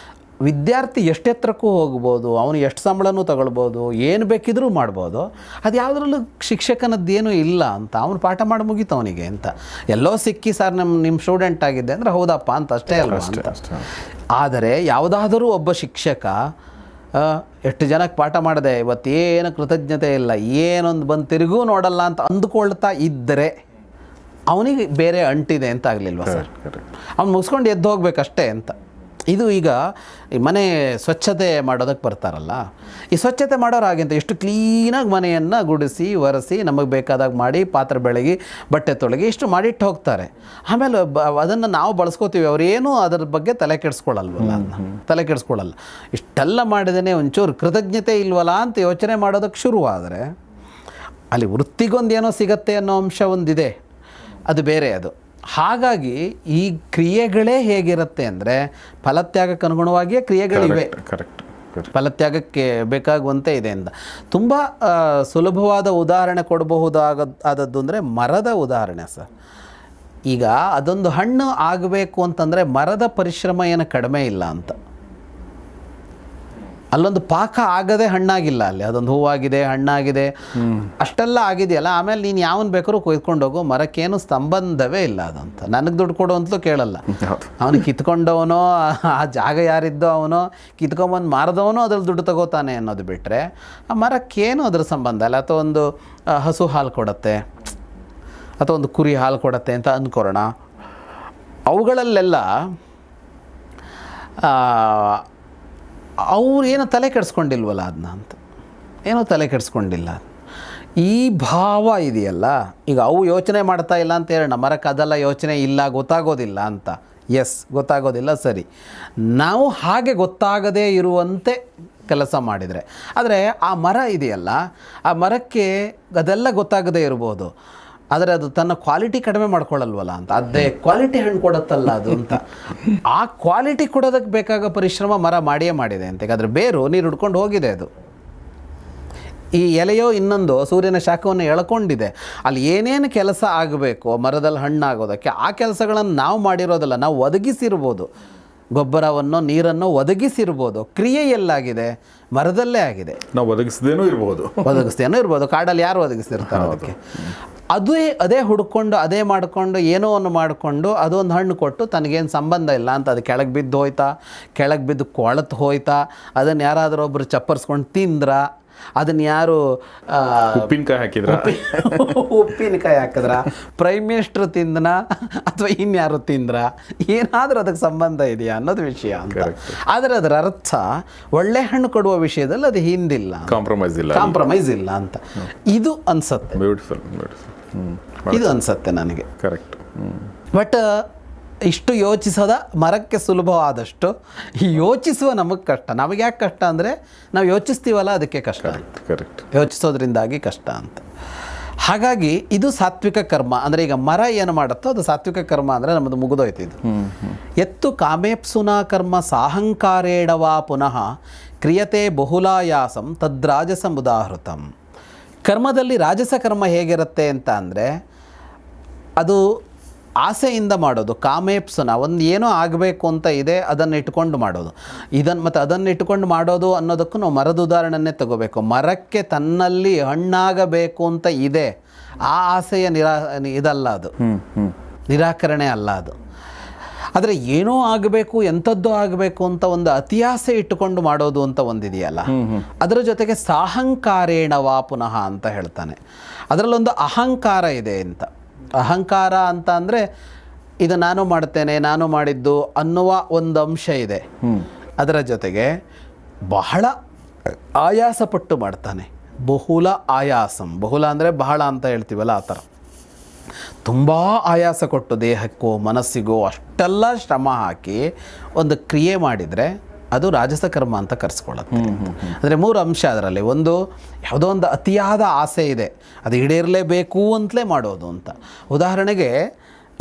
ವಿದ್ಯಾರ್ಥಿ ಎಷ್ಟೆತ್ತರಕ್ಕೂ ಹೋಗ್ಬೋದು, ಅವನು ಎಷ್ಟು ಸಂಬಳನೂ ತಗೊಳ್ಬೋದು, ಏನು ಬೇಕಿದ್ರೂ ಮಾಡ್ಬೋದು. ಅದು ಯಾವುದ್ರಲ್ಲೂ ಶಿಕ್ಷಕನದ್ದೇನೂ ಇಲ್ಲ ಅಂತ, ಅವನು ಪಾಠ ಮಾಡಿ ಮುಗೀತು ಅವನಿಗೆ ಅಂತ. ಎಲ್ಲೋ ಸಿಕ್ಕಿ ಸರ್ ನಿಮ್ಮ ಸ್ಟೂಡೆಂಟ್ ಆಗಿದ್ದೆ ಅಂದರೆ ಹೌದಪ್ಪ ಅಂತ ಅಷ್ಟೇ ಅಲ್ವಾ ಅಂತ. ಆದರೆ ಯಾವುದಾದರೂ ಒಬ್ಬ ಶಿಕ್ಷಕ ಎಷ್ಟು ಜನಕ್ಕೆ ಪಾಠ ಮಾಡಿದೆ, ಇವತ್ತೇನು ಕೃತಜ್ಞತೆ ಇಲ್ಲ, ಏನೊಂದು ಬಂದು ತಿರುಗೂ ನೋಡಲ್ಲ ಅಂತ ಅಂದುಕೊಳ್ತಾ ಇದ್ದರೆ ಅವನಿಗೆ ಬೇರೆ ಅಂಟಿದೆ ಅಂತ ಆಗಲಿಲ್ವ ಸರ್? ಅವ್ನು ಮುಗಿಸ್ಕೊಂಡು ಎದ್ದು ಹೋಗ್ಬೇಕಷ್ಟೇ ಅಂತ. ಇದು ಈಗ ಈ ಮನೆ ಸ್ವಚ್ಛತೆ ಮಾಡೋದಕ್ಕೆ ಬರ್ತಾರಲ್ಲ, ಈ ಸ್ವಚ್ಛತೆ ಮಾಡೋರು ಹಾಗೆಂತ ಎಷ್ಟು ಕ್ಲೀನಾಗಿ ಮನೆಯನ್ನು ಗುಡಿಸಿ ಒರೆಸಿ ನಮಗೆ ಬೇಕಾದಾಗ ಮಾಡಿ ಪಾತ್ರೆ ಬೆಳಗಿ ಬಟ್ಟೆ ತೊಳಗಿ ಇಷ್ಟು ಮಾಡಿಟ್ಟು ಹೋಗ್ತಾರೆ. ಆಮೇಲೆ ಅದನ್ನು ನಾವು ಬಳಸ್ಕೋತೀವಿ, ಅವರೇನೂ ಅದರ ಬಗ್ಗೆ ತಲೆ ಕೆಡಿಸ್ಕೊಳ್ಳಲ್ವಲ್ಲ, ತಲೆ ಕೆಡಿಸ್ಕೊಳ್ಳಲ್ಲ. ಇಷ್ಟೆಲ್ಲ ಮಾಡಿದೇ ಒಂಚೂರು ಕೃತಜ್ಞತೆ ಇಲ್ವಲ್ಲ ಅಂತ ಯೋಚನೆ ಮಾಡೋದಕ್ಕೆ ಶುರುವಾದರೆ ಅಲ್ಲಿ ವೃತ್ತಿಗೊಂದೇನೋ ಸಿಗತ್ತೆ ಅನ್ನೋ ಅಂಶ ಒಂದಿದೆ, ಅದು ಬೇರೆ ಅದು. ಹಾಗಾಗಿ ಈ ಕ್ರಿಯೆಗಳೇ ಹೇಗಿರುತ್ತೆ ಅಂದರೆ ಫಲತ್ಯಾಗಕ್ಕೆ ಅನುಗುಣವಾಗಿಯೇ ಕ್ರಿಯೆಗಳಿವೆ. ಫಲತ್ಯಾಗಕ್ಕೆ ಬೇಕಾಗುವಂತೆ ಇದೆ ಅಂತ ತುಂಬ ಸುಲಭವಾದ ಉದಾಹರಣೆ ಕೊಡಬಹುದಾದದ್ದು ಅಂದರೆ ಮರದ ಉದಾಹರಣೆ ಸರ್. ಈಗ ಅದೊಂದು ಹಣ್ಣು ಆಗಬೇಕು ಅಂತಂದರೆ ಮರದ ಪರಿಶ್ರಮ ಏನು ಕಡಿಮೆ ಇಲ್ಲ ಅಂತ. ಅಲ್ಲೊಂದು ಪಾಕ ಆಗದೆ ಹಣ್ಣಾಗಿಲ್ಲ, ಅಲ್ಲಿ ಅದೊಂದು ಹೂವಾಗಿದೆ, ಹಣ್ಣಾಗಿದೆ, ಅಷ್ಟೆಲ್ಲ ಆಗಿದೆಯಲ್ಲ. ಆಮೇಲೆ ನೀನು ಯಾವನು ಬೇಕಾದ್ರೂ ಕೊಯ್ಕೊಂಡು ಹೋಗು, ಮರಕ್ಕೇನು ಸಂಬಂಧವೇ ಇಲ್ಲ ಅದಂತ. ನನಗೆ ದುಡ್ಡು ಕೊಡು ಅಂತಲೂ ಕೇಳಲ್ಲ. ಅವನು ಕಿತ್ಕೊಂಡವನೋ, ಆ ಜಾಗ ಯಾರಿದ್ದೋ ಅವನೋ ಕಿತ್ಕೊಂಬಂದು ಮಾರದವನೋ ಅದ್ರಲ್ಲಿ ದುಡ್ಡು ತಗೋತಾನೆ ಅನ್ನೋದು ಬಿಟ್ಟರೆ ಆ ಮರಕ್ಕೇನು ಅದ್ರ ಸಂಬಂಧ ಇಲ್ಲ. ಅಥವಾ ಒಂದು ಹಸು ಹಾಲು ಕೊಡುತ್ತೆ ಅಥವಾ ಒಂದು ಕುರಿ ಹಾಲು ಕೊಡುತ್ತೆ ಅಂತ ಅಂದ್ಕೊರೋಣ. ಅವುಗಳಲ್ಲೆಲ್ಲ ಅವ್ರು ಏನೋ ತಲೆ ಕೆಡಿಸ್ಕೊಂಡಿಲ್ವಲ್ಲ ಅದನ್ನ ಅಂತ, ಏನೋ ತಲೆ ಕೆಡಿಸ್ಕೊಂಡಿಲ್ಲ. ಈ ಭಾವ ಇದೆಯಲ್ಲ, ಈಗ ಅವು ಯೋಚನೆ ಮಾಡ್ತಾ ಇಲ್ಲ ಅಂತ ಹೇಳೋಣ, ಮರಕ್ಕೆ ಅದೆಲ್ಲ ಯೋಚನೆ ಇಲ್ಲ, ಗೊತ್ತಾಗೋದಿಲ್ಲ ಅಂತ. ಎಸ್, ಗೊತ್ತಾಗೋದಿಲ್ಲ, ಸರಿ. ನಾವು ಹಾಗೆ ಗೊತ್ತಾಗದೇ ಇರುವಂತೆ ಕೆಲಸ ಮಾಡಿದರೆ, ಆದರೆ ಆ ಮರ ಇದೆಯಲ್ಲ, ಆ ಮರಕ್ಕೆ ಅದೆಲ್ಲ ಗೊತ್ತಾಗದೇ ಇರ್ಬೋದು, ಆದರೆ ಅದು ತನ್ನ ಕ್ವಾಲಿಟಿ ಕಡಿಮೆ ಮಾಡ್ಕೊಳ್ಳಲ್ವಲ್ಲ ಅಂತ. ಅದೇ ಕ್ವಾಲಿಟಿ ಹಣ್ಣು ಕೊಡುತ್ತಲ್ಲ ಅದು ಅಂತ. ಆ ಕ್ವಾಲಿಟಿ ಕೊಡೋದಕ್ಕೆ ಬೇಕಾಗೋ ಪರಿಶ್ರಮ ಮರ ಮಾಡಿಯೇ ಮಾಡಿದೆ ಅಂತ. ಈಗ ಅದ್ರ ಬೇರು ನೀರು ಹಿಡ್ಕೊಂಡು ಹೋಗಿದೆ, ಅದು ಈ ಎಲೆಯೋ ಇನ್ನೊಂದು ಸೂರ್ಯನ ಶಾಖವನ್ನು ಎಳ್ಕೊಂಡಿದೆ. ಅಲ್ಲಿ ಏನೇನು ಕೆಲಸ ಆಗಬೇಕು ಮರದಲ್ಲಿ ಹಣ್ಣಾಗೋದಕ್ಕೆ, ಆ ಕೆಲಸಗಳನ್ನು ನಾವು ಮಾಡಿರೋದಲ್ಲ, ನಾವು ಒದಗಿಸಿರ್ಬೋದು. ಗೊಬ್ಬರವನ್ನು ನೀರನ್ನು ಒದಗಿಸಿರ್ಬೋದು. ಕ್ರಿಯೆ ಎಲ್ಲಾಗಿದೆ? ಮರದಲ್ಲೇ ಆಗಿದೆ. ನಾವು ಒದಗಿಸದೇನೂ ಇರ್ಬೋದು. ಕಾಡಲ್ಲಿ ಯಾರು ಒದಗಿಸಿರ್ತಾರೆ ಅದಕ್ಕೆ? ಅದೇ ಹುಡ್ಕೊಂಡು ಅದೇ ಮಾಡಿಕೊಂಡು ಏನೋ ಒಂದು ಮಾಡಿಕೊಂಡು ಅದೊಂದು ಹಣ್ಣು ಕೊಟ್ಟು ತನಗೇನು ಸಂಬಂಧ ಇಲ್ಲ ಅಂತ ಅದು ಕೆಳಗೆ ಬಿದ್ದು ಹೋಯ್ತಾ, ಕೆಳಗೆ ಬಿದ್ದು ಕೊಳತು ಹೋಯ್ತಾ, ಅದನ್ನು ಯಾರಾದರೂ ಒಬ್ಬರು ಚಪ್ಪರ್ಸ್ಕೊಂಡು ತಿಂದ್ರ, ಅದನ್ನು ಯಾರು ಉಪ್ಪಿನಕಾಯಿ ಹಾಕಿದ್ರ, ಪ್ರೈಮ್ ಮಿನಿಸ್ಟ್ರು ತಿಂದನ ಅಥವಾ ಇನ್ಯಾರು ತಿಂದ್ರ, ಏನಾದರೂ ಅದಕ್ಕೆ ಸಂಬಂಧ ಇದೆಯಾ ಅನ್ನೋದು ವಿಷಯ ಅಂತ. ಆದರೆ ಅದರ ಅರ್ಥ ಒಳ್ಳೆ ಹಣ್ಣು ಕೊಡುವ ವಿಷಯದಲ್ಲಿ ಅದು ಹಿಂದಿಲ್ಲ, ಕಾಂಪ್ರಮೈಸ್ ಇಲ್ಲ ಅಂತ ಇದು ಅನ್ಸತ್ತೆ. ಇದು ಅನ್ಸತ್ತೆ ನನಗೆ. ಕರೆಕ್ಟ್. ಬಟ್ ಇಷ್ಟು ಯೋಚಿಸೋದ ಮರಕ್ಕೆ ಸುಲಭವಾದಷ್ಟು ಯೋಚಿಸುವ ನಮಗೆ ಕಷ್ಟ. ನಮಗೆ ಯಾಕೆ ಕಷ್ಟ ಅಂದರೆ ನಾವು ಯೋಚಿಸ್ತೀವಲ್ಲ ಅದಕ್ಕೆ ಕಷ್ಟ. ಕರೆಕ್ಟ್. ಯೋಚಿಸೋದ್ರಿಂದಾಗಿ ಕಷ್ಟ ಅಂತ. ಹಾಗಾಗಿ ಇದು ಸಾತ್ವಿಕ ಕರ್ಮ. ಅಂದರೆ ಈಗ ಮರ ಏನು ಮಾಡುತ್ತೋ ಅದು ಸಾತ್ವಿಕ ಕರ್ಮ ಅಂದರೆ ನಮ್ಮದು ಮುಗಿದೋಯ್ತು. ಇದು ಎತ್ತು ಕಾಮೇಪ್ಸುನಾ ಕರ್ಮ ಸಾಹಂಕಾರೇಡವಾ ಪುನಃ ಕ್ರಿಯತೆ ಬಹುಲಾಯಾಸಂ ತದ್ರಾಜಸಂ ಉದಾಹೃತಂ. ಕರ್ಮದಲ್ಲಿ ರಾಜಸ ಕರ್ಮ ಹೇಗಿರುತ್ತೆ ಅಂತ ಅಂದರೆ ಅದು ಆಸೆಯಿಂದ ಮಾಡೋದು. ಕಾಮೇಪ್ಸನ ಒಂದು ಏನೋ ಆಗಬೇಕು ಅಂತ ಇದೆ, ಅದನ್ನು ಇಟ್ಕೊಂಡು ಮಾಡೋದು. ಅದನ್ನು ಇಟ್ಕೊಂಡು ಮಾಡೋದು ಅನ್ನೋದಕ್ಕೂ ನಾವು ಮರದ ಉದಾಹರಣೆಯನ್ನೇ ತಗೋಬೇಕು. ಮರಕ್ಕೆ ತನ್ನಲ್ಲಿ ಹಣ್ಣಾಗಬೇಕು ಅಂತ ಇದೆ, ಆ ಆಸೆಯ ಇದಲ್ಲ ಅದು, ನಿರಾಕರಣೆ ಅಲ್ಲ ಅದು. ಆದರೆ ಏನೋ ಆಗಬೇಕು, ಎಂಥದ್ದೋ ಆಗಬೇಕು ಅಂತ ಒಂದು ಅತಿಯಾಸೆ ಇಟ್ಟುಕೊಂಡು ಮಾಡೋದು ಅಂತ ಒಂದಿದೆಯಲ್ಲ, ಅದರ ಜೊತೆಗೆ ಸಾಹಂಕಾರೇಣವಾ ಪುನಃ ಅಂತ ಹೇಳ್ತಾನೆ. ಅದರಲ್ಲೊಂದು ಅಹಂಕಾರ ಇದೆ ಅಂತ. ಅಹಂಕಾರ ಅಂತ ಅಂದರೆ ಇದು ನಾನು ಮಾಡ್ತೇನೆ, ನಾನು ಮಾಡಿದ್ದು ಅನ್ನುವ ಒಂದು ಅಂಶ ಇದೆ. ಅದರ ಜೊತೆಗೆ ಬಹಳ ಆಯಾಸಪಟ್ಟು ಮಾಡ್ತಾನೆ. ಬಹುಲ ಆಯಾಸಂ, ಬಹುಲ ಅಂದರೆ ಬಹಳ ಅಂತ ಹೇಳ್ತೀವಲ್ಲ ಆ ಥರ. ತುಂಬ ಆಯಾಸ ಕೊಟ್ಟು ದೇಹಕ್ಕೋ ಮನಸ್ಸಿಗೋ ಅಷ್ಟೆಲ್ಲ ಶ್ರಮ ಹಾಕಿ ಒಂದು ಕ್ರಿಯೆ ಮಾಡಿದರೆ ಅದು ರಾಜಸ ಕರ್ಮ ಅಂತ ಕರೆಸ್ಕೊಳ್ಳುತ್ತೆ. ಅಂದರೆ ಮೂರು ಅಂಶ ಅದರಲ್ಲಿ. ಒಂದು ಯಾವುದೋ ಒಂದು ಅತಿಯಾದ ಆಸೆ ಇದೆ, ಅದು ಈಡೇರಲೇಬೇಕು ಅಂತಲೇ ಮಾಡೋದು ಅಂತ. ಉದಾಹರಣೆಗೆ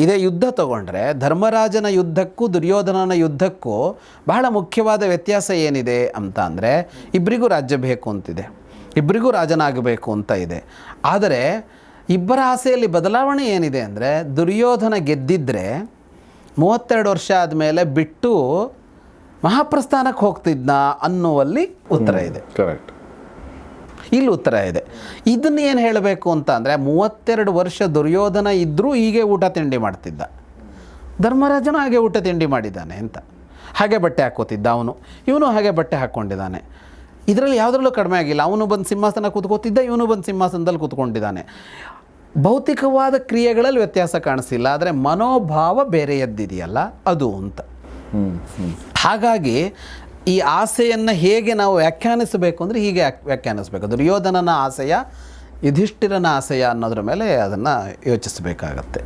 ಇದೇ ಯುದ್ಧ ತಗೊಂಡ್ರೆ ಧರ್ಮರಾಜನ ಯುದ್ಧಕ್ಕೂ ದುರ್ಯೋಧನನ ಯುದ್ಧಕ್ಕೂ ಬಹಳ ಮುಖ್ಯವಾದ ವ್ಯತ್ಯಾಸ ಏನಿದೆ ಅಂತ ಅಂದರೆ ಇಬ್ಬರಿಗೂ ರಾಜ್ಯ ಬೇಕು ಅಂತಿದೆ, ಇಬ್ಬರಿಗೂ ರಾಜನಾಗಬೇಕು ಅಂತ ಇದೆ. ಆದರೆ ಇಬ್ಬರ ಆಸೆಯಲ್ಲಿ ಬದಲಾವಣೆ ಏನಿದೆ ಅಂದರೆ ದುರ್ಯೋಧನ ಗೆದ್ದಿದ್ದರೆ 32 ವರ್ಷ ಆದಮೇಲೆ ಬಿಟ್ಟು ಮಹಾಪ್ರಸ್ಥಾನಕ್ಕೆ ಹೋಗ್ತಿದ್ನ ಅನ್ನುವಲ್ಲಿ ಉತ್ತರ ಇದೆ. ಕರೆಕ್ಟ್. ಇಲ್ಲಿ ಉತ್ತರ ಇದೆ. ಇದನ್ನ ಏನು ಹೇಳಬೇಕು ಅಂತ ಅಂದರೆ 32 ವರ್ಷ ದುರ್ಯೋಧನ ಇದ್ದರೂ ಹೀಗೆ ಊಟ ತಿಂಡಿ ಮಾಡ್ತಿದ್ದ, ಧರ್ಮರಾಜನು ಹಾಗೆ ಊಟ ತಿಂಡಿ ಮಾಡಿದ್ದಾನೆ ಅಂತ. ಹಾಗೆ ಬಟ್ಟೆ ಹಾಕ್ಕೋತಿದ್ದ ಅವನು, ಇವನು ಹಾಗೆ ಬಟ್ಟೆ ಹಾಕ್ಕೊಂಡಿದ್ದಾನೆ. ಇದರಲ್ಲಿ ಯಾವುದ್ರಲ್ಲೂ ಕಡಿಮೆ ಆಗಿಲ್ಲ. ಅವನು ಬಂದು ಸಿಂಹಾಸನ ಕೂತ್ಕೋತಿದ್ದ, ಇವನು ಬಂದು ಸಿಂಹಾಸನದಲ್ಲಿ ಕೂತ್ಕೊಂಡಿದ್ದಾನೆ. ಭೌತಿಕವಾದ ಕ್ರಿಯೆಗಳಲ್ಲಿ ವ್ಯತ್ಯಾಸ ಕಾಣಿಸಿಲ್ಲ, ಆದರೆ ಮನೋಭಾವ ಬೇರೆಯದ್ದಿದೆಯಲ್ಲ ಅದು ಅಂತ. ಹಾಗಾಗಿ ಈ ಆಸೆಯನ್ನು ಹೇಗೆ ನಾವು ವ್ಯಾಖ್ಯಾನಿಸಬೇಕು ಅಂದರೆ ಹೀಗೆ ವ್ಯಾಖ್ಯಾನಿಸಬೇಕು. ದುರ್ಯೋಧನನ ಆಸೆಯ, ಯುಧಿಷ್ಠಿರನ ಆಸೆಯ ಅನ್ನೋದ್ರ ಮೇಲೆ ಅದನ್ನು ಯೋಚಿಸಬೇಕಾಗತ್ತೆ.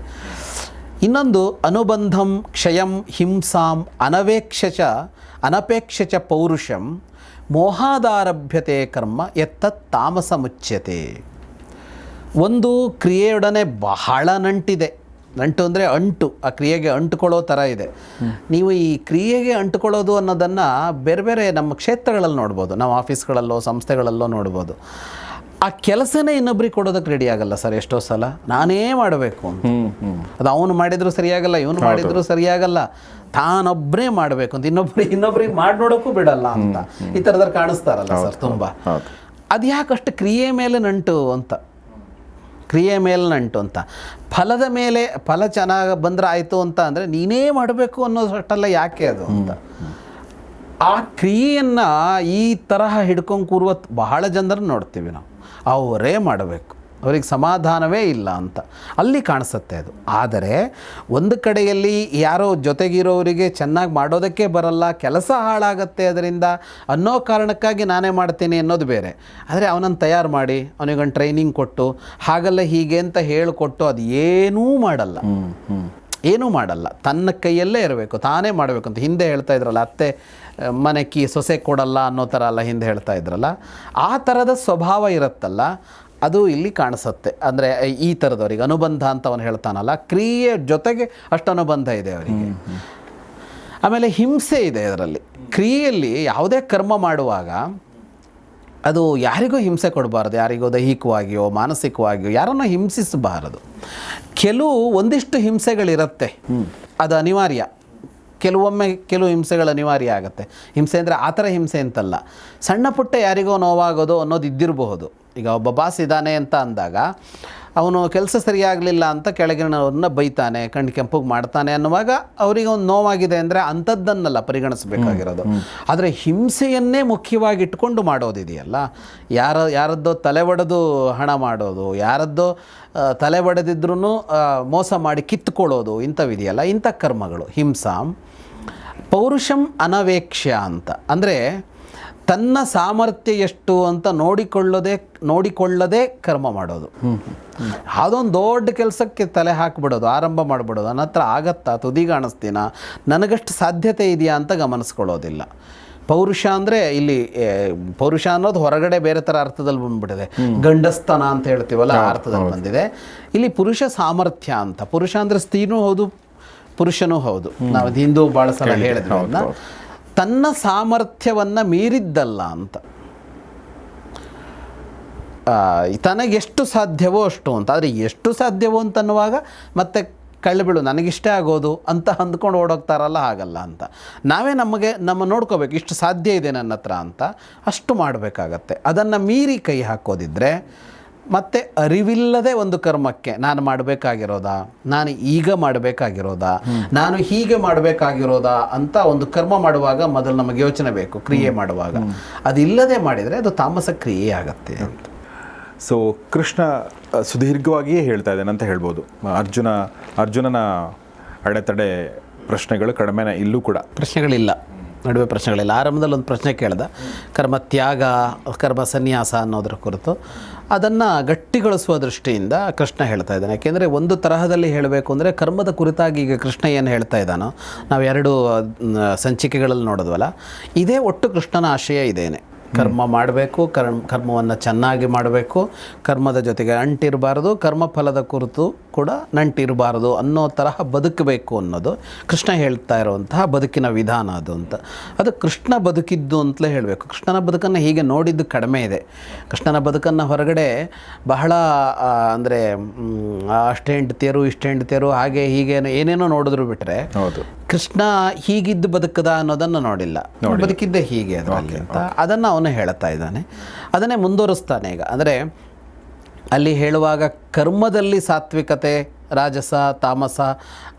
ಇನ್ನೊಂದು ಅನುಬಂಧಂ ಕ್ಷಯಂ ಹಿಂಸಾಂ ಅನಪೇಕ್ಷ ಪೌರುಷಂ ಮೋಹಾದಾರಭ್ಯತೆ ಕರ್ಮ ಎತ್ತತ್ ತಾಮಸ ಮುಚ್ಯತೆ. ಒಂದು ಕ್ರಿಯೆಯೊಡನೆ ಬಹಳ ನಂಟಿದೆ. ನಂಟು ಅಂದರೆ ಅಂಟು, ಆ ಕ್ರಿಯೆಗೆ ಅಂಟುಕೊಳ್ಳೋ ಥರ ಇದೆ. ನೀವು ಈ ಕ್ರಿಯೆಗೆ ಅಂಟುಕೊಳ್ಳೋದು ಅನ್ನೋದನ್ನು ಬೇರೆ ಬೇರೆ ನಮ್ಮ ಕ್ಷೇತ್ರಗಳಲ್ಲಿ ನೋಡ್ಬೋದು, ನಾವು ಆಫೀಸ್ಗಳಲ್ಲೋ ಸಂಸ್ಥೆಗಳಲ್ಲೋ ನೋಡ್ಬೋದು. ಆ ಕೆಲಸನೇ ಇನ್ನೊಬ್ರಿಗೆ ಕೊಡೋದಕ್ಕೆ ರೆಡಿ ಆಗಲ್ಲ ಸರ್ ಎಷ್ಟೋ ಸಲ. ನಾನೇ ಮಾಡಬೇಕು ಅಂತ. ಅದು ಅವನು ಮಾಡಿದರೂ ಸರಿಯಾಗಲ್ಲ, ಇವನು ಮಾಡಿದರೂ ಸರಿಯಾಗಲ್ಲ, ತಾನೊಬ್ಬರೇ ಮಾಡಬೇಕು ಅಂತ, ಇನ್ನೊಬ್ರಿಗೆ ಮಾಡಿ ನೋಡೋಕ್ಕೂ ಬಿಡಲ್ಲ ಅಂತ ಈ ಥರದಲ್ಲಿ ಕಾಣಿಸ್ತಾರಲ್ಲ ಸರ್ ತುಂಬ. ಅದು ಯಾಕಷ್ಟು ಕ್ರಿಯೆ ಮೇಲೆ ನಂಟು ಅಂತ, ಕ್ರಿಯೆ ಮೇಲೆ ನಂಟು ಅಂತ. ಫಲದ ಮೇಲೆ ಫಲ ಚೆನ್ನಾಗಿ ಬಂದರೆ ಆಯಿತು ಅಂತ ಅಂದರೆ ನೀನೇ ಮಾಡಬೇಕು ಅನ್ನೋದಷ್ಟಲ್ಲ ಯಾಕೆ ಅದು ಅಂತ. ಆ ಕ್ರಿಯೆಯನ್ನು ಈ ತರಹ ಹಿಡ್ಕೊಂಡು ಕೂರುವ ಬಹಳ ಜನರನ್ನು ನೋಡ್ತೀವಿ ನಾವು. ಅವರೇ ಮಾಡಬೇಕು, ಅವ್ರಿಗೆ ಸಮಾಧಾನವೇ ಇಲ್ಲ ಅಂತ ಅಲ್ಲಿ ಕಾಣಿಸುತ್ತೆ ಅದು. ಆದರೆ ಒಂದು ಕಡೆಯಲ್ಲಿ ಯಾರೋ ಜೊತೆಗಿರೋರಿಗೆ ಚೆನ್ನಾಗಿ ಮಾಡೋದಕ್ಕೆ ಬರಲ್ಲ, ಕೆಲಸ ಹಾಳಾಗತ್ತೆ ಅದರಿಂದ ಅನ್ನೋ ಕಾರಣಕ್ಕಾಗಿ ನಾನೇ ಮಾಡ್ತೀನಿ ಅನ್ನೋದು ಬೇರೆ. ಆದರೆ ಅವನನ್ನು ತಯಾರು ಮಾಡಿ ಅವನಿಗೊಂದು ಟ್ರೈನಿಂಗ್ ಕೊಟ್ಟು ಹಾಗಲ್ಲ ಹೀಗೆ ಅಂತ ಹೇಳಿಕೊಟ್ಟು ಅದು ಏನೂ ಮಾಡಲ್ಲ, ಏನೂ ಮಾಡಲ್ಲ. ತನ್ನ ಕೈಯಲ್ಲೇ ಇರಬೇಕು, ತಾನೇ ಮಾಡಬೇಕು ಅಂತ. ಹಿಂದೆ ಹೇಳ್ತಾ ಇದ್ರಲ್ಲ, ಅತ್ತೆ ಮನೆ ಸೊಸೆ ಕೊಡಲ್ಲ ಅನ್ನೋ ಥರ ಅಲ್ಲ ಹಿಂದೆ ಹೇಳ್ತಾ ಇದ್ರಲ್ಲ, ಆ ಥರದ ಸ್ವಭಾವ ಇರುತ್ತಲ್ಲ ಅದು ಇಲ್ಲಿ ಕಾಣಿಸುತ್ತೆ. ಅಂದರೆ ಈ ಥರದವರಿಗೆ ಅನುಬಂಧ ಅಂತ ಅವನು ಹೇಳ್ತಾನಲ್ಲ, ಕ್ರಿಯೆ ಜೊತೆಗೆ ಅಷ್ಟು ಅನುಬಂಧ ಇದೆ ಅವರಿಗೆ. ಆಮೇಲೆ ಹಿಂಸೆ ಇದೆ ಅದರಲ್ಲಿ. ಕ್ರಿಯೆಯಲ್ಲಿ ಯಾವುದೇ ಕರ್ಮ ಮಾಡುವಾಗ ಅದು ಯಾರಿಗೂ ಹಿಂಸೆ ಕೊಡಬಾರ್ದು, ಯಾರಿಗೋ ದೈಹಿಕವಾಗಿಯೋ ಮಾನಸಿಕವಾಗಿಯೋ ಯಾರನ್ನೋ ಹಿಂಸಿಸಬಾರದು. ಒಂದಿಷ್ಟು ಹಿಂಸೆಗಳಿರುತ್ತೆ, ಅದು ಅನಿವಾರ್ಯ. ಕೆಲವು ಹಿಂಸೆಗಳು ಅನಿವಾರ್ಯ ಆಗುತ್ತೆ. ಹಿಂಸೆ ಅಂದರೆ ಆ ಥರ ಹಿಂಸೆ ಅಂತಲ್ಲ, ಸಣ್ಣ ಪುಟ್ಟ ಯಾರಿಗೋ ನೋವಾಗೋದು ಅನ್ನೋದು ಇದ್ದಿರಬಹುದು. ಈಗ ಒಬ್ಬ ಬಾಸ್ ಇದ್ದಾನೆ ಅಂತ ಅಂದಾಗ ಅವನು ಕೆಲಸ ಸರಿಯಾಗಲಿಲ್ಲ ಅಂತ ಕೆಳಗಿನವ್ರನ್ನ ಬೈತಾನೆ, ಕಣ್ಣು ಕೆಂಪಗೆ ಮಾಡ್ತಾನೆ ಅನ್ನುವಾಗ ಅವರಿಗೆ ಒಂದು ನೋವಾಗಿದೆ ಅಂದರೆ ಅಂಥದ್ದನ್ನೆಲ್ಲ ಪರಿಗಣಿಸಬೇಕಾಗಿರೋದು. ಆದರೆ ಹಿಂಸೆಯನ್ನೇ ಮುಖ್ಯವಾಗಿ ಇಟ್ಕೊಂಡು ಮಾಡೋದಿದೆಯಲ್ಲ, ಯಾರದ್ದೋ ತಲೆ ಒಡೆದು ಹಣ ಮಾಡೋದು, ಯಾರದ್ದೋ ತಲೆ ಒಡೆದಿದ್ರೂ ಮೋಸ ಮಾಡಿ ಕಿತ್ಕೊಳ್ಳೋದು, ಇಂಥವಿದೆಯಲ್ಲ, ಇಂಥ ಕರ್ಮಗಳು ಹಿಂಸಾಂ. ಪೌರುಷಂ ಅನವೇಕ್ಷ್ಯ ಅಂತ ಅಂದರೆ ತನ್ನ ಸಾಮರ್ಥ್ಯ ಎಷ್ಟು ಅಂತ ನೋಡಿಕೊಳ್ಳದೆ ಕರ್ಮ ಮಾಡೋದು. ಯಾವುದೊಂದು ದೊಡ್ಡ ಕೆಲಸಕ್ಕೆ ತಲೆ ಹಾಕಿಬಿಡೋದು, ಆರಂಭ ಮಾಡಿಬಿಡೋದು. ನನ್ನ ಹತ್ರ ಆಗತ್ತಾ, ತುದಿಗಾಣಿಸ್ತೀನ, ನನಗಷ್ಟು ಸಾಧ್ಯತೆ ಇದೆಯಾ ಅಂತ ಗಮನಿಸ್ಕೊಳ್ಳೋದಿಲ್ಲ. ಪೌರುಷ ಅಂದರೆ ಇಲ್ಲಿ ಪೌರುಷ ಅನ್ನೋದು ಹೊರಗಡೆ ಬೇರೆ ಥರ ಅರ್ಥದಲ್ಲಿ ಬಂದ್ಬಿಟ್ಟಿದೆ. ಗಂಡಸ್ತನ ಅಂತ ಹೇಳ್ತೀವಲ್ಲ ಆ ಅರ್ಥದಲ್ಲಿ ಬಂದಿದೆ. ಇಲ್ಲಿ ಪುರುಷ ಸಾಮರ್ಥ್ಯ ಅಂತ. ಪುರುಷ ಅಂದರೆ ಸ್ತ್ರೀನೂ ಹೌದು, ಪುರುಷನೂ ಹೌದು. ನಾವು ಹಿಂದೂ ಭಾಳ ಸಲ ಹೇಳಿದ್ವಿ ಅದನ್ನ. ತನ್ನ ಸಾಮರ್ಥ್ಯವನ್ನು ಮೀರಿದ್ದಲ್ಲ ಅಂತ, ತನಗೆಷ್ಟು ಸಾಧ್ಯವೋ ಅಷ್ಟು ಅಂತ. ಆದರೆ ಎಷ್ಟು ಸಾಧ್ಯವೋ ಅಂತನ್ನುವಾಗ ಮತ್ತೆ ಕಳ್ಳಿಬಿಡು ನನಗಿಷ್ಟೇ ಆಗೋದು ಅಂತ ಅಂದ್ಕೊಂಡು ಓಡೋಗ್ತಾರಲ್ಲ, ಹಾಗಲ್ಲ ಅಂತ. ನಾವೇ ನಮ್ಮ ನೋಡ್ಕೋಬೇಕು, ಇಷ್ಟು ಸಾಧ್ಯ ಇದೆ ನನ್ನ ಹತ್ರ ಅಂತ, ಅಷ್ಟು ಮಾಡಬೇಕಾಗತ್ತೆ. ಅದನ್ನು ಮೀರಿ ಕೈ ಹಾಕೋದಿದ್ರೆ ಮತ್ತು ಅರಿವಿಲ್ಲದೆ ಒಂದು ಕರ್ಮಕ್ಕೆ ನಾನು ಮಾಡಬೇಕಾಗಿರೋದಾ, ನಾನು ಈಗ ಮಾಡಬೇಕಾಗಿರೋದಾ, ನಾನು ಹೀಗೆ ಮಾಡಬೇಕಾಗಿರೋದಾ ಅಂತ ಒಂದು ಕರ್ಮ ಮಾಡುವಾಗ ಮೊದಲು ನಮಗೆ ಯೋಚನೆ ಬೇಕು. ಕ್ರಿಯೆ ಮಾಡುವಾಗ ಅದಿಲ್ಲದೆ ಮಾಡಿದರೆ ಅದು ತಾಮಸ ಕ್ರಿಯೆ ಆಗತ್ತೆ ಅಂತ. ಸೊ ಕೃಷ್ಣ ಸುದೀರ್ಘವಾಗಿಯೇ ಹೇಳ್ತಾ ಇದ್ದಾನೆ ಅಂತ ಹೇಳ್ಬೋದು. ಅರ್ಜುನನ ಅಡೆತಡೆ ಪ್ರಶ್ನೆಗಳು ಕಡಿಮೆನೇ, ಇಲ್ಲೂ ಕೂಡ ಪ್ರಶ್ನೆಗಳಿಲ್ಲ, ನಡುವೆ ಪ್ರಶ್ನೆಗಳಿಲ್ಲ. ಆರಂಭದಲ್ಲಿ ಒಂದು ಪ್ರಶ್ನೆ ಕೇಳ್ದ, ಕರ್ಮ ತ್ಯಾಗ, ಕರ್ಮ ಸನ್ಯಾಸ ಅನ್ನೋದ್ರ ಕುರಿತು. ಅದನ್ನು ಗಟ್ಟಿಗೊಳಿಸುವ ದೃಷ್ಟಿಯಿಂದ ಕೃಷ್ಣ ಹೇಳ್ತಾ ಇದ್ದಾನೆ. ಯಾಕೆಂದರೆ ಒಂದು ತರಹದಲ್ಲಿ ಹೇಳಬೇಕು ಅಂದರೆ ಕರ್ಮದ ಕುರಿತಾಗಿ ಈಗ ಕೃಷ್ಣ ಏನು ಹೇಳ್ತಾ ಇದ್ದಾನೋ, ನಾವು 2 ಸಂಚಿಕೆಗಳಲ್ಲಿ ನೋಡಿದ್ವಲ್ಲ, ಇದೇ ಒಟ್ಟು ಕೃಷ್ಣನ ಆಶಯ ಇದೇನೆ. ಕರ್ಮ ಮಾಡಬೇಕು, ಕರ್ಮವನ್ನು ಚೆನ್ನಾಗಿ ಮಾಡಬೇಕು, ಕರ್ಮದ ಜೊತೆಗೆ ಅಂಟಿರಬಾರ್ದು, ಕರ್ಮಫಲದ ಕುರಿತು ಕೂಡ ನಂಟಿರಬಾರ್ದು ಅನ್ನೋ ತರಹ ಬದುಕಬೇಕು ಅನ್ನೋದು ಕೃಷ್ಣ ಹೇಳ್ತಾ ಇರುವಂತಹ ಬದುಕಿನ ವಿಧಾನ ಅದು ಅಂತ. ಅದು ಕೃಷ್ಣ ಬದುಕಿದ್ದು ಅಂತಲೇ ಹೇಳಬೇಕು. ಕೃಷ್ಣನ ಬದುಕನ್ನು ಹೀಗೆ ನೋಡಿದ್ದು ಕಡಿಮೆ ಇದೆ. ಕೃಷ್ಣನ ಬದುಕನ್ನು ಹೊರಗಡೆ ಬಹಳ ಅಂದರೆ ಅಷ್ಟು ಹೆಂಡತಿಯರು ಇಷ್ಟು ಹೆಂಡತಿಯರು ಹಾಗೆ ಹೀಗೆ ಏನೇನೋ ನೋಡಿದ್ರು ಬಿಟ್ಟರೆ ಕೃಷ್ಣ ಹೀಗಿದ್ದು ಬದುಕದ ಅನ್ನೋದನ್ನು ನೋಡಿಲ್ಲ. ಬದುಕಿದ್ದೆ ಹೀಗೆ ಅದರಲ್ಲಿ ಅಂತ ಅದನ್ನು ಅವನು ಹೇಳ್ತಾ ಇದ್ದಾನೆ. ಅದನ್ನೇ ಮುಂದುವರಿಸ್ತಾನೆ ಈಗ. ಅಂದರೆ ಅಲ್ಲಿ ಹೇಳುವಾಗ ಕರ್ಮದಲ್ಲಿ ಸಾತ್ವಿಕತೆ, ರಾಜಸ, ತಾಮಸ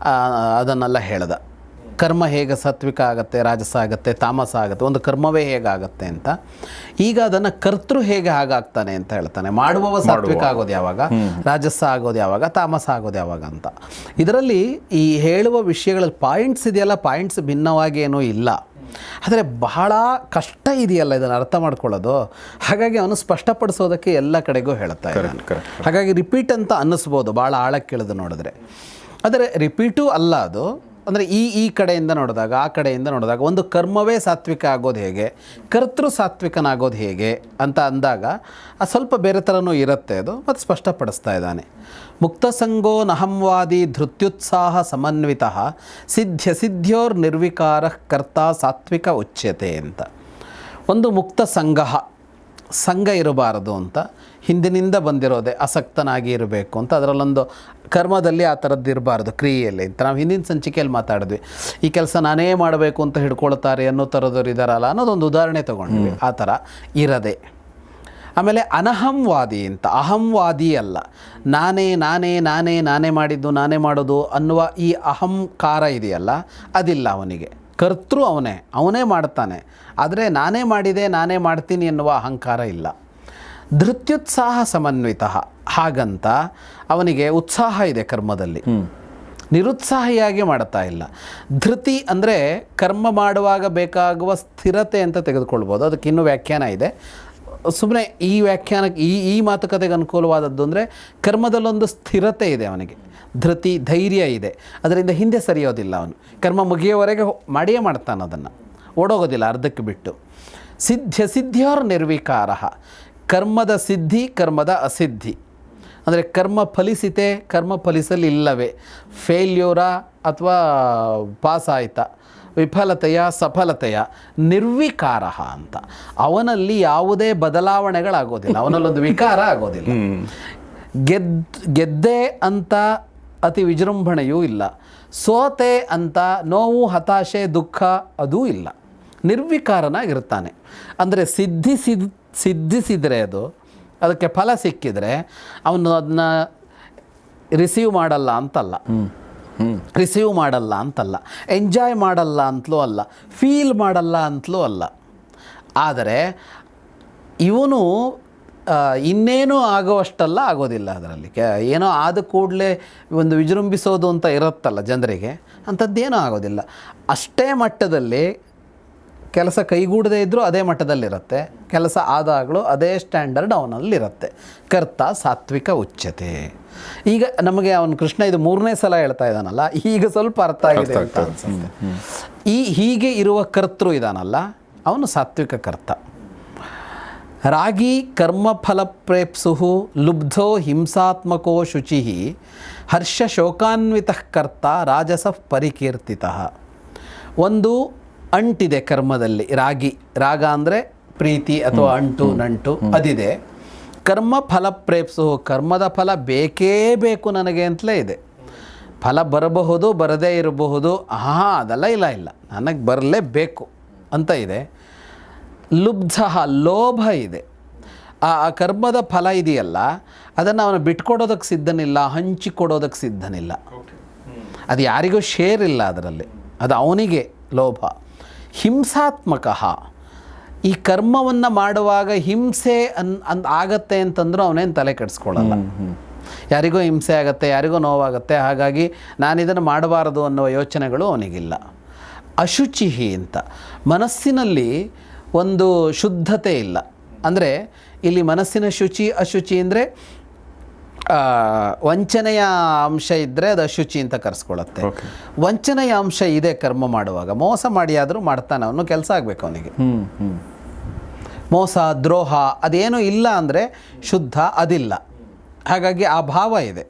ಅದನ್ನೆಲ್ಲ ಹೇಳ್ದ. ಕರ್ಮ ಹೇಗೆ ಸಾತ್ವಿಕ ಆಗುತ್ತೆ, ರಾಜಸ ಆಗುತ್ತೆ, ತಾಮಸ ಆಗುತ್ತೆ, ಒಂದು ಕರ್ಮವೇ ಹೇಗಾಗುತ್ತೆ ಅಂತ. ಈಗ ಅದನ್ನು ಕರ್ತೃ ಹೇಗೆ ಹಾಗಾಗ್ತಾನೆ ಅಂತ ಹೇಳ್ತಾನೆ. ಮಾಡುವವ ಸಾತ್ವಿಕ ಆಗೋದು ಯಾವಾಗ, ರಾಜಸ ಆಗೋದು ಯಾವಾಗ, ತಾಮಸ ಆಗೋದು ಯಾವಾಗ ಅಂತ. ಇದರಲ್ಲಿ ಈ ಹೇಳುವ ವಿಷಯಗಳಲ್ಲಿ ಪಾಯಿಂಟ್ಸ್ ಇದೆಯಲ್ಲ, ಪಾಯಿಂಟ್ಸ್ ಭಿನ್ನವಾಗಿ ಏನೂ ಇಲ್ಲ. ಆದರೆ ಬಹಳ ಕಷ್ಟ ಇದೆಯಲ್ಲ ಇದನ್ನು ಅರ್ಥ ಮಾಡ್ಕೊಳ್ಳೋದು. ಹಾಗಾಗಿ ಅವನು ಸ್ಪಷ್ಟಪಡಿಸೋದಕ್ಕೆ ಎಲ್ಲ ಕಡೆಗೂ ಹೇಳ್ತಾ ಇದ್ದಾನೆ. ಹಾಗಾಗಿ ರಿಪೀಟ್ ಅಂತ ಅನ್ನಿಸ್ಬೋದು ಭಾಳ ಆಳಕ್ಕೆ ಇಳಿದು ನೋಡಿದ್ರೆ. ಆದರೆ ರಿಪೀಟೂ ಅಲ್ಲ ಅದು. ಅಂದರೆ ಈ ಕಡೆಯಿಂದ ನೋಡಿದಾಗ ಆ ಕಡೆಯಿಂದ ನೋಡಿದಾಗ ಒಂದು ಕರ್ಮವೇ ಸಾತ್ವಿಕ ಆಗೋದು ಹೇಗೆ, ಕರ್ತೃ ಸಾತ್ವಿಕನಾಗೋದು ಹೇಗೆ ಅಂತ ಅಂದಾಗ ಅದು ಸ್ವಲ್ಪ ಬೇರೆ ಥರನೂ ಇರುತ್ತೆ. ಅದು ಮತ್ತು ಸ್ಪಷ್ಟಪಡಿಸ್ತಾ ಇದ್ದಾನೆ. ಮುಕ್ತಸಂಗೋ ನಹಂವಾದಿ ಧೃತ್ಯುತ್ಸಾಹ ಸಮನ್ವಿತ ಸಿದ್ಧ್ಯೋರ್ ನಿರ್ವಿಕಾರ ಕರ್ತ ಸಾತ್ವಿಕ ಉಚ್ಯತೆ ಅಂತ. ಒಂದು ಮುಕ್ತ ಸಂಘ ಇರಬಾರದು ಅಂತ, ಹಿಂದಿನಿಂದ ಬಂದಿರೋದೆ ಆಸಕ್ತನಾಗಿ ಇರಬೇಕು ಅಂತ. ಅದರಲ್ಲೊಂದು ಕರ್ಮದಲ್ಲಿ ಆ ಥರದ್ದು ಇರಬಾರ್ದು, ಕ್ರಿಯೆಯಲ್ಲಿ ಅಂತ ನಾವು ಹಿಂದಿನ ಸಂಚಿಕೆಯಲ್ಲಿ ಮಾತಾಡಿದ್ವಿ. ಈ ಕೆಲಸ ನಾನೇ ಮಾಡಬೇಕು ಅಂತ ಹಿಡ್ಕೊಳ್ತಾರೆ ಅನ್ನೋ ಥರದವ್ರು ಇದ್ದಾರಲ್ಲ ಅನ್ನೋದೊಂದು ಉದಾಹರಣೆ ತೊಗೊಂಡ್ವಿ. ಆ ಥರ ಇರದೆ. ಆಮೇಲೆ ಅನಹಂವಾದಿ ಅಂತ, ಅಹಂವಾದಿ ಅಲ್ಲ, ನಾನೇ ಮಾಡಿದ್ದು ನಾನೇ ಮಾಡೋದು ಅನ್ನುವ ಈ ಅಹಂಕಾರ ಇದೆಯಲ್ಲ ಅದಿಲ್ಲ ಅವನಿಗೆ. ಕರ್ತೃ ಅವನೇ ಮಾಡ್ತಾನೆ, ಆದರೆ ನಾನೇ ಮಾಡಿದೆ ನಾನೇ ಮಾಡ್ತೀನಿ ಎನ್ನುವ ಅಹಂಕಾರ ಇಲ್ಲ. ಧೃತ್ಯುತ್ಸಾಹ ಸಮನ್ವಿತ, ಹಾಗಂತ ಅವನಿಗೆ ಉತ್ಸಾಹ ಇದೆ ಕರ್ಮದಲ್ಲಿ, ನಿರುತ್ಸಾಹಿಯಾಗಿ ಮಾಡ್ತಾ ಇಲ್ಲ. ಧೃತಿ ಅಂದರೆ ಕರ್ಮ ಮಾಡುವಾಗ ಬೇಕಾಗುವ ಸ್ಥಿರತೆ ಅಂತ ತೆಗೆದುಕೊಳ್ಬೋದು. ಅದಕ್ಕೆ ಇನ್ನೂ ವ್ಯಾಖ್ಯಾನ ಇದೆ. ಸುಮ್ಮನೆ ಈ ವ್ಯಾಖ್ಯಾನಕ್ಕೆ ಈ ಮಾತುಕತೆಗೆ ಅನುಕೂಲವಾದದ್ದು ಅಂದರೆ ಕರ್ಮದಲ್ಲೊಂದು ಸ್ಥಿರತೆ ಇದೆ ಅವನಿಗೆ, ಧೃತಿ ಧೈರ್ಯ ಇದೆ, ಅದರಿಂದ ಹಿಂದೆ ಸರಿಯೋದಿಲ್ಲ. ಅವನು ಕರ್ಮ ಮುಗಿಯೋವರೆಗೆ ಮಾಡಿಯೇ ಮಾಡ್ತಾನೆ, ಅದನ್ನು ಓಡೋಗೋದಿಲ್ಲ ಅರ್ಧಕ್ಕೆ ಬಿಟ್ಟು. ಸಿದ್ಧ್ಯೋರ್ ನಿರ್ವಿಕಾರ, ಕರ್ಮದ ಸಿದ್ಧಿ ಕರ್ಮದ ಅಸಿದ್ಧಿ. ಅಂದರೆ ಕರ್ಮ ಫಲಿಸಿತೆ ಕರ್ಮ ಫಲಿಸಲಿಲ್ಲವೇ, ಫೇಲ್ಯೂರಾ ಅಥವಾ ಪಾಸ್ ಆಯಿತಾ, ವಿಫಲತೆಯ ಸಫಲತೆಯ, ನಿರ್ವಿಕಾರ ಅಂತ. ಅವನಲ್ಲಿ ಯಾವುದೇ ಬದಲಾವಣೆಗಳಾಗೋದಿಲ್ಲ, ಅವನಲ್ಲೊಂದು ವಿಕಾರ ಆಗೋದಿಲ್ಲ. ಗೆದ್ದೆ ಅಂತ ಅತಿ ವಿಜೃಂಭಣೆಯೂ ಇಲ್ಲ, ಸೋತೆ ಅಂತ ನೋವು ಹತಾಶೆ ದುಃಖ ಅದೂ ಇಲ್ಲ, ನಿರ್ವಿಕಾರನಾಗಿರ್ತಾನೆ. ಅಂದರೆ ಸಿದ್ಧಿಸಿದರೆ ಅದಕ್ಕೆ ಫಲ ಸಿಕ್ಕಿದರೆ ಅವನು ಅದನ್ನ ರಿಸೀವ್ ಮಾಡಲ್ಲ ಅಂತಲ್ಲ, ಎಂಜಾಯ್ ಮಾಡಲ್ಲ ಅಂತಲೂ ಅಲ್ಲ, ಫೀಲ್ ಮಾಡಲ್ಲ ಅಂತಲೂ ಅಲ್ಲ. ಆದರೆ ಇವನು ಇನ್ನೇನೂ ಆಗೋವಷ್ಟೆಲ್ಲ ಆಗೋದಿಲ್ಲ. ಅದರಲ್ಲಿ ಏನೋ ಆದ ಕೂಡಲೇ ಒಂದು ವಿಜೃಂಭಿಸೋದು ಅಂತ ಇರುತ್ತಲ್ಲ ಜನರಿಗೆ, ಅಂಥದ್ದೇನೂ ಆಗೋದಿಲ್ಲ. ಅಷ್ಟೇ ಮಟ್ಟದಲ್ಲಿ ಕೆಲಸ ಕೈಗೂಡದೇ ಇದ್ದರೂ ಅದೇ ಮಟ್ಟದಲ್ಲಿರುತ್ತೆ, ಕೆಲಸ ಆದಾಗಲೂ ಅದೇ ಸ್ಟ್ಯಾಂಡರ್ಡ್ ಅವನಲ್ಲಿರುತ್ತೆ. ಕರ್ತ ಸಾತ್ವಿಕ ಉಚ್ಯತೆ. ಈಗ ನಮಗೆ ಅವನು ಕೃಷ್ಣ ಇದು 3ನೇ ಸಲ ಹೇಳ್ತಾ ಇದ್ದಾನಲ್ಲ, ಈಗ ಸ್ವಲ್ಪ ಅರ್ಥ ಆಗಿದೆ ಅಂತ ಅನ್ಸುತ್ತೆ. ಹೀಗೆ ಇರುವ ಕರ್ತೃ ಇದಾನಲ್ಲ ಅವನು ಸಾತ್ವಿಕ ಕರ್ತ. ರಾಗಿ ಕರ್ಮಫಲಪ್ರೇಪ್ಸು ಲುಬ್ಧೋ ಹಿಂಸಾತ್ಮಕೋ ಶುಚಿ ಹರ್ಷ ಶೋಕಾನ್ವಿತ ಕರ್ತ ರಾಜಸ ಪರಿಕೀರ್ತಿತ. ಒಂದು ಅಂಟಿದೆ ಕರ್ಮದಲ್ಲಿ, ರಾಗ ಅಂದರೆ ಪ್ರೀತಿ ಅಥವಾ ನಂಟು ಅದಿದೆ. ಕರ್ಮ ಫಲಪ್ರೇಪ್ಸು, ಕರ್ಮದ ಫಲ ಬೇಕೇ ಬೇಕು ನನಗೆ ಅಂತಲೇ ಇದೆ. ಫಲ ಬರಬಹುದು ಬರದೇ ಇರಬಹುದು, ಅದೆಲ್ಲ ಇಲ್ಲ ನನಗೆ ಬರಲೇಬೇಕು ಅಂತ ಇದೆ. ಲುಬ್ಧ ಲೋಭ ಇದೆ. ಆ ಕರ್ಮದ ಫಲ ಇದೆಯಲ್ಲ ಅದನ್ನು ಅವನು ಬಿಟ್ಕೊಡೋದಕ್ಕೆ ಸಿದ್ಧನಿಲ್ಲ, ಹಂಚಿಕೊಡೋದಕ್ಕೆ ಸಿದ್ಧನಿಲ್ಲ. ಅದು ಯಾರಿಗೂ ಶೇರ್ ಇಲ್ಲ ಅದರಲ್ಲಿ, ಅದು ಅವನಿಗೆ ಲೋಭ. ಹಿಂಸಾತ್ಮಕ, ಈ ಕರ್ಮವನ್ನು ಮಾಡುವಾಗ ಹಿಂಸೆ ಆಗತ್ತೆ ಅಂತಂದ್ರೂ ಅವನೇನು ತಲೆ ಕೆಡಿಸ್ಕೊಳ್ಳಲ್ಲ. ಯಾರಿಗೋ ಹಿಂಸೆ ಆಗುತ್ತೆ, ಯಾರಿಗೋ ನೋವಾಗುತ್ತೆ, ಹಾಗಾಗಿ ನಾನಿದನ್ನು ಮಾಡಬಾರದು ಅನ್ನುವ ಯೋಚನೆಗಳು ಅವನಿಗಿಲ್ಲ. ಅಶುಚಿ ಅಂತ, ಮನಸ್ಸಿನಲ್ಲಿ ಒಂದು ಶುದ್ಧತೆ ಇಲ್ಲ. ಅಂದರೆ ಇಲ್ಲಿ ಮನಸ್ಸಿನ ಅಶುಚಿ ಅಂದರೆ ವಂಚನೆಯ ಅಂಶ ಇದ್ದರೆ ಅದು ಅಶುಚಿ ಅಂತ ಕರೆಸ್ಕೊಳ್ಳುತ್ತೆ. ವಂಚನೆಯ ಅಂಶ ಇದೆ ಕರ್ಮ ಮಾಡುವಾಗ, ಮೋಸ ಮಾಡಿ ಆದರೂ ಮಾಡ್ತಾನೆ, ಅವನು ಕೆಲಸ ಆಗಬೇಕು ಅವನಿಗೆ. ಮೋಸ ದ್ರೋಹ ಅದೇನೂ ಇಲ್ಲ ಅಂದರೆ ಶುದ್ಧ ಅದಿಲ್ಲ. ಹಾಗಾಗಿ ಆ ಭಾವ ಇದೆ.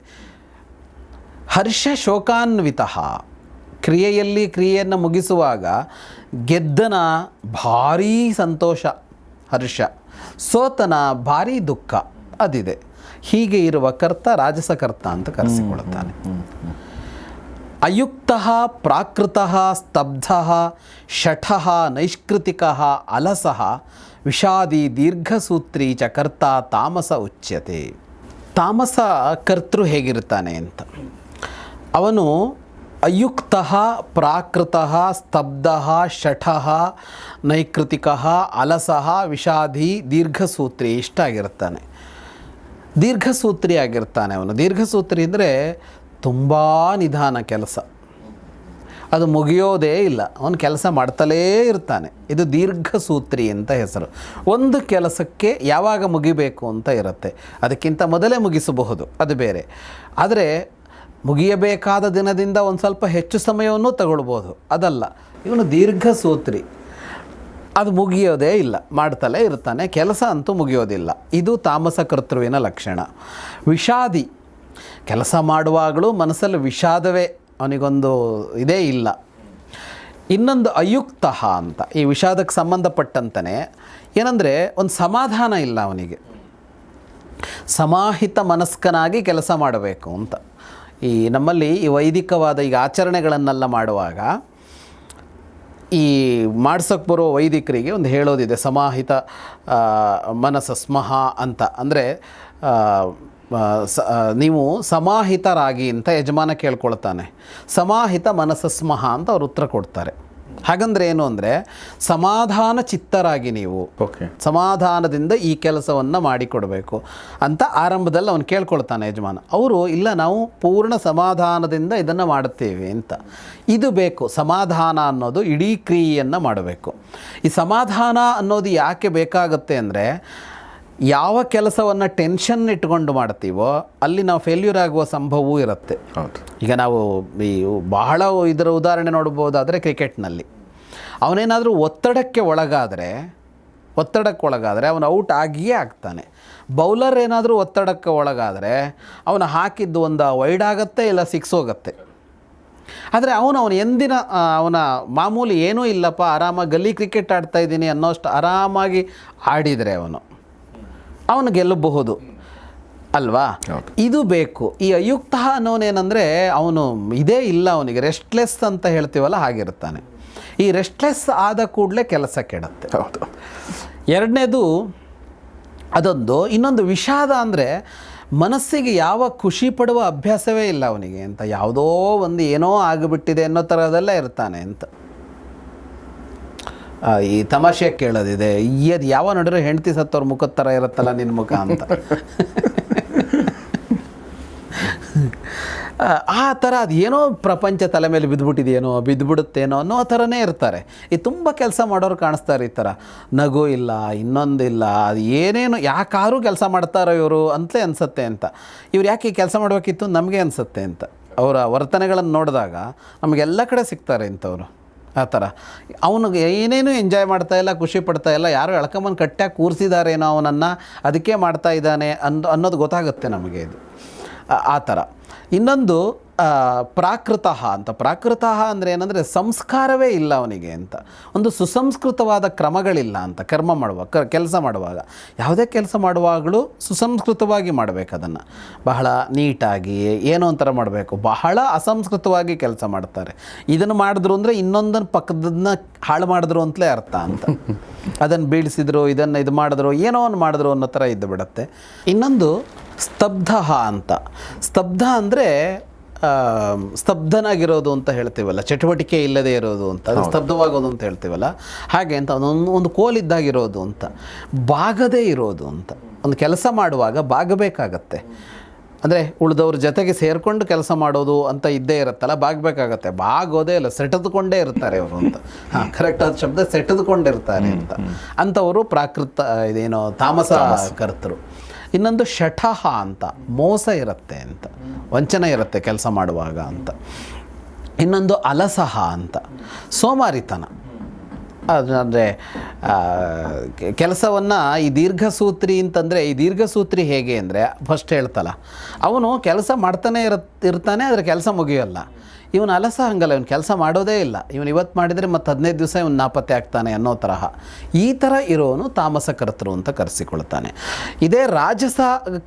ಹರ್ಷ ಶೋಕಾನ್ವಿತಃ, ಕ್ರಿಯೆಯಲ್ಲಿ ಕ್ರಿಯೆಯನ್ನು ಮುಗಿಸುವಾಗ ಗೆದ್ದನ ಭಾರೀ ಸಂತೋಷ ಹರ್ಷ, ಸೋತನ ಭಾರೀ ದುಃಖ ಅದಿದೆ. ಹೀಗೆ ಇರುವ ಕರ್ತ ರಾಜಸಕರ್ತ ಅಂತ ಕರೆಸಿಕೊಳ್ಳುತ್ತಾನೆ. ಅಯುಕ್ತಃ ಪ್ರಾಕೃತಃ ಸ್ತಬ್ಧಃ ಶಠಃ ನೈಷ್ಕೃತಿಕಃ ಅಲಸಃ ವಿಷಾದಿ ದೀರ್ಘಸೂತ್ರಿ ಚ ಕರ್ತ ತಾಮಸ ಉಚ್ಯತೆ. ತಾಮಸ ಕರ್ತೃ ಹೇಗಿರ್ತಾನೆ ಅಂತ, ಅವನು ಅಯುಕ್ತಃ ಪ್ರಾಕೃತಃ ಸ್ತಬ್ಧಃ ಶಠಃ ನೈಕೃತಿಕಃ ಅಲಸಃ ವಿಷಾದಿ ದೀರ್ಘಸೂತ್ರಿ ಇಷ್ಟಾಗಿರ್ತಾನೆ. ದೀರ್ಘಸೂತ್ರಿ ಆಗಿರ್ತಾನೆ ಅವನು. ದೀರ್ಘಸೂತ್ರಿ ಅಂದರೆ ತುಂಬ ನಿಧಾನ ಕೆಲಸ, ಅದು ಮುಗಿಯೋದೇ ಇಲ್ಲ, ಅವನು ಕೆಲಸ ಮಾಡ್ತಲೇ ಇರ್ತಾನೆ. ಇದು ದೀರ್ಘಸೂತ್ರಿ ಅಂತ ಹೆಸರು. ಒಂದು ಕೆಲಸಕ್ಕೆ ಯಾವಾಗ ಮುಗಿಬೇಕು ಅಂತ ಇರುತ್ತೆ, ಅದಕ್ಕಿಂತ ಮೊದಲೇ ಮುಗಿಸಬಹುದು, ಅದು ಬೇರೆ. ಆದರೆ ಮುಗಿಯಬೇಕಾದ ದಿನದಿಂದ ಒಂದು ಸ್ವಲ್ಪ ಹೆಚ್ಚು ಸಮಯವನ್ನು ತಗೊಳ್ಬೋದು, ಅದಲ್ಲ. ಇವನು ದೀರ್ಘಸೂತ್ರಿ, ಅದು ಮುಗಿಯೋದೇ ಇಲ್ಲ, ಮಾಡ್ತಲೇ ಇರ್ತಾನೆ, ಕೆಲಸ ಅಂತೂ ಮುಗಿಯೋದಿಲ್ಲ. ಇದು ತಾಮಸ ಕರ್ತೃವಿನ ಲಕ್ಷಣ. ವಿಷಾದಿ, ಕೆಲಸ ಮಾಡುವಾಗಲೂ ಮನಸ್ಸಲ್ಲಿ ವಿಷಾದವೇ, ಅವನಿಗೊಂದು ಇದೇ ಇಲ್ಲ. ಇನ್ನೊಂದು ಅಯುಕ್ತ ಅಂತ, ಈ ವಿಷಾದಕ್ಕೆ ಸಂಬಂಧಪಟ್ಟಂತನೇ ಏನಂದರೆ ಒಂದು ಸಮಾಧಾನ ಇಲ್ಲ ಅವನಿಗೆ. ಸಮಾಹಿತ ಮನಸ್ಕನಾಗಿ ಕೆಲಸ ಮಾಡಬೇಕು ಅಂತ. ಈ ನಮ್ಮಲ್ಲಿ ಈ ವೈದಿಕವಾದ ಈಗ ಆಚರಣೆಗಳನ್ನೆಲ್ಲ ಮಾಡುವಾಗ ಈ ಮಾಡ್ಸೋಕ್ಕೆ ಬರೋ ವೈದಿಕರಿಗೆ ಒಂದು ಹೇಳೋದಿದೆ, ಸಮಾಹಿತ ಮನಸ್ಸ ಸ್ಮಹ ಅಂತ. ಅಂದರೆ ನೀವು ಸಮಾಹಿತರಾಗಿ ಅಂತ ಯಜಮಾನ ಕೇಳ್ಕೊಳ್ತಾನೆ. ಸಮಾಹಿತ ಮನಸ್ಸ ಸ್ಮಹ ಅಂತ ಅವ್ರು ಉತ್ತರ ಕೊಡ್ತಾರೆ. ಹಾಗಂದ್ರೆ ಏನು ಅಂದರೆ ಸಮಾಧಾನ ಚಿತ್ತರಾಗಿ ನೀವು ಸಮಾಧಾನದಿಂದ ಈ ಕೆಲಸವನ್ನು ಮಾಡಿಕೊಡಬೇಕು ಅಂತ ಆರಂಭದಲ್ಲಿ ಅವನು ಕೇಳ್ಕೊಳ್ತಾನೆ ಯಜಮಾನ. ಅವರು ಇಲ್ಲ, ನಾವು ಪೂರ್ಣ ಸಮಾಧಾನದಿಂದ ಇದನ್ನು ಮಾಡುತ್ತೇವೆ ಅಂತ. ಇದು ಬೇಕು, ಸಮಾಧಾನ ಅನ್ನೋದು ಇಡೀ ಕ್ರಿಯೆಯನ್ನು ಮಾಡಬೇಕು. ಈ ಸಮಾಧಾನ ಅನ್ನೋದು ಯಾಕೆ ಬೇಕಾಗುತ್ತೆ ಅಂದರೆ, ಯಾವ ಕೆಲಸವನ್ನು ಟೆನ್ಷನ್ ಇಟ್ಕೊಂಡು ಮಾಡ್ತೀವೋ ಅಲ್ಲಿ ನಾವು ಫೇಲ್ಯೂರ್ ಆಗುವ ಸಂಭವವೂ ಇರುತ್ತೆ. ಈಗ ನಾವು ಈ ಬಹಳ ಇದರ ಉದಾಹರಣೆ ನೋಡ್ಬೋದಾದರೆ ಕ್ರಿಕೆಟ್ನಲ್ಲಿ ಅವನೇನಾದರೂ ಒತ್ತಡಕ್ಕೆ ಒಳಗಾದರೆ ಅವನು ಔಟ್ ಆಗಿಯೇ ಆಗ್ತಾನೆ. ಬೌಲರ್ ಏನಾದರೂ ಒತ್ತಡಕ್ಕೆ ಒಳಗಾದರೆ ಅವನು ಹಾಕಿದ್ದು ಒಂದು ವೈಡ್ ಆಗುತ್ತೆ, ಇಲ್ಲ ಸಿಕ್ಸ್ ಹೋಗುತ್ತೆ. ಆದರೆ ಅವನು ಎಂದಿನ ಅವನ ಮಾಮೂಲಿ ಏನೂ ಇಲ್ಲಪ್ಪ, ಆರಾಮಾಗಿ ಗಲ್ಲಿ ಕ್ರಿಕೆಟ್ ಆಡ್ತಾಯಿದ್ದೀನಿ ಅನ್ನೋಷ್ಟು ಆರಾಮಾಗಿ ಆಡಿದರೆ ಅವನು ಗೆಲ್ಲಬಹುದು ಅಲ್ವಾ? ಇದು ಬೇಕು. ಈ ಅಯುಕ್ತ ಅನ್ನೋನೇನೆಂದರೆ ಅವನು ಇದೇ ಇಲ್ಲ, ಅವನಿಗೆ ರೆಸ್ಟ್ಲೆಸ್ ಅಂತ ಹೇಳ್ತೀವಲ್ಲ ಹಾಗಿರ್ತಾನೆ. ಈ ರೆಸ್ಟ್ಲೆಸ್ ಆದ ಕೂಡಲೇ ಕೆಲಸ ಕೆಡುತ್ತೆ. ಹೌದು. ಎರಡನೇದು ಅದೊಂದು. ಇನ್ನೊಂದು ವಿಷಾದ ಅಂದರೆ ಮನಸ್ಸಿಗೆ ಯಾವ ಖುಷಿ ಪಡುವ ಅಭ್ಯಾಸವೇ ಇಲ್ಲ ಅವನಿಗೆ ಅಂತ, ಯಾವುದೋ ಒಂದು ಏನೋ ಆಗಿಬಿಟ್ಟಿದೆ ಅನ್ನೋ ಥರದೆಲ್ಲ ಇರ್ತಾನೆ ಅಂತ. ಈ ತಮಾಷೆ ಕೇಳೋದಿದೆ, ಅದು ಯಾವ ನೋಡಿರೋ ಹೆಂಡತಿ ಸತ್ತವ್ರ ಮುಖದ ಥರ ಇರುತ್ತಲ್ಲ ನಿನ್ನ ಮುಖ ಅಂತ. ಆ ಥರ ಅದು ಏನೋ ಪ್ರಪಂಚ ತಲೆ ಮೇಲೆ ಬಿದ್ದುಬಿಟ್ಟಿದೆಯೇನೋ, ಬಿದ್ದುಬಿಡುತ್ತೇನೋ ಅನ್ನೋ ಥರನೇ ಇರ್ತಾರೆ. ಈ ತುಂಬ ಕೆಲಸ ಮಾಡೋರು ಕಾಣಿಸ್ತಾರೆ ಈ ಥರ, ನಗು ಇಲ್ಲ, ಇನ್ನೊಂದಿಲ್ಲ, ಅದು ಏನೇನು ಯಾಕಾದ್ರೂ ಕೆಲಸ ಮಾಡ್ತಾರೋ ಇವರು ಅಂತಲೇ ಅನಿಸುತ್ತೆ ಅಂತ. ಇವ್ರು ಯಾಕೆ ಈ ಕೆಲಸ ಮಾಡಬೇಕಿತ್ತು ನಮಗೆ ಅನಿಸುತ್ತೆ ಅಂತ. ಅವರ ವರ್ತನೆಗಳನ್ನು ನೋಡಿದಾಗ ನಮಗೆಲ್ಲ ಕಡೆ ಸಿಗ್ತಾರೆ ಇಂಥವ್ರು. ಆ ಥರ ಅವನಿಗೆ ಏನೇನು ಎಂಜಾಯ್ ಮಾಡ್ತಾಯಿಲ್ಲ, ಖುಷಿ ಪಡ್ತಾಯಿಲ್ಲ, ಯಾರೋ ಎಳ್ಕೊಂಬಂದು ಕಟ್ಟಾಗಿ ಕೂರಿಸಿದಾರೇನೋ ಅವನನ್ನು, ಅದಕ್ಕೆ ಮಾಡ್ತಾ ಇದ್ದಾನೆ ಅನ್ನೋದು ಗೊತ್ತಾಗುತ್ತೆ ನಮಗೆ. ಇದು ಆ ಥರ. ಇನ್ನೊಂದು ಪ್ರಾಕೃತ ಅಂತ. ಪ್ರಾಕೃತ ಅಂದರೆ ಏನಂದರೆ ಸಂಸ್ಕಾರವೇ ಇಲ್ಲ ಅವನಿಗೆ ಅಂತ, ಒಂದು ಸುಸಂಸ್ಕೃತವಾದ ಕ್ರಮಗಳಿಲ್ಲ ಅಂತ. ಕರ್ಮ ಮಾಡುವಾಗ, ಕೆಲಸ ಮಾಡುವಾಗ, ಯಾವುದೇ ಕೆಲಸ ಮಾಡುವಾಗಲೂ ಸುಸಂಸ್ಕೃತವಾಗಿ ಮಾಡಬೇಕು, ಅದನ್ನು ಬಹಳ ನೀಟಾಗಿ ಏನೋ ಒಂಥರ ಮಾಡಬೇಕು. ಬಹಳ ಅಸಂಸ್ಕೃತವಾಗಿ ಕೆಲಸ ಮಾಡ್ತಾರೆ. ಇದನ್ನು ಮಾಡಿದ್ರು ಅಂದರೆ ಇನ್ನೊಂದನ್ನು ಪಕ್ಕದನ್ನ ಹಾಳು ಮಾಡಿದ್ರು ಅಂತಲೇ ಅರ್ಥ ಅಂತ. ಅದನ್ನು ಬೀಳಿಸಿದ್ರು, ಇದನ್ನು ಇದು ಮಾಡಿದ್ರು, ಏನೋ ಒಂದು ಮಾಡಿದ್ರು ಅನ್ನೋ ಥರ ಇದ್ದು ಬಿಡುತ್ತೆ. ಇನ್ನೊಂದು ಸ್ತಬ್ಧ ಅಂತ. ಸ್ತಬ್ಧ ಅಂದರೆ ಸ್ತಬ್ಧನಾಗಿರೋದು ಅಂತ ಹೇಳ್ತೀವಲ್ಲ, ಚಟುವಟಿಕೆ ಇಲ್ಲದೆ ಇರೋದು ಅಂತ, ಅದು ಸ್ತಬ್ಧವಾಗೋದು ಅಂತ ಹೇಳ್ತೀವಲ್ಲ, ಹಾಗೆ ಅಂತ ಒಂದು ಕೋಲಿದ್ದಾಗಿರೋದು ಅಂತ. ಬಾಗದೇ ಇರೋದು ಅಂತ. ಒಂದು ಕೆಲಸ ಮಾಡುವಾಗ ಬಾಗಬೇಕಾಗತ್ತೆ. ಅಂದರೆ ಉಳಿದವ್ರ ಜೊತೆಗೆ ಸೇರಿಕೊಂಡು ಕೆಲಸ ಮಾಡೋದು ಅಂತ ಇದ್ದೇ ಇರುತ್ತಲ್ಲ, ಬಾಗಬೇಕಾಗತ್ತೆ. ಬಾಗೋದೇ ಇಲ್ಲ, ಸೆಟೆದುಕೊಂಡೇ ಇರ್ತಾರೆ ಅವರು ಅಂತ. ಹಾಂ, ಕರೆಕ್ಟಾದ ಶಬ್ದ, ಸೆಟೆದುಕೊಂಡಿರ್ತಾರೆ ಅಂತ. ಅಂಥವರು ಪ್ರಾಕೃತ ಇದೇನೋ ತಾಮಸ ಕರ್ತರು. ಇನ್ನೊಂದು ಶಠಃ ಅಂತ, ಮೋಸ ಇರುತ್ತೆ ಅಂತ, ವಂಚನೆ ಇರುತ್ತೆ ಕೆಲಸ ಮಾಡುವಾಗ ಅಂತ. ಇನ್ನೊಂದು ಅಲಸಹ ಅಂತ, ಸೋಮಾರಿತನ. ಅದು ಅಂದರೆ ಕೆಲಸವನ್ನು ಈ ದೀರ್ಘಸೂತ್ರಿ ಅಂತಂದರೆ, ಈ ದೀರ್ಘಸೂತ್ರಿ ಹೇಗೆ ಅಂದರೆ ಫಸ್ಟ್ ಹೇಳ್ತಲ್ಲ, ಅವನು ಕೆಲಸ ಮಾಡ್ತಾನೆ ಇರ್ತಾನೆ, ಆದರೆ ಕೆಲಸ ಮುಗಿಯೋಲ್ಲ. ಇವನು ಅಲಸ ಹಂಗಲ್ಲ, ಇವನು ಕೆಲಸ ಮಾಡೋದೇ ಇಲ್ಲ, ಇವನು ಇವತ್ತು ಮಾಡಿದರೆ ಮತ್ತು 15 ದಿವಸ ಇವನು ನಾಪತ್ತೆ ಆಗ್ತಾನೆ ಅನ್ನೋ ತರಹ. ಈ ಥರ ಇರೋನು ತಾಮಸ ಕರ್ತೃ ಅಂತ ಕರೆಸಿಕೊಳ್ತಾನೆ. ಇದೇ ರಾಜಸ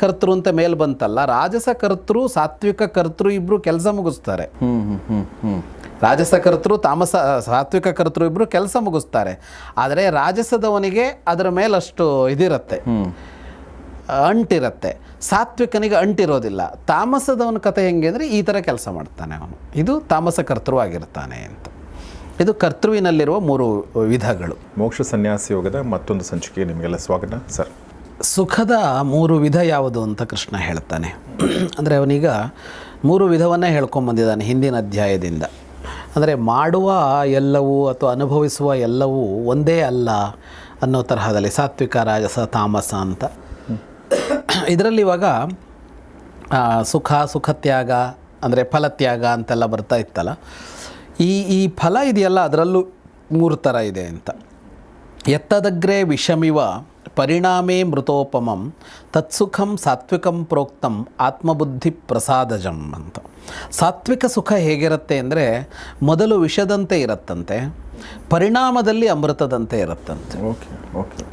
ಕರ್ತೃ ಅಂತ ಮೇಲೆ ಬಂತಲ್ಲ, ರಾಜಸ ಕರ್ತೃ ಸಾತ್ವಿಕ ಕರ್ತೃ ಇಬ್ಬರು ಕೆಲಸ ಮುಗಿಸ್ತಾರೆ. ರಾಜಸ ಕರ್ತೃ ಸಾತ್ವಿಕ ಕರ್ತೃ ಇಬ್ಬರು ಕೆಲಸ ಮುಗಿಸ್ತಾರೆ. ಆದರೆ ರಾಜಸದವನಿಗೆ ಅದರ ಮೇಲಷ್ಟು ಇದಿರುತ್ತೆ, ಅಂಟಿರುತ್ತೆ. ಸಾತ್ವಿಕನಿಗೆ ಅಂಟಿರೋದಿಲ್ಲ. ತಾಮಸದವನ ಕಥೆ ಹೆಂಗೆ ಅಂದರೆ ಈ ಥರ ಕೆಲಸ ಮಾಡ್ತಾನೆ ಅವನು. ಇದು ತಾಮಸ ಕರ್ತೃ ಆಗಿರ್ತಾನೆ ಅಂತ. ಇದು ಕರ್ತೃವಿನಲ್ಲಿರುವ 3 ವಿಧಗಳು. ಮೋಕ್ಷ ಸನ್ಯಾಸ ಯೋಗದ ಮತ್ತೊಂದು ಸಂಚಿಕೆಗೆ ನಿಮಗೆಲ್ಲ ಸ್ವಾಗತ ಸರ್. ಸುಖದ 3 ವಿಧ ಯಾವುದು ಅಂತ ಕೃಷ್ಣ ಹೇಳ್ತಾನೆ. ಅಂದರೆ ಅವನೀಗ 3 ವಿಧವನ್ನೇ ಹೇಳ್ಕೊಂಬಂದಿದ್ದಾನೆ ಹಿಂದಿನ ಅಧ್ಯಾಯದಿಂದ. ಅಂದರೆ ಮಾಡುವ ಎಲ್ಲವೂ ಅಥವಾ ಅನುಭವಿಸುವ ಎಲ್ಲವೂ ಒಂದೇ ಅಲ್ಲ ಅನ್ನೋ ತರಹದಲ್ಲಿ ಸಾತ್ವಿಕ, ರಾಜಸ, ತಾಮಸ ಅಂತ. ಇದರಲ್ಲಿ ಇವಾಗ ಸುಖತ್ಯಾಗ ಅಂದರೆ ಫಲತ್ಯಾಗ ಅಂತೆಲ್ಲ ಬರ್ತಾ ಇತ್ತಲ್ಲ, ಈ ಫಲ ಇದೆಯಲ್ಲ ಅದರಲ್ಲೂ 3 ಥರ ಇದೆ ಅಂತ. ಎತ್ತದಗ್ರೆ ವಿಷಮಿವ ಪರಿಣಾಮೇ ಮೃತೋಪಮಂ ತತ್ಸುಖಂ ಸಾತ್ವಿಕಂ ಪ್ರೋಕ್ತಂ ಆತ್ಮಬುದ್ಧಿ ಪ್ರಸಾದಜಂ ಅಂತ. ಸಾತ್ವಿಕ ಸುಖ ಹೇಗಿರುತ್ತೆ ಅಂದರೆ ಮೊದಲು ವಿಷದಂತೆ ಇರುತ್ತಂತೆ, ಪರಿಣಾಮದಲ್ಲಿ ಅಮೃತದಂತೆ ಇರುತ್ತಂತೆ.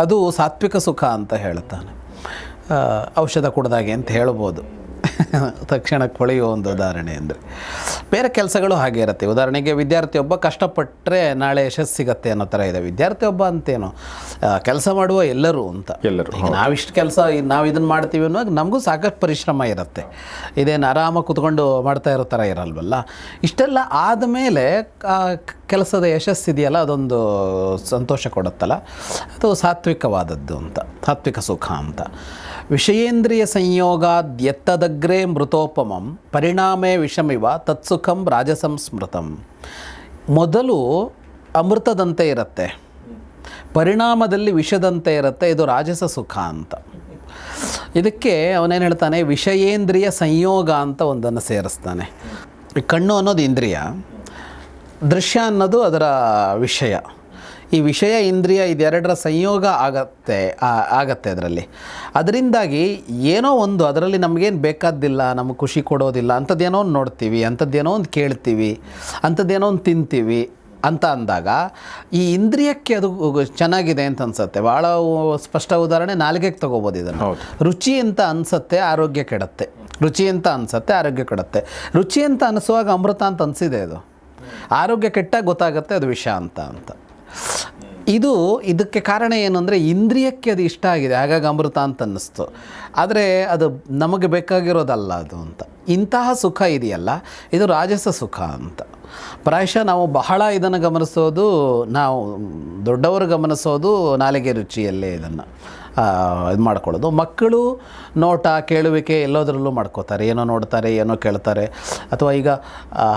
ಅದು ಸಾತ್ವಿಕ ಸುಖ ಅಂತ ಹೇಳ್ತಾನೆ. ಔಷಧ ಕುಡ್ದಾಗೆ ಅಂತ ಹೇಳ್ಬೋದು. ತಕ್ಷಣಕ್ಕೆ ಹೊಳೆಯುವ ಒಂದು ಉದಾಹರಣೆ ಅಂದರೆ ಬೇರೆ ಕೆಲಸಗಳು ಹಾಗೆ ಇರುತ್ತೆ. ಉದಾಹರಣೆಗೆ ವಿದ್ಯಾರ್ಥಿಯೊಬ್ಬ ಕಷ್ಟಪಟ್ಟರೆ ನಾಳೆ ಯಶಸ್ಸು ಸಿಗತ್ತೆ ಅನ್ನೋ ಥರ ಇದೆ. ವಿದ್ಯಾರ್ಥಿಯೊಬ್ಬ ಅಂತೇನು, ಕೆಲಸ ಮಾಡುವ ಎಲ್ಲರೂ ಅಂತ. ಈಗ ನಾವಿಷ್ಟು ಕೆಲಸ ನಾವು ಇದನ್ನು ಮಾಡ್ತೀವಿ ಅನ್ನೋದು ನಮಗೂ ಸಾಕಷ್ಟು ಪರಿಶ್ರಮ ಇರುತ್ತೆ. ಇದೇನು ಆರಾಮಾಗಿ ಕೂತ್ಕೊಂಡು ಮಾಡ್ತಾ ಇರೋ ಥರ ಇರಲ್ವಲ್ಲ. ಇಷ್ಟೆಲ್ಲ ಆದಮೇಲೆ ಕೆಲಸದ ಯಶಸ್ಸಿದೆಯಲ್ಲ, ಅದೊಂದು ಸಂತೋಷ ಕೊಡುತ್ತಲ್ಲ, ಅದು ಸಾತ್ವಿಕವಾದದ್ದು ಅಂತ, ಸಾತ್ವಿಕ ಸುಖ ಅಂತ. ವಿಷಯೇಂದ್ರಿಯ ಸಂಯೋಗಾದ್ಯತ್ತದಗ್ರೆ ಮೃತೋಪಮಂ ಪರಿಣಾಮೇ ವಿಷಮಿವ ತತ್ಸುಖಂ ರಾಜಸಂ ಸ್ಮೃತಂ. ಮೊದಲು ಅಮೃತದಂತೆ ಇರುತ್ತೆ, ಪರಿಣಾಮದಲ್ಲಿ ವಿಷದಂತೆ ಇರುತ್ತೆ, ಇದು ರಾಜಸ ಸುಖ ಅಂತ. ಇದಕ್ಕೆ ಅವನೇನು ಹೇಳ್ತಾನೆ, ವಿಷಯೇಂದ್ರಿಯ ಸಂಯೋಗ ಅಂತ ಒಂದನ್ನು ಸೇರಿಸ್ತಾನೆ. ಈ ಕಣ್ಣು ಅನ್ನೋದು ಇಂದ್ರಿಯ, ದೃಶ್ಯ ಅನ್ನೋದು ಅದರ ವಿಷಯ. ಈ ವಿಷಯ ಇಂದ್ರಿಯ ಇದೆರಡರ ಸಂಯೋಗ ಆಗತ್ತೆ ಅದರಲ್ಲಿ. ಅದರಿಂದಾಗಿ ಏನೋ ಒಂದು ಅದರಲ್ಲಿ ನಮಗೇನು ಬೇಕಾದ್ದಿಲ್ಲ, ನಮಗೆ ಖುಷಿ ಕೊಡೋದಿಲ್ಲ, ಅಂಥದ್ದೇನೋ ಒಂದು ನೋಡ್ತೀವಿ, ಅಂಥದ್ದೇನೋ ಒಂದು ಕೇಳ್ತೀವಿ, ಅಂಥದ್ದೇನೋ ಒಂದು ತಿಂತೀವಿ ಅಂತ ಅಂದಾಗ ಈ ಇಂದ್ರಿಯಕ್ಕೆ ಅದು ಚೆನ್ನಾಗಿದೆ ಅಂತ ಅನಿಸುತ್ತೆ. ಭಾಳ ಸ್ಪಷ್ಟ ಉದಾಹರಣೆ ನಾಲಿಗೆಗೆ ತೊಗೋಬೋದು ಇದನ್ನು. ರುಚಿ ಅಂತ ಅನಿಸುತ್ತೆ, ಆರೋಗ್ಯ ಕೆಡುತ್ತೆ. ರುಚಿ ಅಂತ ಅನಿಸುತ್ತೆ, ಆರೋಗ್ಯ ಕೆಡುತ್ತೆ. ರುಚಿ ಅಂತ ಅನಿಸುವಾಗ ಅಮೃತ ಅಂತ ಅನಿಸಿದೆ, ಅದು ಆರೋಗ್ಯ ಕೆಟ್ಟಾಗ ಗೊತ್ತಾಗುತ್ತೆ ಅದು ವಿಷ ಅಂತ. ಇದಕ್ಕೆ ಕಾರಣ ಏನು ಅಂದರೆ ಇಂದ್ರಿಯಕ್ಕೆ ಅದು ಇಷ್ಟ ಆಗಿದೆ, ಹಾಗಾಗಿ ಅಮೃತ ಅಂತ ಅನ್ನಿಸ್ತು. ಆದರೆ ಅದು ನಮಗೆ ಬೇಕಾಗಿರೋದಲ್ಲ ಅದು ಅಂತ. ಇಂತಹ ಸುಖ ಇದೆಯಲ್ಲ, ಇದು ರಾಜಸ ಸುಖ ಅಂತ. ಪ್ರಾಯಶಃ ನಾವು ಬಹಳ ಇದನ್ನು ಗಮನಿಸೋದು, ನಾವು ದೊಡ್ಡವರು ಗಮನಿಸೋದು ನಾಲಿಗೆ ರುಚಿಯಲ್ಲೇ ಇದನ್ನು ಇದು ಮಾಡ್ಕೊಳ್ಳೋದು. ಮಕ್ಕಳು ನೋಟ ಕೇಳುವಿಕೆ ಎಲ್ಲೋದ್ರಲ್ಲೂ ಮಾಡ್ಕೋತಾರೆ, ಏನೋ ನೋಡ್ತಾರೆ, ಏನೋ ಕೇಳ್ತಾರೆ. ಅಥವಾ ಈಗ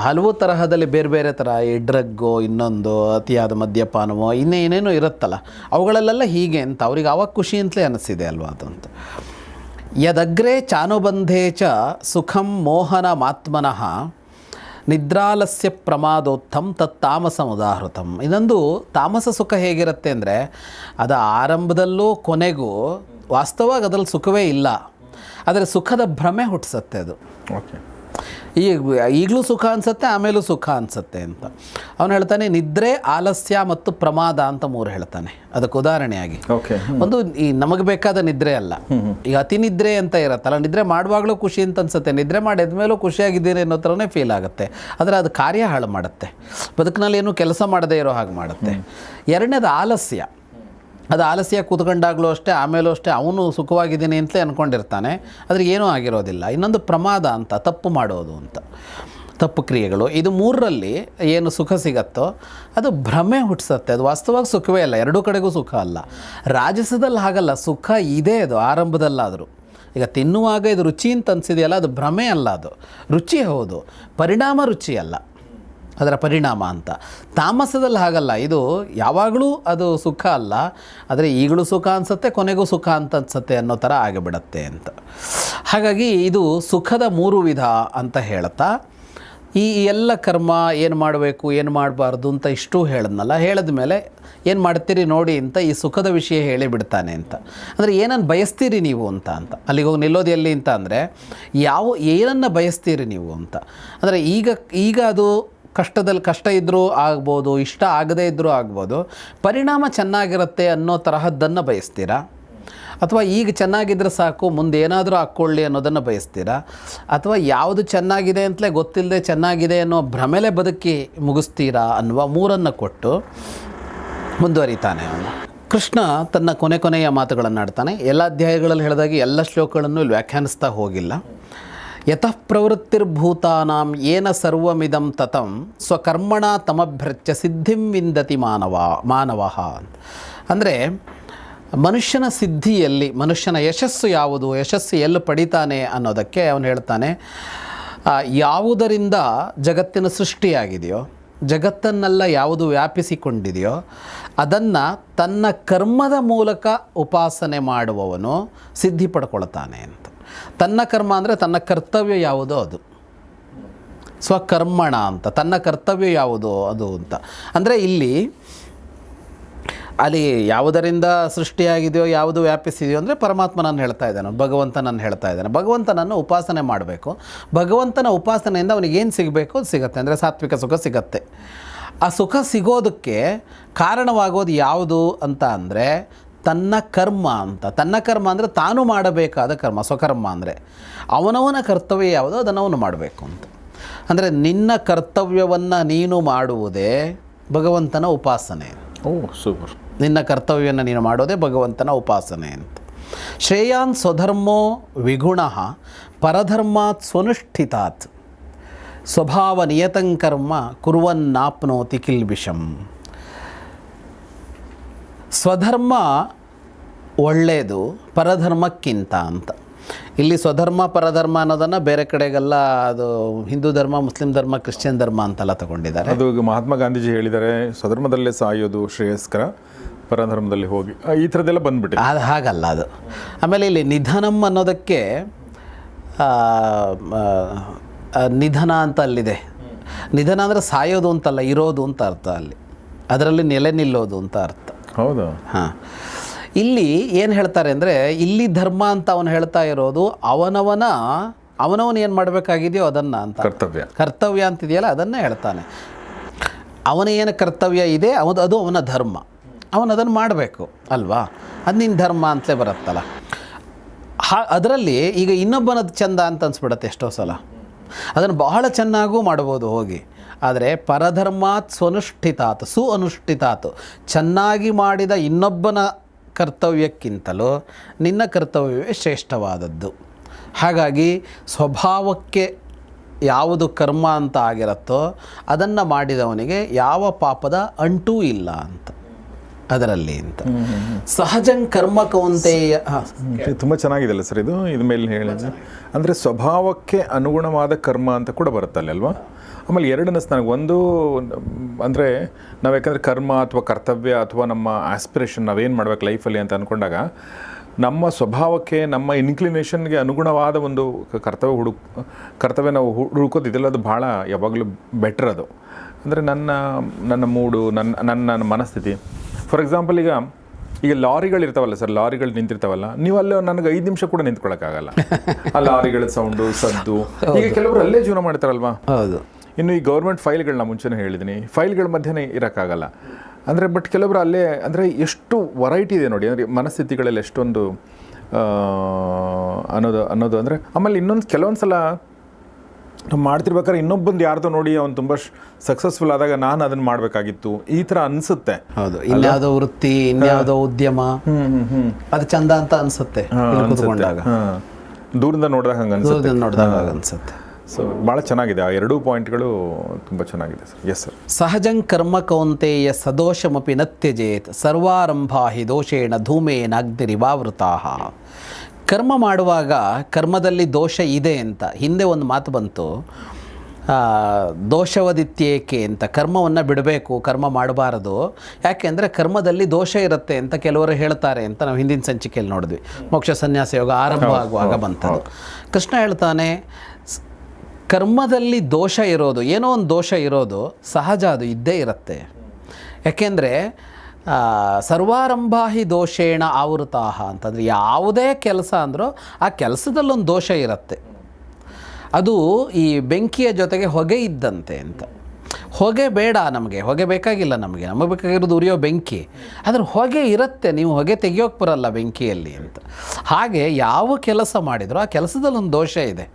ಹಲವು ತರಹದಲ್ಲಿ ಬೇರೆ ಬೇರೆ ಥರ ಈ ಡ್ರಗ್ಗೋ, ಇನ್ನೊಂದು ಅತಿಯಾದ ಮದ್ಯಪಾನವೋ, ಏನೇನೋ ಇರುತ್ತಲ್ಲ, ಅವುಗಳಲ್ಲೆಲ್ಲ ಹೀಗೆ ಅಂತ ಅವ್ರಿಗೆ ಆವಾಗ ಖುಷಿ ಅಂತಲೇ ಅನ್ನಿಸಿದೆ ಅಲ್ವಾ ಅದು ಅಂತ. ಯದಗ್ರೆ ಚಾನುಬಂಧೇ ಚ ಸುಖಂ ಮೋಹನ ಮಾತ್ಮನಃ ನಿದ್ರಾಲಸ್ಯ ಪ್ರಮಾದೋತ್ತಮ್ ತಾಮಸಂ ಉದಾಹೃತಂ. ಇದೊಂದು ತಾಮಸ ಸುಖ ಹೇಗಿರುತ್ತೆ ಅಂದರೆ ಅದು ಆರಂಭದಲ್ಲೂ ಕೊನೆಗೂ ವಾಸ್ತವವಾಗಿ ಅದರಲ್ಲಿ ಸುಖವೇ ಇಲ್ಲ, ಆದರೆ ಸುಖದ ಭ್ರಮೆ ಹುಟ್ಟಿಸುತ್ತೆ ಅದು. ಈಗಲೂ ಸುಖ ಅನಿಸುತ್ತೆ, ಆಮೇಲೂ ಸುಖ ಅನಿಸುತ್ತೆ ಅಂತ ಅವನು ಹೇಳ್ತಾನೆ. ನಿದ್ರೆ, ಆಲಸ್ಯ ಮತ್ತು ಪ್ರಮಾದ ಅಂತ 3 ಹೇಳ್ತಾನೆ ಅದಕ್ಕೆ ಉದಾಹರಣೆಯಾಗಿ. ಒಂದು ಈ ನಮಗೆ ಬೇಕಾದ ನಿದ್ರೆ ಅಲ್ಲ, ಈಗ ಅತಿ ನಿದ್ರೆ ಅಂತ ಇರತ್ತಲ್ಲ, ನಿದ್ರೆ ಮಾಡುವಾಗಲೂ ಖುಷಿ ಅಂತ ಅನ್ಸುತ್ತೆ, ನಿದ್ರೆ ಮಾಡಿ ಎದ್ಮೇಲೂ ಖುಷಿಯಾಗಿದ್ದೀನಿ ಅನ್ನೋ ಥರನೇ ಫೀಲ್ ಆಗುತ್ತೆ. ಆದರೆ ಅದು ಕಾರ್ಯ ಹಾಳು ಮಾಡುತ್ತೆ, ಬದುಕಿನಲ್ಲಿ ಏನು ಕೆಲಸ ಮಾಡದೇ ಇರೋ ಹಾಗೆ ಮಾಡುತ್ತೆ. ಎರಡನೇದು ಆಲಸ್ಯ. ಅದು ಆಲಸ್ಯ ಕೂತ್ಕೊಂಡಾಗಲೂ ಅಷ್ಟೇ, ಆಮೇಲೂ ಅಷ್ಟೇ ಅವನು ಸುಖವಾಗಿದ್ದೀನಿ ಅಂತಲೇ ಅಂದ್ಕೊಂಡಿರ್ತಾನೆ, ಆದರೆ ಏನೂ ಆಗಿರೋದಿಲ್ಲ. ಇನ್ನೊಂದು ಪ್ರಮಾದ ಅಂತ, ತಪ್ಪು ಮಾಡೋದು ಅಂತ, ತಪ್ಪು ಕ್ರಿಯೆಗಳು. ಇದು 3ರಲ್ಲಿ ಏನು ಸುಖ ಸಿಗತ್ತೋ ಅದು ಭ್ರಮೆ ಹುಟ್ಟಿಸುತ್ತೆ, ಅದು ವಾಸ್ತವವಾಗಿ ಸುಖವೇ ಅಲ್ಲ, ಎರಡೂ ಕಡೆಗೂ ಸುಖ ಅಲ್ಲ. ರಾಜಸದಲ್ಲಿ ಹಾಗಲ್ಲ, ಸುಖ ಇದೆ ಅದು ಆರಂಭದಲ್ಲಾದರೂ. ಈಗ ತಿನ್ನುವಾಗ ಇದು ರುಚಿ ಅಂತ ಅನಿಸಿದೆಯಲ್ಲ, ಅದು ಭ್ರಮೆ ಅಲ್ಲ, ಅದು ರುಚಿ ಹೌದು, ಪರಿಣಾಮ ರುಚಿ ಅಲ್ಲ, ಅದರ ಪರಿಣಾಮ ಅಂತ. ತಾಮಸದಲ್ಲಿ ಹಾಗಲ್ಲ, ಇದು ಯಾವಾಗಲೂ ಅದು ಸುಖ ಅಲ್ಲ, ಆದರೆ ಈಗಲೂ ಸುಖ ಅನಿಸುತ್ತೆ, ಕೊನೆಗೂ ಸುಖ ಅಂತ ಅನಿಸುತ್ತೆ ಅನ್ನೋ ಥರ ಆಗಿಬಿಡತ್ತೆ ಅಂತ. ಹಾಗಾಗಿ ಇದು ಸುಖದ 3 ವಿಧ ಅಂತ ಹೇಳ್ತಾ ಈ ಎಲ್ಲ ಕರ್ಮ ಏನು ಮಾಡಬೇಕು ಏನು ಮಾಡಬಾರ್ದು ಅಂತ ಇಷ್ಟು ಹೇಳಿದ್ನಲ್ಲ, ಹೇಳಿದ ಮೇಲೆ ಏನು ಮಾಡ್ತೀರಿ ನೋಡಿ ಅಂತ ಈ ಸುಖದ ವಿಷಯ ಹೇಳಿ ಬಿಡ್ತಾನೆ ಅಂತ. ಅಂದರೆ ಏನನ್ನು ಬಯಸ್ತೀರಿ ನೀವು ಅಂತ ಅಲ್ಲಿಗೆ ಹೋಗಿ ನಿಲ್ಲೋದು ಎಲ್ಲಿ ಅಂತ ಅಂದರೆ ಏನನ್ನು ಬಯಸ್ತೀರಿ ನೀವು ಅಂತ. ಅಂದರೆ ಈಗ ಅದು ಕಷ್ಟ ಇದ್ದರೂ ಆಗ್ಬೋದು, ಇಷ್ಟ ಆಗದೇ ಇದ್ದರೂ ಆಗ್ಬೋದು, ಪರಿಣಾಮ ಚೆನ್ನಾಗಿರುತ್ತೆ ಅನ್ನೋ ತರಹದ್ದನ್ನು ಬಯಸ್ತೀರಾ, ಅಥವಾ ಈಗ ಚೆನ್ನಾಗಿದ್ದರೆ ಸಾಕು ಮುಂದೆ ಏನಾದರೂ ಹಾಕ್ಕೊಳ್ಳಿ ಅನ್ನೋದನ್ನು ಬಯಸ್ತೀರಾ, ಅಥವಾ ಯಾವುದು ಚೆನ್ನಾಗಿದೆ ಅಂತಲೇ ಗೊತ್ತಿಲ್ಲದೆ ಚೆನ್ನಾಗಿದೆ ಅನ್ನೋ ಭ್ರಮೆಲೆ ಬದುಕಿ ಮುಗಿಸ್ತೀರಾ ಅನ್ನುವ ಮೂರನ್ನು ಕೊಟ್ಟು ಮುಂದುವರಿತಾನೆ ಅವನು. ಕೃಷ್ಣ ತನ್ನ ಕೊನೆಯ ಮಾತುಗಳನ್ನು ಆಡ್ತಾನೆ. ಎಲ್ಲ ಅಧ್ಯಾಯಗಳಲ್ಲಿ ಹೇಳಿದಾಗೆ ಎಲ್ಲ ಶ್ಲೋಕಗಳನ್ನು ಇಲ್ಲಿ ವ್ಯಾಖ್ಯಾನಿಸ್ತಾ ಹೋಗಿಲ್ಲ. ಯತಃ ಪ್ರವೃತ್ತಿರ್ಭೂತಾನಾಂ ಏನ ಸರ್ವಮಿದಂ ತತಂ ಸ್ವಕರ್ಮಣ ತಮಭ್ರಚ್ಯ ಸಿದ್ಧಿಂ ವಿಂದತಿ ಮಾನವಃ. ಅಂದರೆ ಮನುಷ್ಯನ ಸಿದ್ಧಿಯಲ್ಲಿ ಮನುಷ್ಯನ ಯಶಸ್ಸು ಯಾವುದು, ಯಶಸ್ಸು ಎಲ್ಲಿ ಪಡಿತಾನೆ ಅನ್ನೋದಕ್ಕೆ ಅವನು ಹೇಳ್ತಾನೆ, ಯಾವುದರಿಂದ ಜಗತ್ತಿನ ಸೃಷ್ಟಿಯಾಗಿದೆಯೋ, ಜಗತ್ತನ್ನೆಲ್ಲ ಯಾವುದು ವ್ಯಾಪಿಸಿಕೊಂಡಿದೆಯೋ ಅದನ್ನು ತನ್ನ ಕರ್ಮದ ಮೂಲಕ ಉಪಾಸನೆ ಮಾಡುವವನು ಸಿದ್ಧಿ ಪಡ್ಕೊಳ್ತಾನೆ ಅಂತ. ತನ್ನ ಕರ್ಮ ಅಂದರೆ ತನ್ನ ಕರ್ತವ್ಯ ಯಾವುದೋ ಅದು, ಸ್ವಕರ್ಮಣ ಅಂತ, ತನ್ನ ಕರ್ತವ್ಯ ಯಾವುದೋ ಅದು ಅಂತ. ಅಂದರೆ ಅಲ್ಲಿ ಯಾವುದರಿಂದ ಸೃಷ್ಟಿಯಾಗಿದೆಯೋ, ಯಾವುದು ವ್ಯಾಪಿಸಿದೆಯೋ ಅಂದರೆ ಪರಮಾತ್ಮನನ್ನು ಹೇಳ್ತಾ ಇದ್ದಾನೆ, ಭಗವಂತನನ್ನು ಹೇಳ್ತಾ ಇದ್ದಾನೆ. ಭಗವಂತನನ್ನು ಉಪಾಸನೆ ಮಾಡಬೇಕು. ಭಗವಂತನ ಉಪಾಸನೆಯಿಂದ ಅವನಿಗೇನು ಸಿಗಬೇಕು ಅದು ಸಿಗುತ್ತೆ. ಅಂದರೆ ಸಾತ್ವಿಕ ಸುಖ ಸಿಗತ್ತೆ. ಆ ಸುಖ ಸಿಗೋದಕ್ಕೆ ಕಾರಣವಾಗೋದು ಯಾವುದು ಅಂತ ಅಂದರೆ ತನ್ನ ಕರ್ಮ ಅಂತ. ತನ್ನ ಕರ್ಮ ಅಂದರೆ ತಾನು ಮಾಡಬೇಕಾದ ಕರ್ಮ, ಸ್ವಕರ್ಮ ಅಂದರೆ ಅವನವನ ಕರ್ತವ್ಯ ಯಾವುದೋ ಅದನ್ನು ಅವನು ಮಾಡಬೇಕು ಅಂತ. ಅಂದರೆ ನಿನ್ನ ಕರ್ತವ್ಯವನ್ನು ನೀನು ಮಾಡುವುದೇ ಭಗವಂತನ ಉಪಾಸನೆ. ಸೂಪರ್. ನಿನ್ನ ಕರ್ತವ್ಯವನ್ನು ನೀನು ಮಾಡೋದೇ ಭಗವಂತನ ಉಪಾಸನೆ ಅಂತ. ಶ್ರೇಯಾನ್ ಸ್ವಧರ್ಮೋ ವಿಗುಣಃ ಪರಧರ್ಮಾತ್ ಸ್ವನುಷ್ಠಿತಾತ್ ಸ್ವಭಾವ ನಿಯತಂಕರ್ಮ ಕುರ್ವನ್ನಾಪ್ನೋತಿ ಕಿಲ್ಬಿಷಂ. ಸ್ವಧರ್ಮ ಒಳ್ಳೆಯದು ಪರಧರ್ಮಕ್ಕಿಂತ ಅಂತ. ಇಲ್ಲಿ ಸ್ವಧರ್ಮ ಪರಧರ್ಮ ಅನ್ನೋದನ್ನು ಬೇರೆ ಕಡೆಗೆಲ್ಲ ಅದು ಹಿಂದೂ ಧರ್ಮ, ಮುಸ್ಲಿಂ ಧರ್ಮ, ಕ್ರಿಶ್ಚಿಯನ್ ಧರ್ಮ ಅಂತೆಲ್ಲ ತಗೊಂಡಿದ್ದಾರೆ. ಅದು ಮಹಾತ್ಮ ಗಾಂಧೀಜಿ ಹೇಳಿದ್ದಾರೆ, ಸ್ವಧರ್ಮದಲ್ಲೇ ಸಾಯೋದು ಶ್ರೇಯಸ್ಕರ, ಪರಧರ್ಮದಲ್ಲಿ ಹೋಗಿ, ಈ ಥರದ್ದೆಲ್ಲ ಬಂದ್ಬಿಟ್ಟಿದೆ. ಅದು ಹಾಗಲ್ಲ ಅದು. ಆಮೇಲೆ ಇಲ್ಲಿ ನಿಧನಂ ಅನ್ನೋದಕ್ಕೆ ನಿಧನ ಅಂತ ಅಲ್ಲಿದೆ. ನಿಧನ ಅಂದರೆ ಸಾಯೋದು ಅಂತಲ್ಲ, ಇರೋದು ಅಂತ ಅರ್ಥ. ಅದರಲ್ಲಿ ನೆಲೆ ನಿಲ್ಲೋದು ಅಂತ ಅರ್ಥ. ಹೌದು. ಹಾಂ, ಇಲ್ಲಿ ಏನು ಹೇಳ್ತಾರೆ ಅಂದರೆ ಇಲ್ಲಿ ಧರ್ಮ ಅಂತ ಅವನು ಹೇಳ್ತಾ ಇರೋದು ಅವನವನು ಏನು ಮಾಡಬೇಕಾಗಿದೆಯೋ ಅದನ್ನು ಅಂತ. ಕರ್ತವ್ಯ ಅಂತಿದೆಯಲ್ಲ ಅದನ್ನೇ ಹೇಳ್ತಾನೆ. ಅವನ ಏನು ಕರ್ತವ್ಯ ಇದೆ ಅದು ಅವನ ಧರ್ಮ, ಅವನು ಅದನ್ನು ಮಾಡಬೇಕು ಅಲ್ವಾ, ಅದು ನಿನ್ನ ಧರ್ಮ ಅಂತಲೇ ಬರುತ್ತಲ್ಲ. ಅದರಲ್ಲಿ ಈಗ ಇನ್ನೊಬ್ಬನದು ಚಂದ ಅಂತ ಅನ್ಸ್ಬಿಡುತ್ತೆ ಎಷ್ಟೋ ಸಲ. ಅದನ್ನು ಬಹಳ ಚೆನ್ನಾಗೂ ಮಾಡ್ಬೋದು ಹೋಗಿ. ಆದರೆ ಪರಧರ್ಮಾತ್ ಸ್ವನುಷ್ಠಿತಾತ್ ಅನುಷ್ಠಿತಾತ್, ಚೆನ್ನಾಗಿ ಮಾಡಿದ ಇನ್ನೊಬ್ಬನ ಕರ್ತವ್ಯಕ್ಕಿಂತಲೂ ನಿನ್ನ ಕರ್ತವ್ಯವೇ ಶ್ರೇಷ್ಠವಾದದ್ದು. ಹಾಗಾಗಿ ಸ್ವಭಾವಕ್ಕೆ ಯಾವುದು ಕರ್ಮ ಅಂತ ಆಗಿರುತ್ತೋ ಅದನ್ನು ಮಾಡಿದವನಿಗೆ ಯಾವ ಪಾಪದ ಅಂಟೂ ಇಲ್ಲ ಅಂತ ಅದರಲ್ಲಿ ಅಂತ. ಸಹಜಂ ಕರ್ಮ ಕೌಂತೆಯ. ತುಂಬ ಚೆನ್ನಾಗಿದೆಯಲ್ಲ ಸರ್ ಇದು ಮೇಲೆ ಹೇಳಿದ್ರೆ. ಅಂದರೆ ಸ್ವಭಾವಕ್ಕೆ ಅನುಗುಣವಾದ ಕರ್ಮ ಅಂತ ಕೂಡ ಬರುತ್ತಲ್ಲ ಅಲ್ವಾ. ಆಮೇಲೆ ಎರಡು ಅನಿಸ್ತು ನನಗೆ. ಒಂದು ಅಂದರೆ ನಾವು ಯಾಕಂದರೆ ಕರ್ಮ ಅಥವಾ ಕರ್ತವ್ಯ ಅಥವಾ ನಮ್ಮ ಆಸ್ಪಿರೇಷನ್ ನಾವೇನು ಮಾಡ್ಬೇಕು ಲೈಫಲ್ಲಿ ಅಂತ ಅಂದ್ಕೊಂಡಾಗ ನಮ್ಮ ಸ್ವಭಾವಕ್ಕೆ ನಮ್ಮ ಇನ್ಕ್ಲಿನೇಷನ್ಗೆ ಅನುಗುಣವಾದ ಒಂದು ಕರ್ತವ್ಯ ನಾವು ಹುಡುಕೋದಿದೆಯಲ್ಲ, ಅದು ಭಾಳ ಯಾವಾಗಲೂ ಬೆಟ್ರ್ ಅದು. ಅಂದರೆ ನನ್ನ ಮೂಡು, ನನ್ನ ಮನಸ್ಥಿತಿ. ಫಾರ್ ಎಕ್ಸಾಂಪಲ್ ಈಗ ಲಾರಿಗಳಿರ್ತಾವಲ್ಲ ಸರ್, ಲಾರಿಗಳು ನಿಂತಿರ್ತಾವಲ್ಲ, ನೀವು ಅಲ್ಲೇ ನನಗೆ 5 ನಿಮಿಷ ಕೂಡ ನಿಂತ್ಕೊಳ್ಳೋಕ್ಕಾಗಲ್ಲ. ಆ ಲಾರಿಗಳ ಸೌಂಡು, ಸದ್ದು. ಈಗ ಕೆಲವರು ಅಲ್ಲೇ ಜೀವನ ಮಾಡ್ತಾರಲ್ವಾ. ಹೌದು. ಇನ್ನು ಈ ಗೌರ್ಮೆಂಟ್ ಫೈಲ್ಗಳನ್ನ ಮುಂಚೆನೇ ಹೇಳಿದ್ದೀನಿ, ಫೈಲ್ಗಳ ಮಧ್ಯೆ ಇರೋಕ್ಕಾಗಲ್ಲ. ಅಂದರೆ ಬಟ್ ಕೆಲವರು ಅಲ್ಲೇ, ಅಂದರೆ ಎಷ್ಟು ವೆರೈಟಿ ಇದೆ ನೋಡಿ. ಅಂದರೆ ಮನಸ್ಥಿತಿಗಳಲ್ಲಿ ಎಷ್ಟೊಂದು ಅನ್ನೋದು ಅಂದರೆ. ಆಮೇಲೆ ಇನ್ನೊಂದು ಕೆಲವೊಂದು ಸಲ ನಾವು ಮಾಡ್ತಿರ್ಬೇಕಾದ್ರೆ ಇನ್ನೊಬ್ಬಂದು ಯಾರ್ದೋ ನೋಡಿ ಅವ್ನು ತುಂಬ ಸಕ್ಸಸ್ಫುಲ್ ಆದಾಗ ನಾನು ಅದನ್ನು ಮಾಡಬೇಕಾಗಿತ್ತು, ಈ ಥರ ಅನಿಸುತ್ತೆ. ಹೌದು, ಇನ್ಯಾವುದೋ ವೃತ್ತಿ, ಇನ್ಯಾವುದೋ ಉದ್ಯಮ, ಅದು ಚಂದ ಅಂತ ಅನಿಸುತ್ತೆ ಕೂತ್ಕೊಂಡಾಗ. ದೂರದಿಂದ ನೋಡಿದಾಗ ಹಂಗೆ ಅನಿಸುತ್ತೆ. ಸೊ ಭಾಳ ಚೆನ್ನಾಗಿದೆ ಆ ಎರಡೂ ಪಾಯಿಂಟ್ಗಳು, ತುಂಬ ಚೆನ್ನಾಗಿದೆ ಸರ್. Yes sir. ಸಹಜಂ ಕರ್ಮ ಕೌಂತೆಯ ಸದೋಷಮಪಿ ನ ತ್ಯಜೇತ್ ಸರ್ವಾರಂಭಾ ಹಿ ದೋಷೇಣ ಧೂಮೇನ ಅಗ್ನಿರಿವಾವೃತಾಃ. ಕರ್ಮ ಮಾಡುವಾಗ ಕರ್ಮದಲ್ಲಿ ದೋಷ ಇದೆ ಅಂತ ಹಿಂದೆ ಒಂದು ಮಾತು ಬಂತು, ದೋಷವದಿತ್ಯೇಕೆ ಅಂತ. ಕರ್ಮವನ್ನು ಬಿಡಬೇಕು, ಕರ್ಮ ಮಾಡಬಾರದು. ಯಾಕೆಂದರೆ ಕರ್ಮದಲ್ಲಿ ದೋಷ ಇರುತ್ತೆ ಅಂತ ಕೆಲವರು ಹೇಳ್ತಾರೆ ಅಂತ ನಾವು ಹಿಂದಿನ ಸಂಚಿಕೆಯಲ್ಲಿ ನೋಡಿದ್ವಿ. ಮೋಕ್ಷ ಸನ್ಯಾಸ ಯೋಗ ಆರಂಭ ಆಗುವಾಗ ಬಂತದ್ದು. ಕೃಷ್ಣ ಹೇಳ್ತಾನೆ, ಕರ್ಮದಲ್ಲಿ ದೋಷ ಇರೋದು, ಏನೋ ಒಂದು ದೋಷ ಇರೋದು ಸಹಜ, ಅದು ಇದ್ದೇ ಇರುತ್ತೆ. ಯಾಕೆಂದರೆ ಸರ್ವಾರಂಭ ಹಿ ದೋಷೇಣ ಆವೃತಾಹ ಅಂತಂದರೆ ಯಾವುದೇ ಕೆಲಸ ಅಂದರೂ ಆ ಕೆಲಸದಲ್ಲೊಂದು ದೋಷ ಇರುತ್ತೆ. ಅದು ಈ ಬೆಂಕಿಯ ಜೊತೆಗೆ ಹೊಗೆ ಇದ್ದಂತೆ ಅಂತ. ಹೊಗೆ ಬೇಡ ನಮಗೆ, ಹೊಗೆ ಬೇಕಾಗಿಲ್ಲ ನಮಗೆ ಬೇಕಾಗಿರೋದು ಉರಿಯೋ ಬೆಂಕಿ. ಆದರೆ ಹೊಗೆ ಇರುತ್ತೆ, ನೀವು ಹೊಗೆ ತೆಗಿಯೋಕ್ಕೆ ಬರಲ್ಲ ಬೆಂಕಿಯಲ್ಲಿ ಅಂತ. ಹಾಗೆ ಯಾವ ಕೆಲಸ ಮಾಡಿದರೂ ಆ ಕೆಲಸದಲ್ಲೊಂದು ದೋಷ ಇದೆ.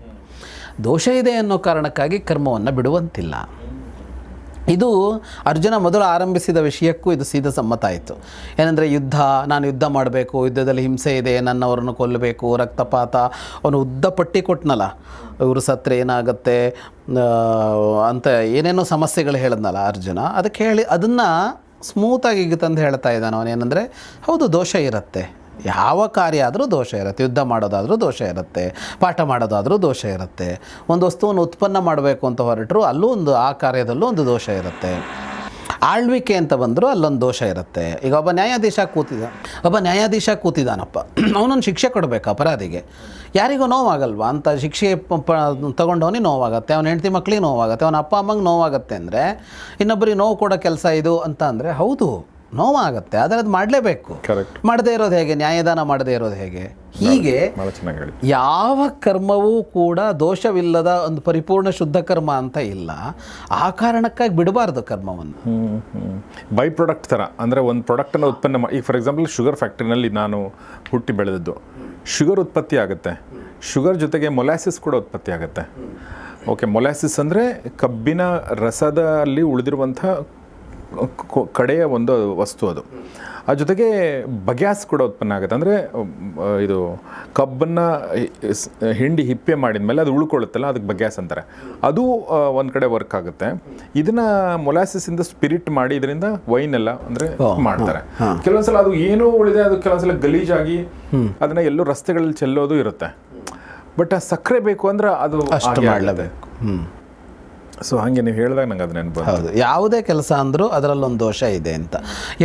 ದೋಷ ಇದೆ ಅನ್ನೋ ಕಾರಣಕ್ಕಾಗಿ ಕರ್ಮವನ್ನು ಬಿಡುವಂತಿಲ್ಲ. ಇದು ಅರ್ಜುನ ಮೊದಲು ಆರಂಭಿಸಿದ ವಿಷಯಕ್ಕೂ ಇದು ಸೀದಾ ಸಮ್ಮತ ಆಯಿತು. ಏನಂದರೆ ನಾನು ಯುದ್ಧ ಮಾಡಬೇಕು, ಯುದ್ಧದಲ್ಲಿ ಹಿಂಸೆ ಇದೆ, ನನ್ನವರನ್ನು ಕೊಲ್ಲಬೇಕು, ರಕ್ತಪಾತ, ಅವನು ಉದ್ದ ಪಟ್ಟಿ ಕೊಟ್ಟನಲ್ಲ, ಇವರು ಸತ್ತರೆ ಏನಾಗುತ್ತೆ ಅಂತ ಏನೇನೋ ಸಮಸ್ಯೆಗಳು ಹೇಳಿದ್ನಲ್ಲ ಅರ್ಜುನ. ಅದಕ್ಕೆ ಅದನ್ನು ಸ್ಮೂತಾಗಿ ಈಗ ತಂದು ಹೇಳ್ತಾ ಇದ್ದಾನೆ ಅವನೇನೆಂದರೆ, ಹೌದು ದೋಷ ಇರುತ್ತೆ, ಯಾವ ಕಾರ್ಯ ಆದರೂ ದೋಷ ಇರುತ್ತೆ. ಯುದ್ಧ ಮಾಡೋದಾದರೂ ದೋಷ ಇರುತ್ತೆ, ಪಾಠ ಮಾಡೋದಾದರೂ ದೋಷ ಇರುತ್ತೆ. ಒಂದು ವಸ್ತುವನ್ನು ಉತ್ಪನ್ನ ಮಾಡಬೇಕು ಅಂತ ಹೊರಟರು ಅಲ್ಲೂ ಆ ಕಾರ್ಯದಲ್ಲೂ ಒಂದು ದೋಷ ಇರುತ್ತೆ. ಆಳ್ವಿಕೆ ಅಂತ ಬಂದರೂ ಅಲ್ಲೊಂದು ದೋಷ ಇರುತ್ತೆ. ಈಗ ಒಬ್ಬ ನ್ಯಾಯಾಧೀಶ ಕೂತಿದ್ದಾನಪ್ಪ, ಅವನೊಂದು ಶಿಕ್ಷೆ ಕೊಡಬೇಕು ಅಪರಾಧಿಗೆ. ಯಾರಿಗೂ ನೋವಾಗಲ್ವಾ ಅಂತ ಶಿಕ್ಷೆ ತೊಗೊಂಡವನಿಗೆ ನೋವಾಗುತ್ತೆ, ಅವನ ಹೆಂಡತಿ ಮಕ್ಕಳಿಗೆ ನೋವಾಗುತ್ತೆ, ಅವನ ಅಪ್ಪ ಅಮ್ಮಂಗೆ ನೋವಾಗುತ್ತೆ. ಅಂದರೆ ಇನ್ನೊಬ್ಬರಿಗೆ ನೋವು ಕೊಡೋ ಕೆಲಸ ಇದು ಅಂತ ಅಂದರೆ ಹೌದು ನೋವಾಗುತ್ತೆ, ಆದರೆ ಅದು ಮಾಡಲೇಬೇಕು. ಮಾಡದೇ ಇರೋದು ಹೇಗೆ? ನ್ಯಾಯದಾನ ಮಾಡದೇ ಇರೋದು ಹೇಗೆ? ಹೀಗೆ ಯಾವ ಕರ್ಮವೂ ಕೂಡ ದೋಷವಿಲ್ಲದ ಒಂದು ಪರಿಪೂರ್ಣ ಶುದ್ಧ ಕರ್ಮ ಅಂತ ಇಲ್ಲ. ಆ ಕಾರಣಕ್ಕಾಗಿ ಬಿಡಬಾರ್ದು ಕರ್ಮವನ್ನು. ಬೈ ಪ್ರಾಡಕ್ಟ್ ಥರ, ಅಂದರೆ ಒಂದು ಪ್ರಾಡಕ್ಟನ್ನು ಉತ್ಪನ್ನ ಮಾಡಿ. ಈಗ ಫಾರ್ ಎಕ್ಸಾಂಪಲ್ ಶುಗರ್ ಫ್ಯಾಕ್ಟ್ರಿನಲ್ಲಿ ನಾನು ಹುಟ್ಟಿ ಬೆಳೆದದ್ದು, ಶುಗರ್ ಉತ್ಪತ್ತಿ ಆಗುತ್ತೆ, ಶುಗರ್ ಜೊತೆಗೆ ಮೊಲಾಸಿಸ್ ಕೂಡ ಉತ್ಪತ್ತಿ ಆಗುತ್ತೆ. ಓಕೆ, ಮೊಲಾಸಿಸ್ ಅಂದರೆ ಕಬ್ಬಿನ ರಸದಲ್ಲಿ ಉಳಿದಿರುವಂಥ ಕಡೆಯ ಒಂದು ವಸ್ತು ಅದು. ಆ ಜೊತೆಗೆ ಬಗ್ಯಾಸ್ ಕೂಡ ಉತ್ಪನ್ನ ಆಗುತ್ತೆ. ಅಂದರೆ ಇದು ಕಬ್ಬನ್ನು ಹಿಂಡಿ ಹಿಪ್ಪೆ ಮಾಡಿದ ಮೇಲೆ ಅದು ಉಳ್ಕೊಳ್ಳುತ್ತಲ್ಲ, ಅದಕ್ಕೆ ಬಗ್ಯಾಸ್ ಅಂತಾರೆ. ಅದು ಒಂದು ಕಡೆ ವರ್ಕ್ ಆಗುತ್ತೆ. ಇದನ್ನು ಮೊಲಾಸಿಸಿಂದ ಸ್ಪಿರಿಟ್ ಮಾಡಿ ಇದರಿಂದ ವೈನ್ ಎಲ್ಲ ಅಂದರೆ ಮಾಡ್ತಾರೆ. ಕೆಲವೊಂದ್ಸಲ ಅದು ಏನೂ ಉಳಿದೆ, ಅದು ಕೆಲವೊಂದ್ಸಲ ಗಲೀಜಾಗಿ ಅದನ್ನು ಎಲ್ಲೋ ರಸ್ತೆಗಳಲ್ಲಿ ಚೆಲ್ಲೋದು ಇರುತ್ತೆ. ಬಟ್ ಆ ಸಕ್ಕರೆ ಬೇಕು ಅಂದರೆ ಅದು ಅಷ್ಟು ಮಾಡಲೇಬೇಕು. ಸೊ ಹಾಗೆ ನೀವು ಹೇಳಿದಾಗ ನಂಗೆ ಅದು ನೆನಪು. ಹೌದು, ಯಾವುದೇ ಕೆಲಸ ಅಂದರೂ ಅದರಲ್ಲೊಂದು ದೋಷ ಇದೆ ಅಂತ.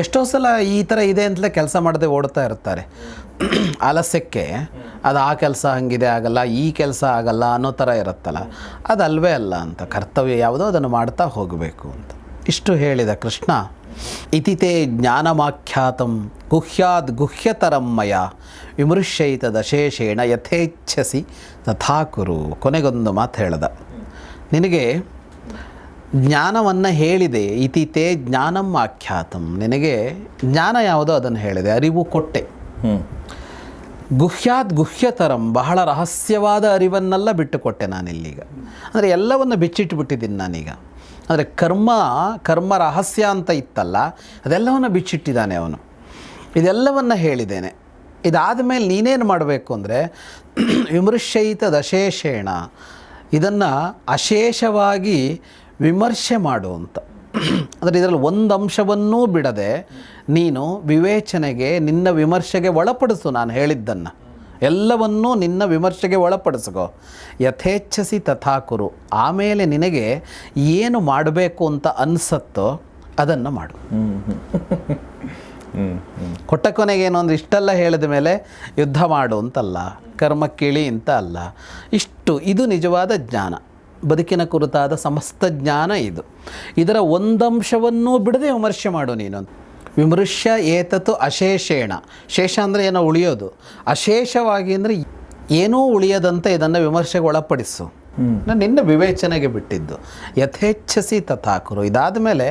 ಎಷ್ಟೋ ಸಲ ಈ ಥರ ಇದೆ ಅಂತಲೇ ಕೆಲಸ ಮಾಡದೆ ಓಡ್ತಾ ಇರ್ತಾರೆ. ಆಲಸ್ಯಕ್ಕೆ ಅದು ಆ ಕೆಲಸ ಹಂಗಿದೆ ಆಗಲ್ಲ, ಈ ಕೆಲಸ ಆಗಲ್ಲ ಅನ್ನೋ ಥರ ಇರುತ್ತಲ್ಲ, ಅದು ಅಲ್ವೇ ಅಲ್ಲ ಅಂತ. ಕರ್ತವ್ಯ ಯಾವುದೋ ಅದನ್ನು ಮಾಡ್ತಾ ಹೋಗಬೇಕು ಅಂತ ಇಷ್ಟು ಹೇಳಿದ ಕೃಷ್ಣ. ಇತಿತೇ ಜ್ಞಾನಮಾಖ್ಯಾತಂ ಗುಹ್ಯಾದ್ ಗುಹ್ಯತರಂ ಮಯ ವಿಮೃಶ್ಯೈತದಶೇಷೇಣ ಯಥೇಚ್ಛಸಿ ತಥಾ ಕುರು. ಕೊನೆಗೊಂದು ಮಾತು ಹೇಳ್ದ, ನಿನಗೆ ಜ್ಞಾನವನ್ನು ಹೇಳಿದೆ. ಇತಿತೇ ಜ್ಞಾನಂ ಆಖ್ಯಾತಂ, ನಿನಗೆ ಜ್ಞಾನ ಯಾವುದೋ ಅದನ್ನು ಹೇಳಿದೆ, ಅರಿವು ಕೊಟ್ಟೆ. ಗುಹ್ಯಾತ್ ಗುಹ್ಯತರಂ, ಬಹಳ ರಹಸ್ಯವಾದ ಅರಿವನ್ನೆಲ್ಲ ಬಿಟ್ಟುಕೊಟ್ಟೆ ನಾನಿಲ್ಲೀಗ. ಅಂದರೆ ಎಲ್ಲವನ್ನು ಬಿಚ್ಚಿಟ್ಟುಬಿಟ್ಟಿದ್ದೀನಿ ನಾನೀಗ. ಅಂದರೆ ಕರ್ಮ ರಹಸ್ಯ ಅಂತ ಇತ್ತಲ್ಲ, ಅದೆಲ್ಲವನ್ನು ಬಿಚ್ಚಿಟ್ಟಿದ್ದಾನೆ ಅವನು. ಇದೆಲ್ಲವನ್ನು ಹೇಳಿದ್ದೇನೆ. ಇದಾದ ಮೇಲೆ ನೀನೇನು ಮಾಡಬೇಕು ಅಂದರೆ ವಿಮೃಶ್ಯೈತದಶೇಷೇಣ, ಇದನ್ನು ಅಶೇಷವಾಗಿ ವಿಮರ್ಶೆ ಮಾಡು ಅಂತ. ಅಂದರೆ ಇದರಲ್ಲಿ ಒಂದು ಅಂಶವನ್ನೂ ಬಿಡದೆ ನೀನು ವಿವೇಚನೆಗೆ, ನಿನ್ನ ವಿಮರ್ಶೆಗೆ ಒಳಪಡಿಸು. ನಾನು ಹೇಳಿದ್ದನ್ನು ಎಲ್ಲವನ್ನೂ ನಿನ್ನ ವಿಮರ್ಶೆಗೆ ಒಳಪಡಿಸ್ಕೋ. ಯಥೇಚ್ಛಸಿ ತಥಾಕುರು. ಆಮೇಲೆ ನಿನಗೆ ಏನು ಮಾಡಬೇಕು ಅಂತ ಅನಿಸತ್ತೋ ಅದನ್ನು ಮಾಡು. ಕೊಟ್ಟ ಕೊನೆಗೇನು ಅಂದರೆ ಇಷ್ಟೆಲ್ಲ ಹೇಳಿದ ಮೇಲೆ ಯುದ್ಧ ಮಾಡು ಅಂತಲ್ಲ, ಕರ್ಮಕ್ಕಿಳಿ ಅಂತ ಅಲ್ಲ. ಇದು ನಿಜವಾದ ಜ್ಞಾನ, ಬದುಕಿನ ಕುರಿತಾದ ಸಮಸ್ತ ಜ್ಞಾನ ಇದು. ಇದರ ಒಂದಂಶವನ್ನೂ ಬಿಡದೆ ವಿಮರ್ಶೆ ಮಾಡು ನೀನು. ವಿಮೃಶ್ಯ ಏತತ್ತು ಅಶೇಷೇಣ, ಶೇಷ ಅಂದರೆ ಏನೋ ಉಳಿಯೋದು, ಅಶೇಷವಾಗಿ ಅಂದರೆ ಏನೂ ಉಳಿಯದಂತೆ ಇದನ್ನು ವಿಮರ್ಶೆಗೆ ಒಳಪಡಿಸು. ನಾನು ನಿನ್ನ ವಿವೇಚನೆಗೆ ಬಿಟ್ಟಿದ್ದು. ಯಥೇಚ್ಛಸಿ ತಥಾಕುರು. ಇದಾದ ಮೇಲೆ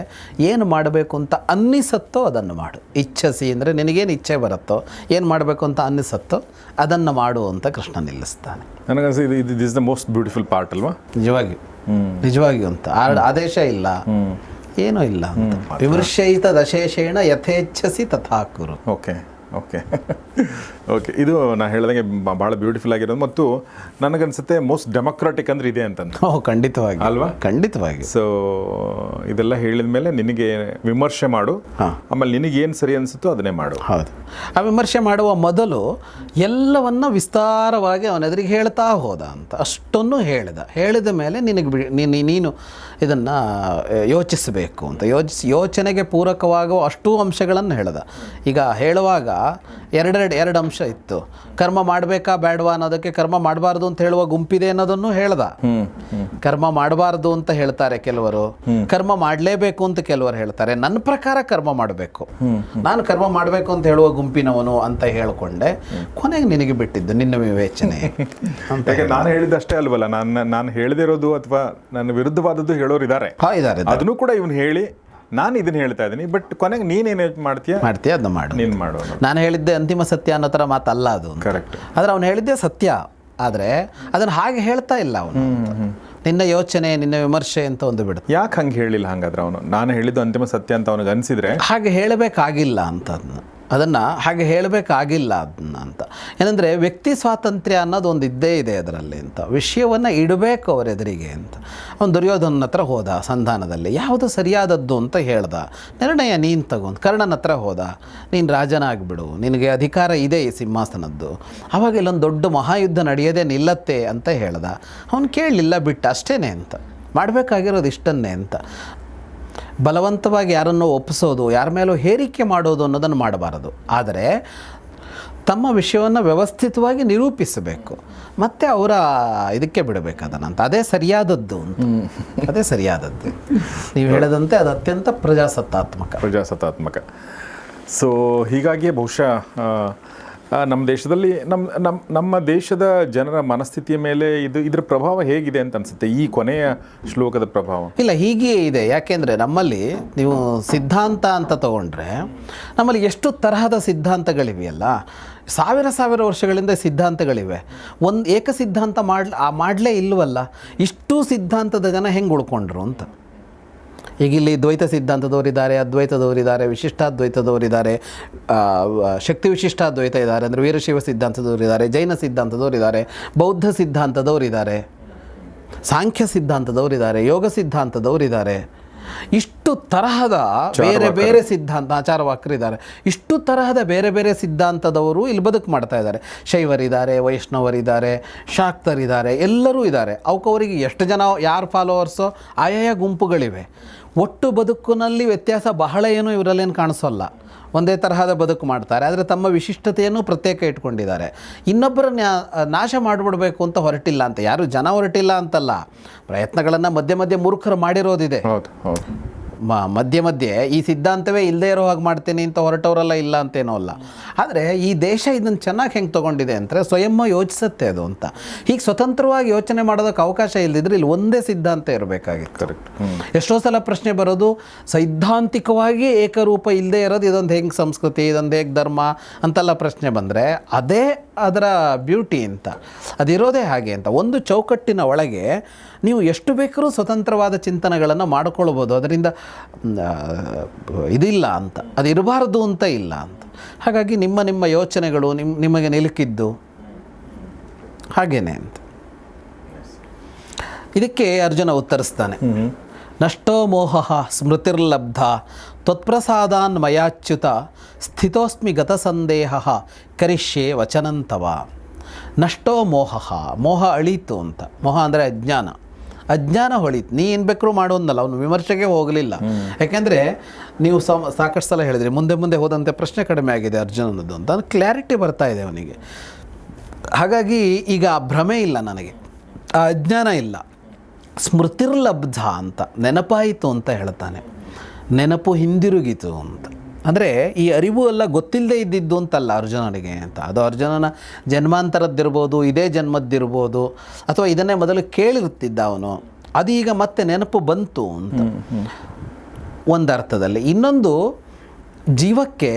ಏನು ಮಾಡಬೇಕು ಅಂತ ಅನ್ನಿಸತ್ತೋ ಅದನ್ನು ಮಾಡು. ಇಚ್ಛಸಿ ಅಂದರೆ ನಿನಗೇನು ಇಚ್ಛೆ ಬರುತ್ತೋ, ಏನು ಮಾಡಬೇಕು ಅಂತ ಅನ್ನಿಸತ್ತೋ ಅದನ್ನು ಮಾಡು ಅಂತ ಕೃಷ್ಣ ನಿಲ್ಲಿಸ್ತಾನೆ. ನನಗನ್ಸಿ ಇದು is the most beautiful part ಅಲ್ವಾ? ನಿಜವಾಗಿಯೂ ಅಂತ ಆದೇಶ ಇಲ್ಲ, ಏನೂ ಇಲ್ಲ ಅಂತ. ವಿಮರ್ಶಯಿತ ದಶೇಷೇಣ ಯಥೇಚ್ಛಸಿ ತಥಾಕುರು. ಓಕೆ ಇದು ನಾನು ಹೇಳ್ದಂಗೆ ಭಾಳ ಬ್ಯೂಟಿಫುಲ್ ಆಗಿರೋದು. ಮತ್ತು ನನಗನ್ಸುತ್ತೆ ಮೋಸ್ಟ್ ಡೆಮೊಕ್ರಾಟಿಕ್ ಅಂದ್ರೆ ಇದೆ ಅಂತಂದು. ಖಂಡಿತವಾಗಿ ಅಲ್ವಾ? ಖಂಡಿತವಾಗಿ. ಸೊ ಇದೆಲ್ಲ ಹೇಳಿದ ಮೇಲೆ ನಿನಗೆ ವಿಮರ್ಶೆ ಮಾಡು, ಆಮೇಲೆ ನಿನಗೇನು ಸರಿ ಅನಿಸುತ್ತೋ ಅದನ್ನೇ ಮಾಡು. ಹೌದು, ಆ ವಿಮರ್ಶೆ ಮಾಡುವ ಮೊದಲು ಎಲ್ಲವನ್ನ ವಿಸ್ತಾರವಾಗಿ ಅವನೆದುರಿಗೆ ಹೇಳ್ತಾ ಹೋದ ಅಂತ. ಅಷ್ಟನ್ನು ಹೇಳಿದ ಮೇಲೆ ನೀನು ಇದನ್ನು ಯೋಚಿಸಬೇಕು ಅಂತ. ಯೋಚನೆಗೆ ಪೂರಕವಾಗುವ ಅಷ್ಟೂ ಅಂಶಗಳನ್ನು ಹೇಳ್ದ. ಈಗ ಹೇಳುವಾಗ ಎರಡು ಅಂಶ ಅಂಶ ಇತ್ತು. ಕರ್ಮ ಮಾಡಬೇಕಾ ಬೇಡವಾ ಅನ್ನೋದಕ್ಕೆ ಕರ್ಮ ಮಾಡಬಾರ್ದು ಅಂತ ಹೇಳುವ ಗುಂಪಿದೆ ಅನ್ನೋದನ್ನು ಹೇಳ್ದ. ಕರ್ಮ ಮಾಡಬಾರ್ದು ಅಂತ ಹೇಳ್ತಾರೆ ಕೆಲವರು, ಕರ್ಮ ಮಾಡಲೇಬೇಕು ಅಂತ ಕೆಲವರು ಹೇಳ್ತಾರೆ. ನನ್ನ ಪ್ರಕಾರ ಕರ್ಮ ಮಾಡಬೇಕು, ನಾನು ಕರ್ಮ ಮಾಡಬೇಕು ಅಂತ ಹೇಳುವ ಗುಂಪಿನವನು ಅಂತ ಹೇಳ್ಕೊಂಡೆ. ಕೊನೆಗೆ ನಿನಗೆ ಬಿಟ್ಟಿದ್ದು ನಿನ್ನ ವಿವೇಚನೆ ಅಂತ. ಯಾಕೆ ನಾನು ಹೇಳಿದಷ್ಟೇ ಅಲ್ವಲ್ಲ, ನಾನು ಹೇಳದಿರೋದು ಅಥವಾ ನನ್ನ ವಿರುದ್ಧವಾದದ್ದು ಹೇಳೋರು ಇದ್ದಾರೆ, ಅದನ್ನು ಕೂಡ ಇವನು ಹೇಳಿ ನಾನು ಇದನ್ನ ಹೇಳ್ತಾ ಇದ್ದೀನಿ. ಬಟ್ ಕೊನೆಗೆ ನೀನೇನು ಮಾಡ್ತೀಯ ಅದನ್ನ ಮಾಡು, ನೀನು ಮಾಡು. ನಾನು ಹೇಳಿದ್ದೆ ಅಂತಿಮ ಸತ್ಯ ಅನ್ನೋ ಥರ ಮಾತಲ್ಲ ಅದು. ಕರೆಕ್ಟ್. ಆದರೆ ಅವನು ಹೇಳಿದ್ದೆ ಸತ್ಯ, ಆದರೆ ಅದನ್ನು ಹಾಗೆ ಹೇಳ್ತಾ ಇಲ್ಲ ಅವನು. ನಿನ್ನ ಯೋಚನೆ, ನಿನ್ನ ವಿಮರ್ಶೆ ಅಂತ ಒಂದು ಬಿಡುತ್ತೆ. ಯಾಕೆ ಹಂಗೆ ಹೇಳಿಲ್ಲ? ಹಂಗಾದ್ರೆ ಅವನು ನಾನು ಹೇಳಿದ್ದು ಅಂತಿಮ ಸತ್ಯ ಅಂತ ಅವನಿಗೆ ಅನಿಸಿದ್ರೆ ಹಾಗೆ ಹೇಳಬೇಕಾಗಿಲ್ಲ ಅಂತ ಅದನ್ನು ಹಾಗೆ ಹೇಳಬೇಕಾಗಿಲ್ಲ ಅದನ್ನ ಅಂತ. ಏನಂದರೆ ವ್ಯಕ್ತಿ ಸ್ವಾತಂತ್ರ್ಯ ಅನ್ನೋದು ಒಂದು ಇದ್ದೇ ಇದೆ ಅದರಲ್ಲಿ ಅಂತ. ವಿಷಯವನ್ನು ಇಡಬೇಕು ಅವರ ಎದುರಿಗೆ ಅಂತ. ಅವನು ದುರ್ಯೋಧನ ಹತ್ರ ಹೋದ ಸಂಧಾನದಲ್ಲಿ, ಯಾವುದು ಸರಿಯಾದದ್ದು ಅಂತ ಹೇಳ್ದ. ನಿರ್ಣಯ ನೀನು ತಗೊಂಡು ಕರ್ಣನ ಹತ್ರ ಹೋದ, ನೀನು ರಾಜನಾಗಿಬಿಡು, ನಿನಗೆ ಅಧಿಕಾರ ಇದೆ ಈ ಸಿಂಹಾಸನದ್ದು, ಆವಾಗ ಇಲ್ಲೊಂದು ದೊಡ್ಡ ಮಹಾಯುದ್ಧ ನಡೆಯೋದೇ ನಿಲ್ಲತ್ತೆ ಅಂತ ಹೇಳ್ದ. ಅವನು ಕೇಳಲಿಲ್ಲ, ಬಿಟ್ಟು ಅಷ್ಟೇ ಅಂತ. ಮಾಡಬೇಕಾಗಿರೋದು ಇಷ್ಟನ್ನೇ ಅಂತ. ಬಲವಂತವಾಗಿ ಯಾರನ್ನೋ ಒಪ್ಪಿಸೋದು, ಯಾರ ಮೇಲೂ ಹೇರಿಕೆ ಮಾಡೋದು ಅನ್ನೋದನ್ನು ಮಾಡಬಾರದು. ಆದರೆ ತಮ್ಮ ವಿಷಯವನ್ನು ವ್ಯವಸ್ಥಿತವಾಗಿ ನಿರೂಪಿಸಬೇಕು, ಮತ್ತು ಅವರ ಇದಕ್ಕೆ ಬಿಡಬೇಕು ಅದನ್ನಂತ. ಅದೇ ಸರಿಯಾದದ್ದು ಅಂತ. ಅದೇ ಸರಿಯಾದದ್ದು. ನೀವು ಹೇಳದಂತೆ ಅದು ಅತ್ಯಂತ ಪ್ರಜಾಸತ್ತಾತ್ಮಕ. ಸೊ ಹೀಗಾಗಿ ಬಹುಶಃ ನಮ್ಮ ದೇಶದಲ್ಲಿ ನಮ್ಮ ದೇಶದ ಜನರ ಮನಸ್ಥಿತಿಯ ಮೇಲೆ ಇದರ ಪ್ರಭಾವ ಹೇಗಿದೆ ಅಂತ ಅನಿಸುತ್ತೆ, ಈ ಕೊನೆಯ ಶ್ಲೋಕದ ಪ್ರಭಾವ? ಇಲ್ಲ, ಹೀಗೆ ಇದೆ. ಯಾಕೆಂದರೆ ನಮ್ಮಲ್ಲಿ ನೀವು ಸಿದ್ಧಾಂತ ಅಂತ ತಗೊಂಡ್ರೆ ನಮ್ಮಲ್ಲಿ ಎಷ್ಟು ತರಹದ ಸಿದ್ಧಾಂತಗಳಿವೆಯಲ್ಲ. ಸಾವಿರ ವರ್ಷಗಳಿಂದ ಸಿದ್ಧಾಂತಗಳಿವೆ. ಒಂದು ಏಕ ಸಿದ್ಧಾಂತ ಮಾಡಲೇ ಇಲ್ವಲ್ಲ. ಇಷ್ಟು ಸಿದ್ಧಾಂತದ ಜನ ಹೆಂಗೆ ಉಳ್ಕೊಂಡ್ರು ಅಂತ. ಈಗ ಇಲ್ಲಿ ದ್ವೈತ ಸಿದ್ಧಾಂತದವರಿದ್ದಾರೆ, ಅದ್ವೈತದವರಿದ್ದಾರೆ, ವಿಶಿಷ್ಟಾದ್ವೈತದವರಿದ್ದಾರೆ, ಶಕ್ತಿ ವಿಶಿಷ್ಟಾದ್ವೈತ ಇದ್ದಾರೆ, ಅಂದರೆ ವೀರಶೈವ ಸಿದ್ಧಾಂತದವರಿದ್ದಾರೆ, ಜೈನ ಸಿದ್ಧಾಂತದವರಿದ್ದಾರೆ, ಬೌದ್ಧ ಸಿದ್ಧಾಂತದವರಿದ್ದಾರೆ, ಸಾಂಖ್ಯ ಸಿದ್ಧಾಂತದವರಿದ್ದಾರೆ, ಯೋಗ ಸಿದ್ಧಾಂತದವರಿದ್ದಾರೆ. ಇಷ್ಟು ತರಹದ ಬೇರೆ ಬೇರೆ ಸಿದ್ಧಾಂತ, ಆಚಾರವಾಕರಿದ್ದಾರೆ. ಇಷ್ಟು ತರಹದ ಬೇರೆ ಬೇರೆ ಸಿದ್ಧಾಂತದವರು ಇಲ್ಲಿ ಬದುಕು ಮಾಡ್ತಾ ಇದ್ದಾರೆ. ಶೈವರಿದ್ದಾರೆ, ವೈಷ್ಣವರಿದ್ದಾರೆ, ಶಾಕ್ತರಿದ್ದಾರೆ, ಎಲ್ಲರೂ ಇದ್ದಾರೆ. ಅವರಿಗೆ ಎಷ್ಟು ಜನ ಯಾರು ಫಾಲೋವರ್ಸೋ ಆಯಾಯ ಗುಂಪುಗಳಿವೆ. ಒಟ್ಟು ಬದುಕಿನಲ್ಲಿ ವ್ಯತ್ಯಾಸ ಬಹಳ ಏನೂ ಇವರಲ್ಲೇನು ಕಾಣಿಸೋಲ್ಲ. ಒಂದೇ ತರಹದ ಬದುಕು ಮಾಡ್ತಾರೆ, ಆದರೆ ತಮ್ಮ ವಿಶಿಷ್ಟತೆಯನ್ನು ಪ್ರತ್ಯೇಕ ಇಟ್ಕೊಂಡಿದ್ದಾರೆ. ಇನ್ನೊಬ್ಬರ ನಾಶ ಮಾಡಿಬಿಡಬೇಕು ಅಂತ ಹೊರಟಿಲ್ಲ ಅಂತ, ಯಾರು ಜನ ಹೊರಟಿಲ್ಲ ಅಂತಲ್ಲ. ಪ್ರಯತ್ನಗಳನ್ನು ಮಧ್ಯೆ ಮೂರ್ಖರು ಮಾಡಿರೋದಿದೆ. ಮಧ್ಯೆ ಈ ಸಿದ್ಧಾಂತವೇ ಇಲ್ಲದೇ ಇರೋ ಹಾಗೆ ಮಾಡ್ತೀನಿ ಅಂತ ಹೊರಟವರೆಲ್ಲ ಇಲ್ಲ ಅಂತೇನೋ ಅಲ್ಲ. ಆದರೆ ಈ ದೇಶ ಇದನ್ನು ಚೆನ್ನಾಗಿ ಹೆಂಗೆ ತೊಗೊಂಡಿದೆ ಅಂದರೆ ಸ್ವಯಂ ಯೋಚಿಸುತ್ತೆ ಅದು ಅಂತ. ಹೀಗೆ ಸ್ವತಂತ್ರವಾಗಿ ಯೋಚನೆ ಮಾಡೋದಕ್ಕೆ ಅವಕಾಶ ಇಲ್ಲದಿದ್ರೆ ಇಲ್ಲಿ ಒಂದೇ ಸಿದ್ಧಾಂತ ಇರಬೇಕಾಗಿತ್ತು. ಎಷ್ಟೋ ಸಲ ಪ್ರಶ್ನೆ ಬರೋದು, ಸೈದ್ಧಾಂತಿಕವಾಗಿ ಏಕರೂಪ ಇಲ್ಲದೆ ಇರೋದು ಇದೊಂದು ಹೆಂಗೆ ಸಂಸ್ಕೃತಿ, ಇದೊಂದು ಹೇಗೆ ಧರ್ಮ ಅಂತೆಲ್ಲ ಪ್ರಶ್ನೆ ಬಂದರೆ ಅದೇ ಅದರ ಬ್ಯೂಟಿ ಅಂತ. ಅದಿರೋದೇ ಹಾಗೆ ಅಂತ. ಒಂದು ಚೌಕಟ್ಟಿನ ಒಳಗೆ ನೀವು ಎಷ್ಟು ಬೇಕಾದ್ರೂ ಸ್ವತಂತ್ರವಾದ ಚಿಂತನೆಗಳನ್ನು ಮಾಡಿಕೊಳ್ಬೋದು. ಅದರಿಂದ ಇದಿಲ್ಲ ಅಂತ, ಅದು ಇರಬಾರ್ದು ಅಂತ ಇಲ್ಲ ಅಂತ. ಹಾಗಾಗಿ ನಿಮ್ಮ ಯೋಚನೆಗಳು ನಿಮಗೆ ನಿಲುಕಿದ್ದು ಹಾಗೇನೆ ಅಂತ. ಇದಕ್ಕೆ ಅರ್ಜುನ ಉತ್ತರಿಸ್ತಾನೆ, ನಷ್ಟೋ ಮೋಹ ಸ್ಮೃತಿರ್ಲಬ್ಧ ತ್ವತ್ಪ್ರಸಾದಾನ್ ಮಯಾಚ್ಯುತ ಸ್ಥಿತೋಸ್ಮಿ ಗತ ಸಂದೇಹ ಕರಿಷ್ಯೆ ವಚನಂತವ. ನಷ್ಟೋ ಮೋಹ ಅಳೀತು ಅಂತ. ಮೋಹ ಅಂದರೆ ಅಜ್ಞಾನ ಹೊಳೀತು. ನೀ ಏನು ಬೇಕಾದ್ರೂ ಮಾಡೋನ್ನಲ್ಲ, ಅವನು ವಿಮರ್ಶೆಗೆ ಹೋಗಲಿಲ್ಲ. ಯಾಕೆಂದರೆ ನೀವು ಸಾಕಷ್ಟು ಸಲ ಹೇಳಿದ್ರಿ, ಮುಂದೆ ಹೋದಂತೆ ಪ್ರಶ್ನೆ ಕಡಿಮೆ ಆಗಿದೆ ಅರ್ಜುನನದ್ದು ಅಂತ. ಅದು ಕ್ಲಾರಿಟಿ ಬರ್ತಾ ಇದೆ ಅವನಿಗೆ. ಹಾಗಾಗಿ ಈಗ ಆ ಭ್ರಮೆ ಇಲ್ಲ ನನಗೆ, ಆ ಅಜ್ಞಾನ ಇಲ್ಲ. ಸ್ಮೃತಿರ್ಲಬ್ಧ ಅಂತ, ನೆನಪಾಯಿತು ಅಂತ ಹೇಳ್ತಾನೆ. ನೆನಪು ಹಿಂದಿರುಗಿತು ಅಂತ. ಅಂದರೆ ಈ ಅರಿವು ಎಲ್ಲ ಗೊತ್ತಿಲ್ಲದೆ ಇದ್ದಿದ್ದು ಅಂತಲ್ಲ ಅರ್ಜುನನಿಗೆ ಅಂತ. ಅದು ಅರ್ಜುನನ ಜನ್ಮಾಂತರದ್ದಿರ್ಬೋದು, ಇದೇ ಜನ್ಮದ್ದಿರ್ಬೋದು, ಅಥವಾ ಇದನ್ನೇ ಮೊದಲು ಕೇಳಿರುತ್ತಿದ್ದ ಅವನು. ಅದೀಗ ಮತ್ತೆ ನೆನಪು ಬಂತು ಅಂತ ಒಂದು ಅರ್ಥದಲ್ಲಿ. ಇನ್ನೊಂದು, ಜೀವಕ್ಕೆ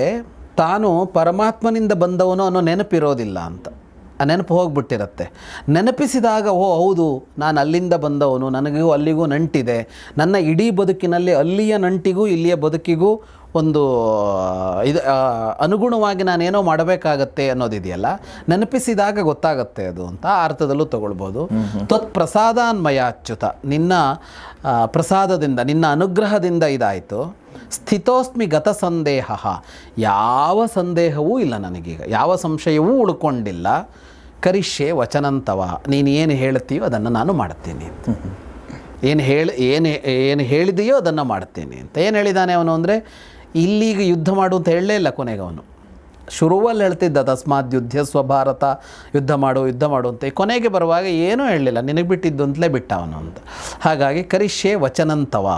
ತಾನು ಪರಮಾತ್ಮನಿಂದ ಬಂದವನು ಅನ್ನೋ ನೆನಪಿರೋದಿಲ್ಲ ಅಂತ. ಆ ನೆನಪು ಹೋಗ್ಬಿಟ್ಟಿರತ್ತೆ. ನೆನಪಿಸಿದಾಗ ಹೌದು, ನಾನು ಅಲ್ಲಿಂದ ಬಂದವನು, ನನಗೂ ಅಲ್ಲಿಗೂ ನಂಟಿದೆ, ನನ್ನ ಇಡೀ ಬದುಕಿನಲ್ಲಿ ಅಲ್ಲಿಯ ನಂಟಿಗೂ ಇಲ್ಲಿಯ ಬದುಕಿಗೂ ಒಂದು ಇದು ಅನುಗುಣವಾಗಿ ನಾನೇನೋ ಮಾಡಬೇಕಾಗತ್ತೆ ಅನ್ನೋದಿದೆಯಲ್ಲ, ನೆನಪಿಸಿದಾಗ ಗೊತ್ತಾಗತ್ತೆ ಅದು ಅಂತ ಆ ಅರ್ಥದಲ್ಲೂ ತಗೊಳ್ಬೋದು. ತ್ವತ್ ಪ್ರಸಾದಾನ್ಮಯ ಅಚ್ಯುತ, ನಿನ್ನ ಪ್ರಸಾದದಿಂದ, ನಿನ್ನ ಅನುಗ್ರಹದಿಂದ ಇದಾಯಿತು. ಸ್ಥಿತೋಸ್ಮಿ ಗತ ಸಂದೇಹ, ಯಾವ ಸಂದೇಹವೂ ಇಲ್ಲ ನನಗೀಗ, ಯಾವ ಸಂಶಯವೂ ಉಳ್ಕೊಂಡಿಲ್ಲ. ಕರಿಷ್ಯೆ ವಚನಂತವ, ನೀನು ಏನು ಹೇಳ್ತೀಯೋ ಅದನ್ನು ನಾನು ಮಾಡ್ತೀನಿ ಅಂತ. ಏನು ಹೇಳಿದೆಯೋ ಅದನ್ನು ಮಾಡ್ತೀನಿ ಅಂತ. ಏನು ಹೇಳಿದ್ದಾನೆ ಅವನು ಅಂದರೆ, ಇಲ್ಲಿಗ ಯುದ್ಧ ಮಾಡು ಅಂತ ಹೇಳಲೇ ಇಲ್ಲ ಕೊನೆಗೆ ಅವನು. ಶುರುವಲ್ಲಿ ಹೇಳ್ತಿದ್ದ ತಸ್ಮಾತ್ ಯುದ್ಧ ಸ್ವಭಾರತ, ಯುದ್ಧ ಮಾಡು ಅಂತ. ಕೊನೆಗೆ ಬರುವಾಗ ಏನೂ ಹೇಳಲಿಲ್ಲ, ನಿನಗೆ ಬಿಟ್ಟಿದ್ದು ಅಂತಲೇ ಬಿಟ್ಟ ಅವನು ಅಂತ. ಹಾಗಾಗಿ ಕರಿಷ್ಯೆ ವಚನಂತವ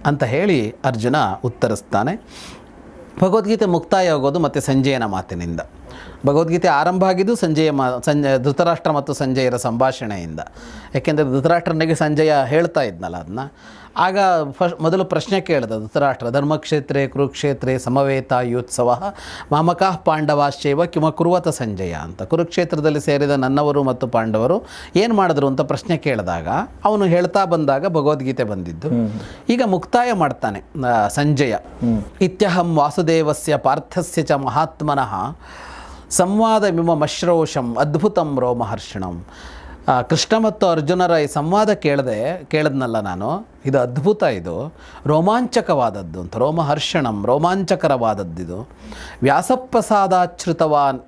ಅಂತ ಹೇಳಿ ಅರ್ಜುನ ಉತ್ತರಿಸ್ತಾನೆ. ಭಗವದ್ಗೀತೆ ಮುಕ್ತಾಯ ಆಗೋದು ಮತ್ತು ಸಂಜಯನ ಮಾತಿನಿಂದ. ಭಗವದ್ಗೀತೆ ಆರಂಭ ಆಗಿದ್ದು ಧೃತರಾಷ್ಟ್ರ ಮತ್ತು ಸಂಜಯರ ಸಂಭಾಷಣೆಯಿಂದ. ಯಾಕೆಂದರೆ ಧೃತರಾಷ್ಟ್ರನಿಗೆ ಸಂಜಯ ಹೇಳ್ತಾ ಇದ್ನಲ್ಲ ಅದನ್ನ. ಆಗ ಮೊದಲು ಪ್ರಶ್ನೆ ಕೇಳಿದ ಧೃತರಾಷ್ಟ್ರ, ಧರ್ಮಕ್ಷೇತ್ರೇ ಕುರುಕ್ಷೇತ್ರೇ ಸಮವೇತ ಯುತ್ಸವ ಮಾಮಕಃ ಪಾಂಡವಾಶ್ಚೈವ ಕಿಮಕುರ್ವತ ಸಂಜಯ ಅಂತ. ಕುರುಕ್ಷೇತ್ರದಲ್ಲಿ ಸೇರಿದ ನನ್ನವರು ಮತ್ತು ಪಾಂಡವರು ಏನು ಮಾಡಿದ್ರು ಅಂತ ಪ್ರಶ್ನೆ ಕೇಳಿದಾಗ ಅವನು ಹೇಳ್ತಾ ಬಂದಾಗ ಭಗವದ್ಗೀತೆ ಬಂದಿದ್ದು. ಈಗ ಮುಕ್ತಾಯ ಮಾಡ್ತಾನೆ ಸಂಜಯ. ಇತ್ಯಹಂ ವಾಸುದೇವಸ್ಯ ಪಾರ್ಥಸ್ಯ ಚ ಮಹಾತ್ಮನಃ ಸಂವಾದ ಮಿಮಶ್ರೋಷಂ ಅದ್ಭುತಂ ರೋಮಹರ್ಷಣಂ. ಕೃಷ್ಣ ಮತ್ತು ಅರ್ಜುನರ ಈ ಸಂವಾದ ಕೇಳಿದ್ನಲ್ಲ ನಾನು, ಇದು ಅದ್ಭುತ, ಇದು ರೋಮಾಂಚಕವಾದದ್ದು ಅಂತ. ರೋಮಹರ್ಷಣಂ, ರೋಮಾಂಚಕರವಾದದ್ದಿದು. ವ್ಯಾಸಪ್ರಸಾದಾಚ್ಛೃತವಾನ್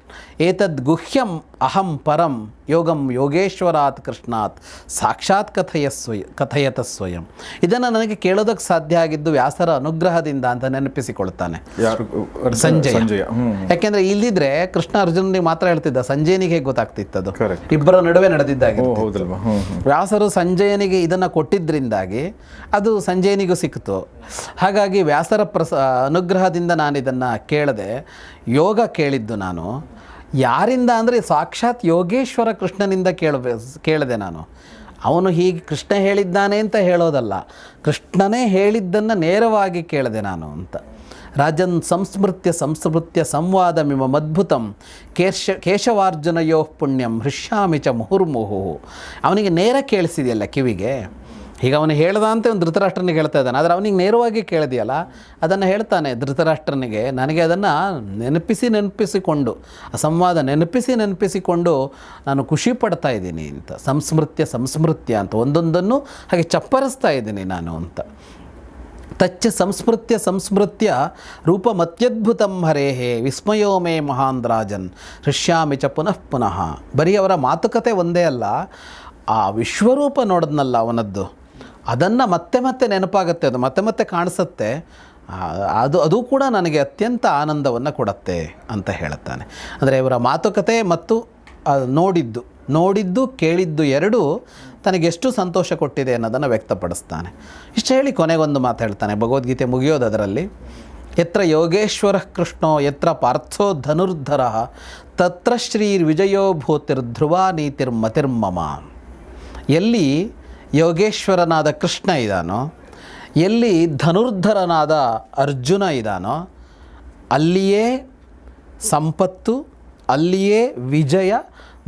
ಏತದ್ ಗುಹ್ಯಂ ಅಹಂ ಪರಂ ಯೋಗಂ ಯೋಗೇಶ್ವರಾತ್ ಕೃಷ್ಣಾತ್ ಸಾಕ್ಷಾತ್ ಕಥಯತ ಸ್ವಯಂ. ಇದನ್ನು ನನಗೆ ಕೇಳೋದಕ್ಕೆ ಸಾಧ್ಯ ಆಗಿದ್ದು ವ್ಯಾಸರ ಅನುಗ್ರಹದಿಂದ ಅಂತ ನೆನಪಿಸಿಕೊಳ್ತಾನೆ ಸಂಜಯ. ಯಾಕೆಂದರೆ ಇಲ್ಲಿದ್ರೆ ಕೃಷ್ಣ ಅರ್ಜುನನಿಗೆ ಮಾತ್ರ ಹೇಳ್ತಿದ್ದ, ಸಂಜಯನಿಗೆ ಹೇಗೆ ಗೊತ್ತಾಗ್ತಿತ್ತದು? ಇಬ್ಬರ ನಡುವೆ ನಡೆದಿದ್ದಾಗಿ. ವ್ಯಾಸರು ಸಂಜಯನಿಗೆ ಇದನ್ನು ಕೊಟ್ಟಿದ್ದರಿಂದಾಗಿ ಅದು ಸಂಜಯನಿಗೂ ಸಿಕ್ತು. ಹಾಗಾಗಿ ವ್ಯಾಸರ ಅನುಗ್ರಹದಿಂದ ನಾನು ಇದನ್ನು ಕೇಳಿದೆ. ಯೋಗ ಕೇಳಿದ್ದು ನಾನು ಯಾರಿಂದ ಅಂದರೆ ಸಾಕ್ಷಾತ್ ಯೋಗೇಶ್ವರ ಕೃಷ್ಣನಿಂದ ಕೇಳಿದೆ ನಾನು. ಅವನು ಹೀಗೆ ಕೃಷ್ಣ ಹೇಳಿದ್ದಾನೆ ಅಂತ ಹೇಳೋದಲ್ಲ, ಕೃಷ್ಣನೇ ಹೇಳಿದ್ದನ್ನು ನೇರವಾಗಿ ಕೇಳಿದೆ ನಾನು ಅಂತ. ರಾಜನ್ ಸಂಸ್ಮೃತ್ಯ ಸಂವಾದಮಿಮದ್ಭುತಂ ಕೇಶವಾರ್ಜುನಯೋ ಪುಣ್ಯಂ ಹೃಷ್ಯಾಮಿ ಚ ಮುಹುರ್ಮುಹು. ಅವನಿಗೆ ನೇರ ಕೇಳಿಸಿದೆಯಲ್ಲ ಕಿವಿಗೆ. ಈಗ ಅವನು ಹೇಳ್ದ ಅಂತ ಒಂದು ಧೃತರಾಷ್ಟ್ರನಿಗೆ ಹೇಳ್ತಾ ಇದ್ದಾನೆ, ಆದರೆ ಅವನಿಗೆ ನೇರವಾಗಿ ಕೇಳಿದೆಯಲ್ಲ, ಅದನ್ನು ಹೇಳ್ತಾನೆ ಧೃತರಾಷ್ಟ್ರನಿಗೆ. ನನಗೆ ಅದನ್ನು ನೆನಪಿಸಿಕೊಂಡು ಆ ಸಂವಾದ ನೆನಪಿಸಿಕೊಂಡು ನಾನು ಖುಷಿ ಪಡ್ತಾ ಇದ್ದೀನಿ ಅಂತ. ಸಂಸ್ಮೃತ್ಯ ಅಂತ ಒಂದೊಂದನ್ನು ಹಾಗೆ ಚಪ್ಪರಿಸ್ತಾ ಇದ್ದೀನಿ ನಾನು ಅಂತ. ತಚ್ಚ ಸಂಸ್ಮೃತ್ಯ ರೂಪಮತ್ಯದ್ಭುತಂ ಹರೇಹೇ ವಿಸ್ಮಯೋ ಮೇ ಮಹಾನ್ ರಾಜನ್ ಹೃಷ್ಯಾಮಿ ಚ ಪುನಃ. ಬರೀ ಅವರ ಮಾತುಕತೆ ಒಂದೇ ಅಲ್ಲ, ಆ ವಿಶ್ವರೂಪ ನೋಡಿದ್ನಲ್ಲ ಅವನದ್ದು, ಅದನ್ನು ಮತ್ತೆ ನೆನಪಾಗುತ್ತೆ, ಅದು ಮತ್ತೆ ಕಾಣಿಸುತ್ತೆ. ಅದು ಕೂಡ ನನಗೆ ಅತ್ಯಂತ ಆನಂದವನ್ನು ಕೊಡುತ್ತೆ ಅಂತ ಹೇಳುತ್ತಾನೆ. ಅಂದರೆ ಇವರ ಮಾತುಕತೆ ಮತ್ತು ನೋಡಿದ್ದು ಕೇಳಿದ್ದು ಎರಡೂ ತನಗೆಷ್ಟು ಸಂತೋಷ ಕೊಟ್ಟಿದೆ ಅನ್ನೋದನ್ನು ವ್ಯಕ್ತಪಡಿಸ್ತಾನೆ. ಇಷ್ಟು ಹೇಳಿ ಕೊನೆಗೊಂದು ಮಾತು ಹೇಳ್ತಾನೆ, ಭಗವದ್ಗೀತೆ ಮುಗಿಯೋದು ಅದರಲ್ಲಿ. ಯತ್ರ ಯೋಗೇಶ್ವರ ಕೃಷ್ಣೋ ಯತ್ರ ಪಾರ್ಥೋ ಧನುರ್ಧರ ತತ್ರ ಶ್ರೀರ್ವಿಜಯೋ ಭೂತಿರ್ಧ್ರುವ ನೀತಿರ್ಮತಿರ್ಮಮ. ಎಲ್ಲಿ ಯೋಗೇಶ್ವರನಾದ ಕೃಷ್ಣ ಇದ್ದಾನೋ, ಎಲ್ಲಿ ಧನುರ್ಧರನಾದ ಅರ್ಜುನ ಇದ್ದಾನೋ, ಅಲ್ಲಿಯೇ ಸಂಪತ್ತು, ಅಲ್ಲಿಯೇ ವಿಜಯ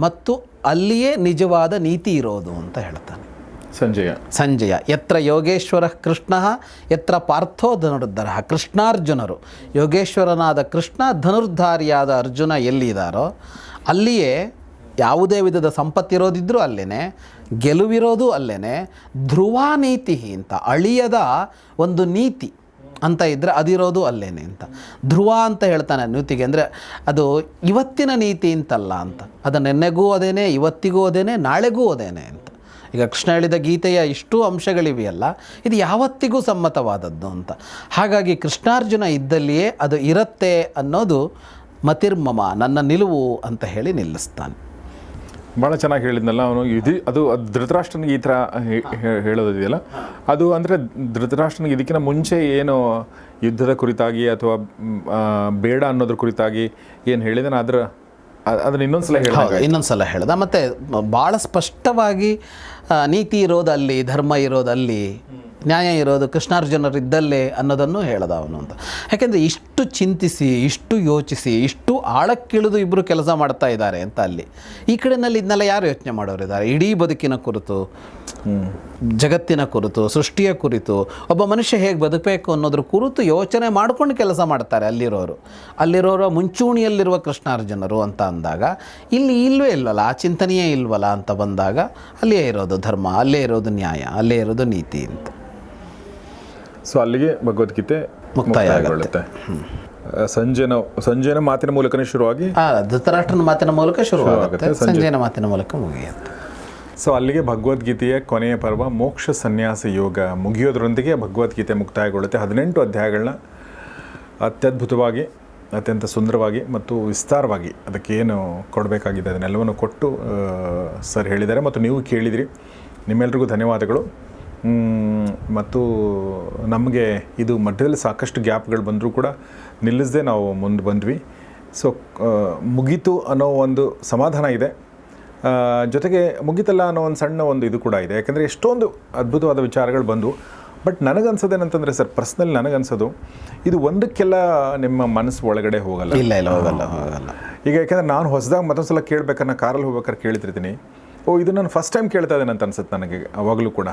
ಮತ್ತು ಅಲ್ಲಿಯೇ ನಿಜವಾದ ನೀತಿ ಇರೋದು ಅಂತ ಹೇಳ್ತಾನೆ ಸಂಜಯ. ಯತ್ರ ಯೋಗೇಶ್ವರ ಕೃಷ್ಣ ಯತ್ರ ಪಾರ್ಥೋ ಧನುರ್ಧರ. ಕೃಷ್ಣಾರ್ಜುನರು, ಯೋಗೇಶ್ವರನಾದ ಕೃಷ್ಣ, ಧನುರ್ಧಾರಿಯಾದ ಅರ್ಜುನ ಎಲ್ಲಿದ್ದಾರೋ ಅಲ್ಲಿಯೇ ಯಾವುದೇ ವಿಧದ ಸಂಪತ್ತಿರೋದಿದ್ರೂ ಅಲ್ಲೇ, ಗೆಲುವಿರೋದು ಅಲ್ಲೇ, ಧ್ರುವ ನೀತಿ ಅಂತ ಅಳಿಯದ ಒಂದು ನೀತಿ ಅಂತ ಇದ್ದರೆ ಅದಿರೋದು ಅಲ್ಲೇನೆ ಅಂತ. ಧ್ರುವ ಅಂತ ಹೇಳ್ತಾನೆ ನೀತಿಗೆ, ಅಂದರೆ ಅದು ಇವತ್ತಿನ ನೀತಿ ಅಂತಲ್ಲ ಅಂತ. ಅದು ನೆನ್ನೆಗೂ ಅದೇನೆ, ಇವತ್ತಿಗೂ ಅದೇನೆ, ನಾಳೆಗೂ ಅದೇನೆ ಅಂತ. ಈಗ ಕೃಷ್ಣ ಹೇಳಿದ ಗೀತೆಯ ಇಷ್ಟು ಅಂಶಗಳಿವೆಯಲ್ಲ, ಇದು ಯಾವತ್ತಿಗೂ ಸಮ್ಮತವಾದದ್ದು ಅಂತ. ಹಾಗಾಗಿ ಕೃಷ್ಣಾರ್ಜುನ ಇದ್ದಲ್ಲಿಯೇ ಅದು ಇರುತ್ತೆ ಅನ್ನೋದು ಮತಿರ್ಮಮ, ನನ್ನ ನಿಲುವು ಅಂತ ಹೇಳಿ ನಿಲ್ಲಿಸ್ತಾನೆ. ಭಾಳ ಚೆನ್ನಾಗಿ ಹೇಳಿದ್ನಲ್ಲ ಅವನು. ಅದು ಧೃತರಾಷ್ಟ್ರನಿಗೆ ಈ ಥರ ಹೇಳೋದಿದೆಯಲ್ಲ, ಅದು ಅಂದರೆ ಧೃತರಾಷ್ಟ್ರನಿಗೆ ಇದಕ್ಕಿಂತ ಮುಂಚೆ ಏನು ಯುದ್ಧದ ಕುರಿತಾಗಿ ಅಥವಾ ಬೇಡ ಅನ್ನೋದ್ರ ಕುರಿತಾಗಿ ಏನು ಹೇಳಿದಾನೆ ಅದನ್ನು ಇನ್ನೊಂದ್ಸಲ ಹೇಳ್ದ. ಮತ್ತು ಭಾಳ ಸ್ಪಷ್ಟವಾಗಿ ನೀತಿ ಇರೋದಲ್ಲಿ, ಧರ್ಮ ಇರೋದಲ್ಲಿ, ನ್ಯಾಯ ಇರೋದು ಕೃಷ್ಣಾರ್ಜುನರಿದ್ದಲ್ಲೇ ಅನ್ನೋದನ್ನು ಹೇಳ್ದ ಅವನು ಅಂತ. ಯಾಕೆಂದರೆ ಇಷ್ಟು ಚಿಂತಿಸಿ, ಇಷ್ಟು ಯೋಚಿಸಿ, ಇಷ್ಟು ಆಳಕ್ಕಿಳಿದು ಇಬ್ಬರು ಕೆಲಸ ಮಾಡ್ತಾ ಇದ್ದಾರೆ ಅಂತ ಅಲ್ಲಿ. ಈ ಕಡೆಯಲ್ಲಿ ಇದನ್ನೆಲ್ಲ ಯಾರು ಯೋಚನೆ ಮಾಡೋರಿದ್ದಾರೆ? ಇಡೀ ಬದುಕಿನ ಕುರಿತು, ಜಗತ್ತಿನ ಕುರಿತು, ಸೃಷ್ಟಿಯ ಕುರಿತು, ಒಬ್ಬ ಮನುಷ್ಯ ಹೇಗೆ ಬದುಕಬೇಕು ಅನ್ನೋದ್ರ ಕುರಿತು ಯೋಚನೆ ಮಾಡ್ಕೊಂಡು ಕೆಲಸ ಮಾಡ್ತಾರೆ ಅಲ್ಲಿರೋರ ಮುಂಚೂಣಿಯಲ್ಲಿರುವ ಕೃಷ್ಣಾರ್ಜುನರು ಅಂತ ಅಂದಾಗ, ಇಲ್ಲಿ ಇಲ್ವಲ್ಲ, ಆ ಚಿಂತನೆಯೇ ಇಲ್ವಲ್ಲ ಅಂತ ಬಂದಾಗ ಅಲ್ಲಿಯೇ ಇರೋದು ಧರ್ಮ, ಅಲ್ಲೇ ಇರೋದು ನ್ಯಾಯ, ಅಲ್ಲೇ ಇರೋದು ನೀತಿ ಅಂತ. ಸೊ ಅಲ್ಲಿಗೆ ಭಗವದ್ಗೀತೆ ಮುಕ್ತಾಯ ಆಗುತ್ತೆ. ಸಂಜಯನ ಮಾತಿನ ಮೂಲಕನೇ ಶುರುವಾಗಿ ಧೃತರಾಷ್ಟ್ರನ ಮಾತಿನ ಮೂಲಕ ಶುರುವಾಗುತ್ತೆ, ಸಂಜಯನ ಮಾತಿನ ಮೂಲಕ ಮುಗಿಯುತ್ತೆ. ಸೊ ಅಲ್ಲಿಗೆ ಭಗವದ್ಗೀತೆಯ ಕೊನೆಯ ಪರ್ವ ಮೋಕ್ಷ ಸನ್ಯಾಸ ಯೋಗ ಮುಗಿಯೋದ್ರೊಂದಿಗೆ ಭಗವದ್ಗೀತೆ ಮುಕ್ತಾಯಗೊಳ್ಳುತ್ತೆ. 18 ಅಧ್ಯಾಯಗಳನ್ನ ಅತ್ಯದ್ಭುತವಾಗಿ ಅತ್ಯಂತ ಸುಂದರವಾಗಿ ಮತ್ತು ವಿಸ್ತಾರವಾಗಿ ಅದಕ್ಕೇನು ಕೊಡಬೇಕಾಗಿದೆ ಅದನ್ನೆಲ್ಲವನ್ನು ಕೊಟ್ಟು ಸರ್ ಹೇಳಿದ್ದಾರೆ ಮತ್ತು ನೀವು ಕೇಳಿದಿರಿ. ನಿಮ್ಮೆಲ್ರಿಗೂ ಧನ್ಯವಾದಗಳು. ಮತ್ತು ನಮಗೆ ಇದು ಮಧ್ಯದಲ್ಲಿ ಸಾಕಷ್ಟು ಗ್ಯಾಪ್ಗಳು ಬಂದರೂ ಕೂಡ ನಿಲ್ಲಿಸದೆ ನಾವು ಮುಂದೆ ಬಂದ್ವಿ. ಸೊ ಮುಗೀತು ಅನ್ನೋ ಒಂದು ಸಮಾಧಾನ ಇದೆ, ಜೊತೆಗೆ ಮುಗೀತಲ್ಲ ಅನ್ನೋ ಒಂದು ಸಣ್ಣ ಒಂದು ಇದು ಕೂಡ ಇದೆ. ಯಾಕೆಂದರೆ ಎಷ್ಟೊಂದು ಅದ್ಭುತವಾದ ವಿಚಾರಗಳು ಬಂದು, ಬಟ್ ನನಗನ್ಸೋದೇನಂತಂದರೆ ಸರ್, ಪರ್ಸ್ನಲಿ ನನಗನ್ಸೋದು ಇದು ಒಂದಕ್ಕೆಲ್ಲ ನಿಮ್ಮ ಮನಸ್ಸು ಒಳಗಡೆ ಹೋಗಲ್ಲ. ಇಲ್ಲ ಹೋಗಲ್ಲ. ಈಗ ಯಾಕೆಂದರೆ ನಾನು ಹೊಸದಾಗಿ ಮತ್ತೊಂದು ಸಲ ಕೇಳಬೇಕಾದ್ರೆ ಕಾರಲ್ಲಿ ಹೋಗ್ಬೇಕಾದ್ರೆ ಕೇಳ್ತಿರ್ತೀನಿ, ಇದು ನಾನು ಫಸ್ಟ್ ಟೈಮ್ ಕೇಳ್ತಾ ಇದ್ದೇನೆ ಅಂತ ಅನ್ಸುತ್ತೆ ನನಗೆ ಅವಾಗಲೂ ಕೂಡ.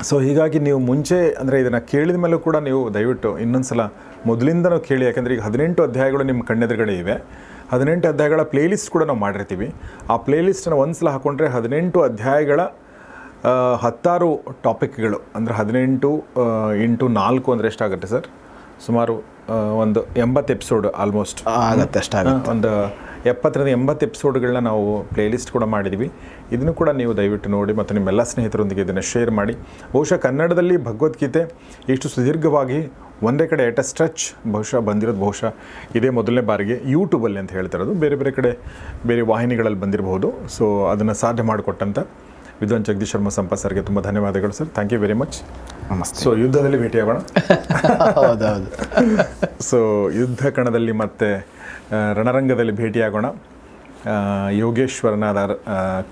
ಸೊ ಹೀಗಾಗಿ ನೀವು ಮುಂಚೆ ಅಂದರೆ ಇದನ್ನು ಕೇಳಿದ ಮೇಲೂ ಕೂಡ ನೀವು ದಯವಿಟ್ಟು ಇನ್ನೊಂದು ಸಲ ಮೊದಲಿಂದನೂ ಕೇಳಿ. ಯಾಕೆಂದರೆ ಈಗ 18 ಅಧ್ಯಾಯಗಳು ನಿಮ್ಮ ಕಣ್ಣೆದುರುಗಡೆ ಇವೆ. 18 ಅಧ್ಯಾಯಗಳ ಪ್ಲೇಲಿಸ್ಟ್ ಕೂಡ ನಾವು ಮಾಡಿರ್ತೀವಿ. ಆ ಪ್ಲೇಲಿಸ್ಟನ್ನು ಒಂದು ಸಲ ಹಾಕ್ಕೊಂಡ್ರೆ 18 ಅಧ್ಯಾಯಗಳ 16 ಟಾಪಿಕ್ಗಳು, ಅಂದರೆ 18 × 4 ಅಂದರೆ ಎಷ್ಟಾಗುತ್ತೆ ಸರ್? ಸುಮಾರು ಒಂದು 80 ಎಪಿಸೋಡ್ ಆಲ್ಮೋಸ್ಟ್ ಆಗುತ್ತೆ. ಅಷ್ಟಾಗುತ್ತೆ. ಒಂದು 70ರಿಂದ 80 ಎಪಿಸೋಡ್ಗಳನ್ನ ನಾವು ಪ್ಲೇಲಿಸ್ಟ್ ಕೂಡ ಮಾಡಿದ್ದೀವಿ. ಇದನ್ನು ಕೂಡ ನೀವು ದಯವಿಟ್ಟು ನೋಡಿ ಮತ್ತು ನಿಮ್ಮೆಲ್ಲ ಸ್ನೇಹಿತರೊಂದಿಗೆ ಇದನ್ನು ಶೇರ್ ಮಾಡಿ. ಬಹುಶಃ ಕನ್ನಡದಲ್ಲಿ ಭಗವದ್ಗೀತೆ ಇಷ್ಟು ಸುದೀರ್ಘವಾಗಿ ಒಂದೇ ಕಡೆ ಎಟ್ ಅ ಸ್ಟ್ರೆಚ್ ಬಹುಶಃ ಇದೇ ಮೊದಲನೇ ಬಾರಿಗೆ ಯೂಟ್ಯೂಬಲ್ಲಿ ಅಂತ ಹೇಳ್ತಿರೋದು. ಬೇರೆ ಕಡೆ ಬೇರೆ ವಾಹಿನಿಗಳಲ್ಲಿ ಬಂದಿರಬಹುದು. ಸೊ ಅದನ್ನು ಸಾಧ್ಯ ಮಾಡಿಕೊಟ್ಟಂಥ ವಿದ್ವಾನ್ ಜಗದೀಶ್ ಶರ್ಮಾ ಸಂಪತ್ ಸರ್ಗೆ ತುಂಬ ಧನ್ಯವಾದಗಳು sir. Thank you very much. ನಮಸ್ತೆ. ಸೊ ಯುದ್ಧದಲ್ಲಿ ಭೇಟಿಯಾಗೋಣ. ಹೌದೌದು. ಸೊ ಯುದ್ಧ ಕಣದಲ್ಲಿ ಮತ್ತೆ ರಣರಂಗದಲ್ಲಿ ಭೇಟಿಯಾಗೋಣ. ಯೋಗೇಶ್ವರನಾದ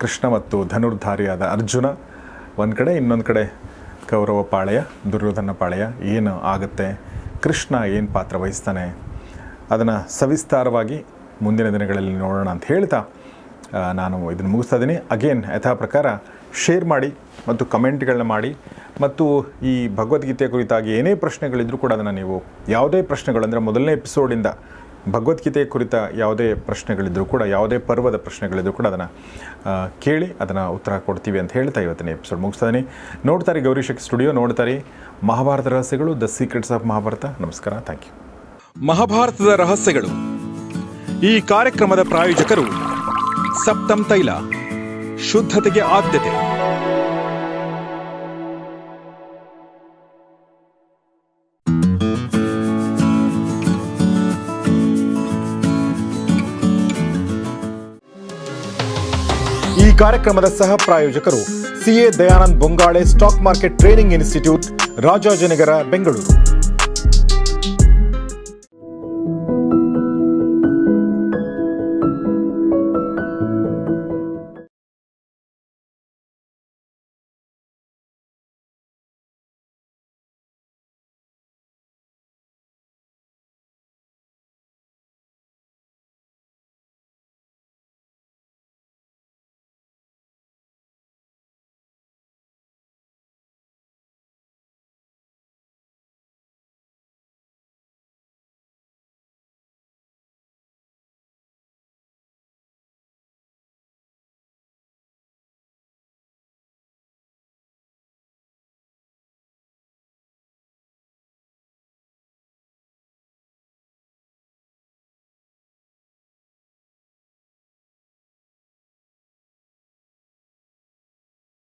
ಕೃಷ್ಣ ಮತ್ತು ಧನುರ್ಧಾರಿಯಾದ ಅರ್ಜುನ ಒಂದು ಕಡೆ, ಇನ್ನೊಂದು ಕಡೆ ಕೌರವ ಪಾಳೆಯ, ದುರ್ಯೋಧನ ಪಾಳೆಯ ಏನು ಆಗುತ್ತೆ, ಕೃಷ್ಣ ಏನು ಪಾತ್ರ ವಹಿಸ್ತಾನೆ, ಅದನ್ನು ಸವಿಸ್ತಾರವಾಗಿ ಮುಂದಿನ ದಿನಗಳಲ್ಲಿ ನೋಡೋಣ ಅಂತ ಹೇಳ್ತಾ ನಾನು ಇದನ್ನು ಮುಗಿಸ್ತಾ ಇದ್ದೀನಿ. ಅಗೇನ್ ಯಥಾ ಪ್ರಕಾರ ಶೇರ್ ಮಾಡಿ ಮತ್ತು ಕಮೆಂಟ್ಗಳನ್ನ ಮಾಡಿ. ಮತ್ತು ಈ ಭಗವದ್ಗೀತೆಯ ಕುರಿತಾಗಿ ಏನೇ ಪ್ರಶ್ನೆಗಳಿದ್ದರೂ ಕೂಡ ಅದನ್ನು ನೀವು ಯಾವುದೇ ಪ್ರಶ್ನೆಗಳು, ಅಂದರೆ ಮೊದಲನೇ ಎಪಿಸೋಡಿಂದ ಭಗವದ್ಗೀತೆಯ ಕುರಿತ ಯಾವುದೇ ಪ್ರಶ್ನೆಗಳಿದ್ದರೂ ಕೂಡ, ಯಾವುದೇ ಪರ್ವದ ಪ್ರಶ್ನೆಗಳಿದ್ದರೂ ಕೂಡ ಅದನ್ನು ಕೇಳಿ ಅದನ್ನು ಉತ್ತರ ಕೊಡ್ತೀವಿ ಅಂತ ಹೇಳ್ತಾ ಇವತ್ತಿನ ಎಪಿಸೋಡ್ ಮುಗಿಸ್ತಾ ಇದ್ದೀನಿ. ನೋಡ್ತಾರೆ ಗೌರಿಶಕ್ತಿ ಸ್ಟುಡಿಯೋ, ನೋಡ್ತಾರೆ ಮಹಾಭಾರತ ರಹಸ್ಯಗಳು, ದ ಸೀಕ್ರೆಟ್ಸ್ ಆಫ್ ಮಹಾಭಾರತ. ನಮಸ್ಕಾರ, ಥ್ಯಾಂಕ್ ಯು. ಮಹಾಭಾರತದ ರಹಸ್ಯಗಳು ಈ ಕಾರ್ಯಕ್ರಮದ ಪ್ರಾಯೋಜಕರು ಸಪ್ತಮ್ ತೈಲ, ಶುದ್ಧತೆಗೆ ಆದ್ಯತೆ. ಈ ಕಾರ್ಯಕ್ರಮದ ಸಹ ಪ್ರಾಯೋಜಕರು CA Dayanand Bongale stock market training institute, Rajajinagar, Bengaluru.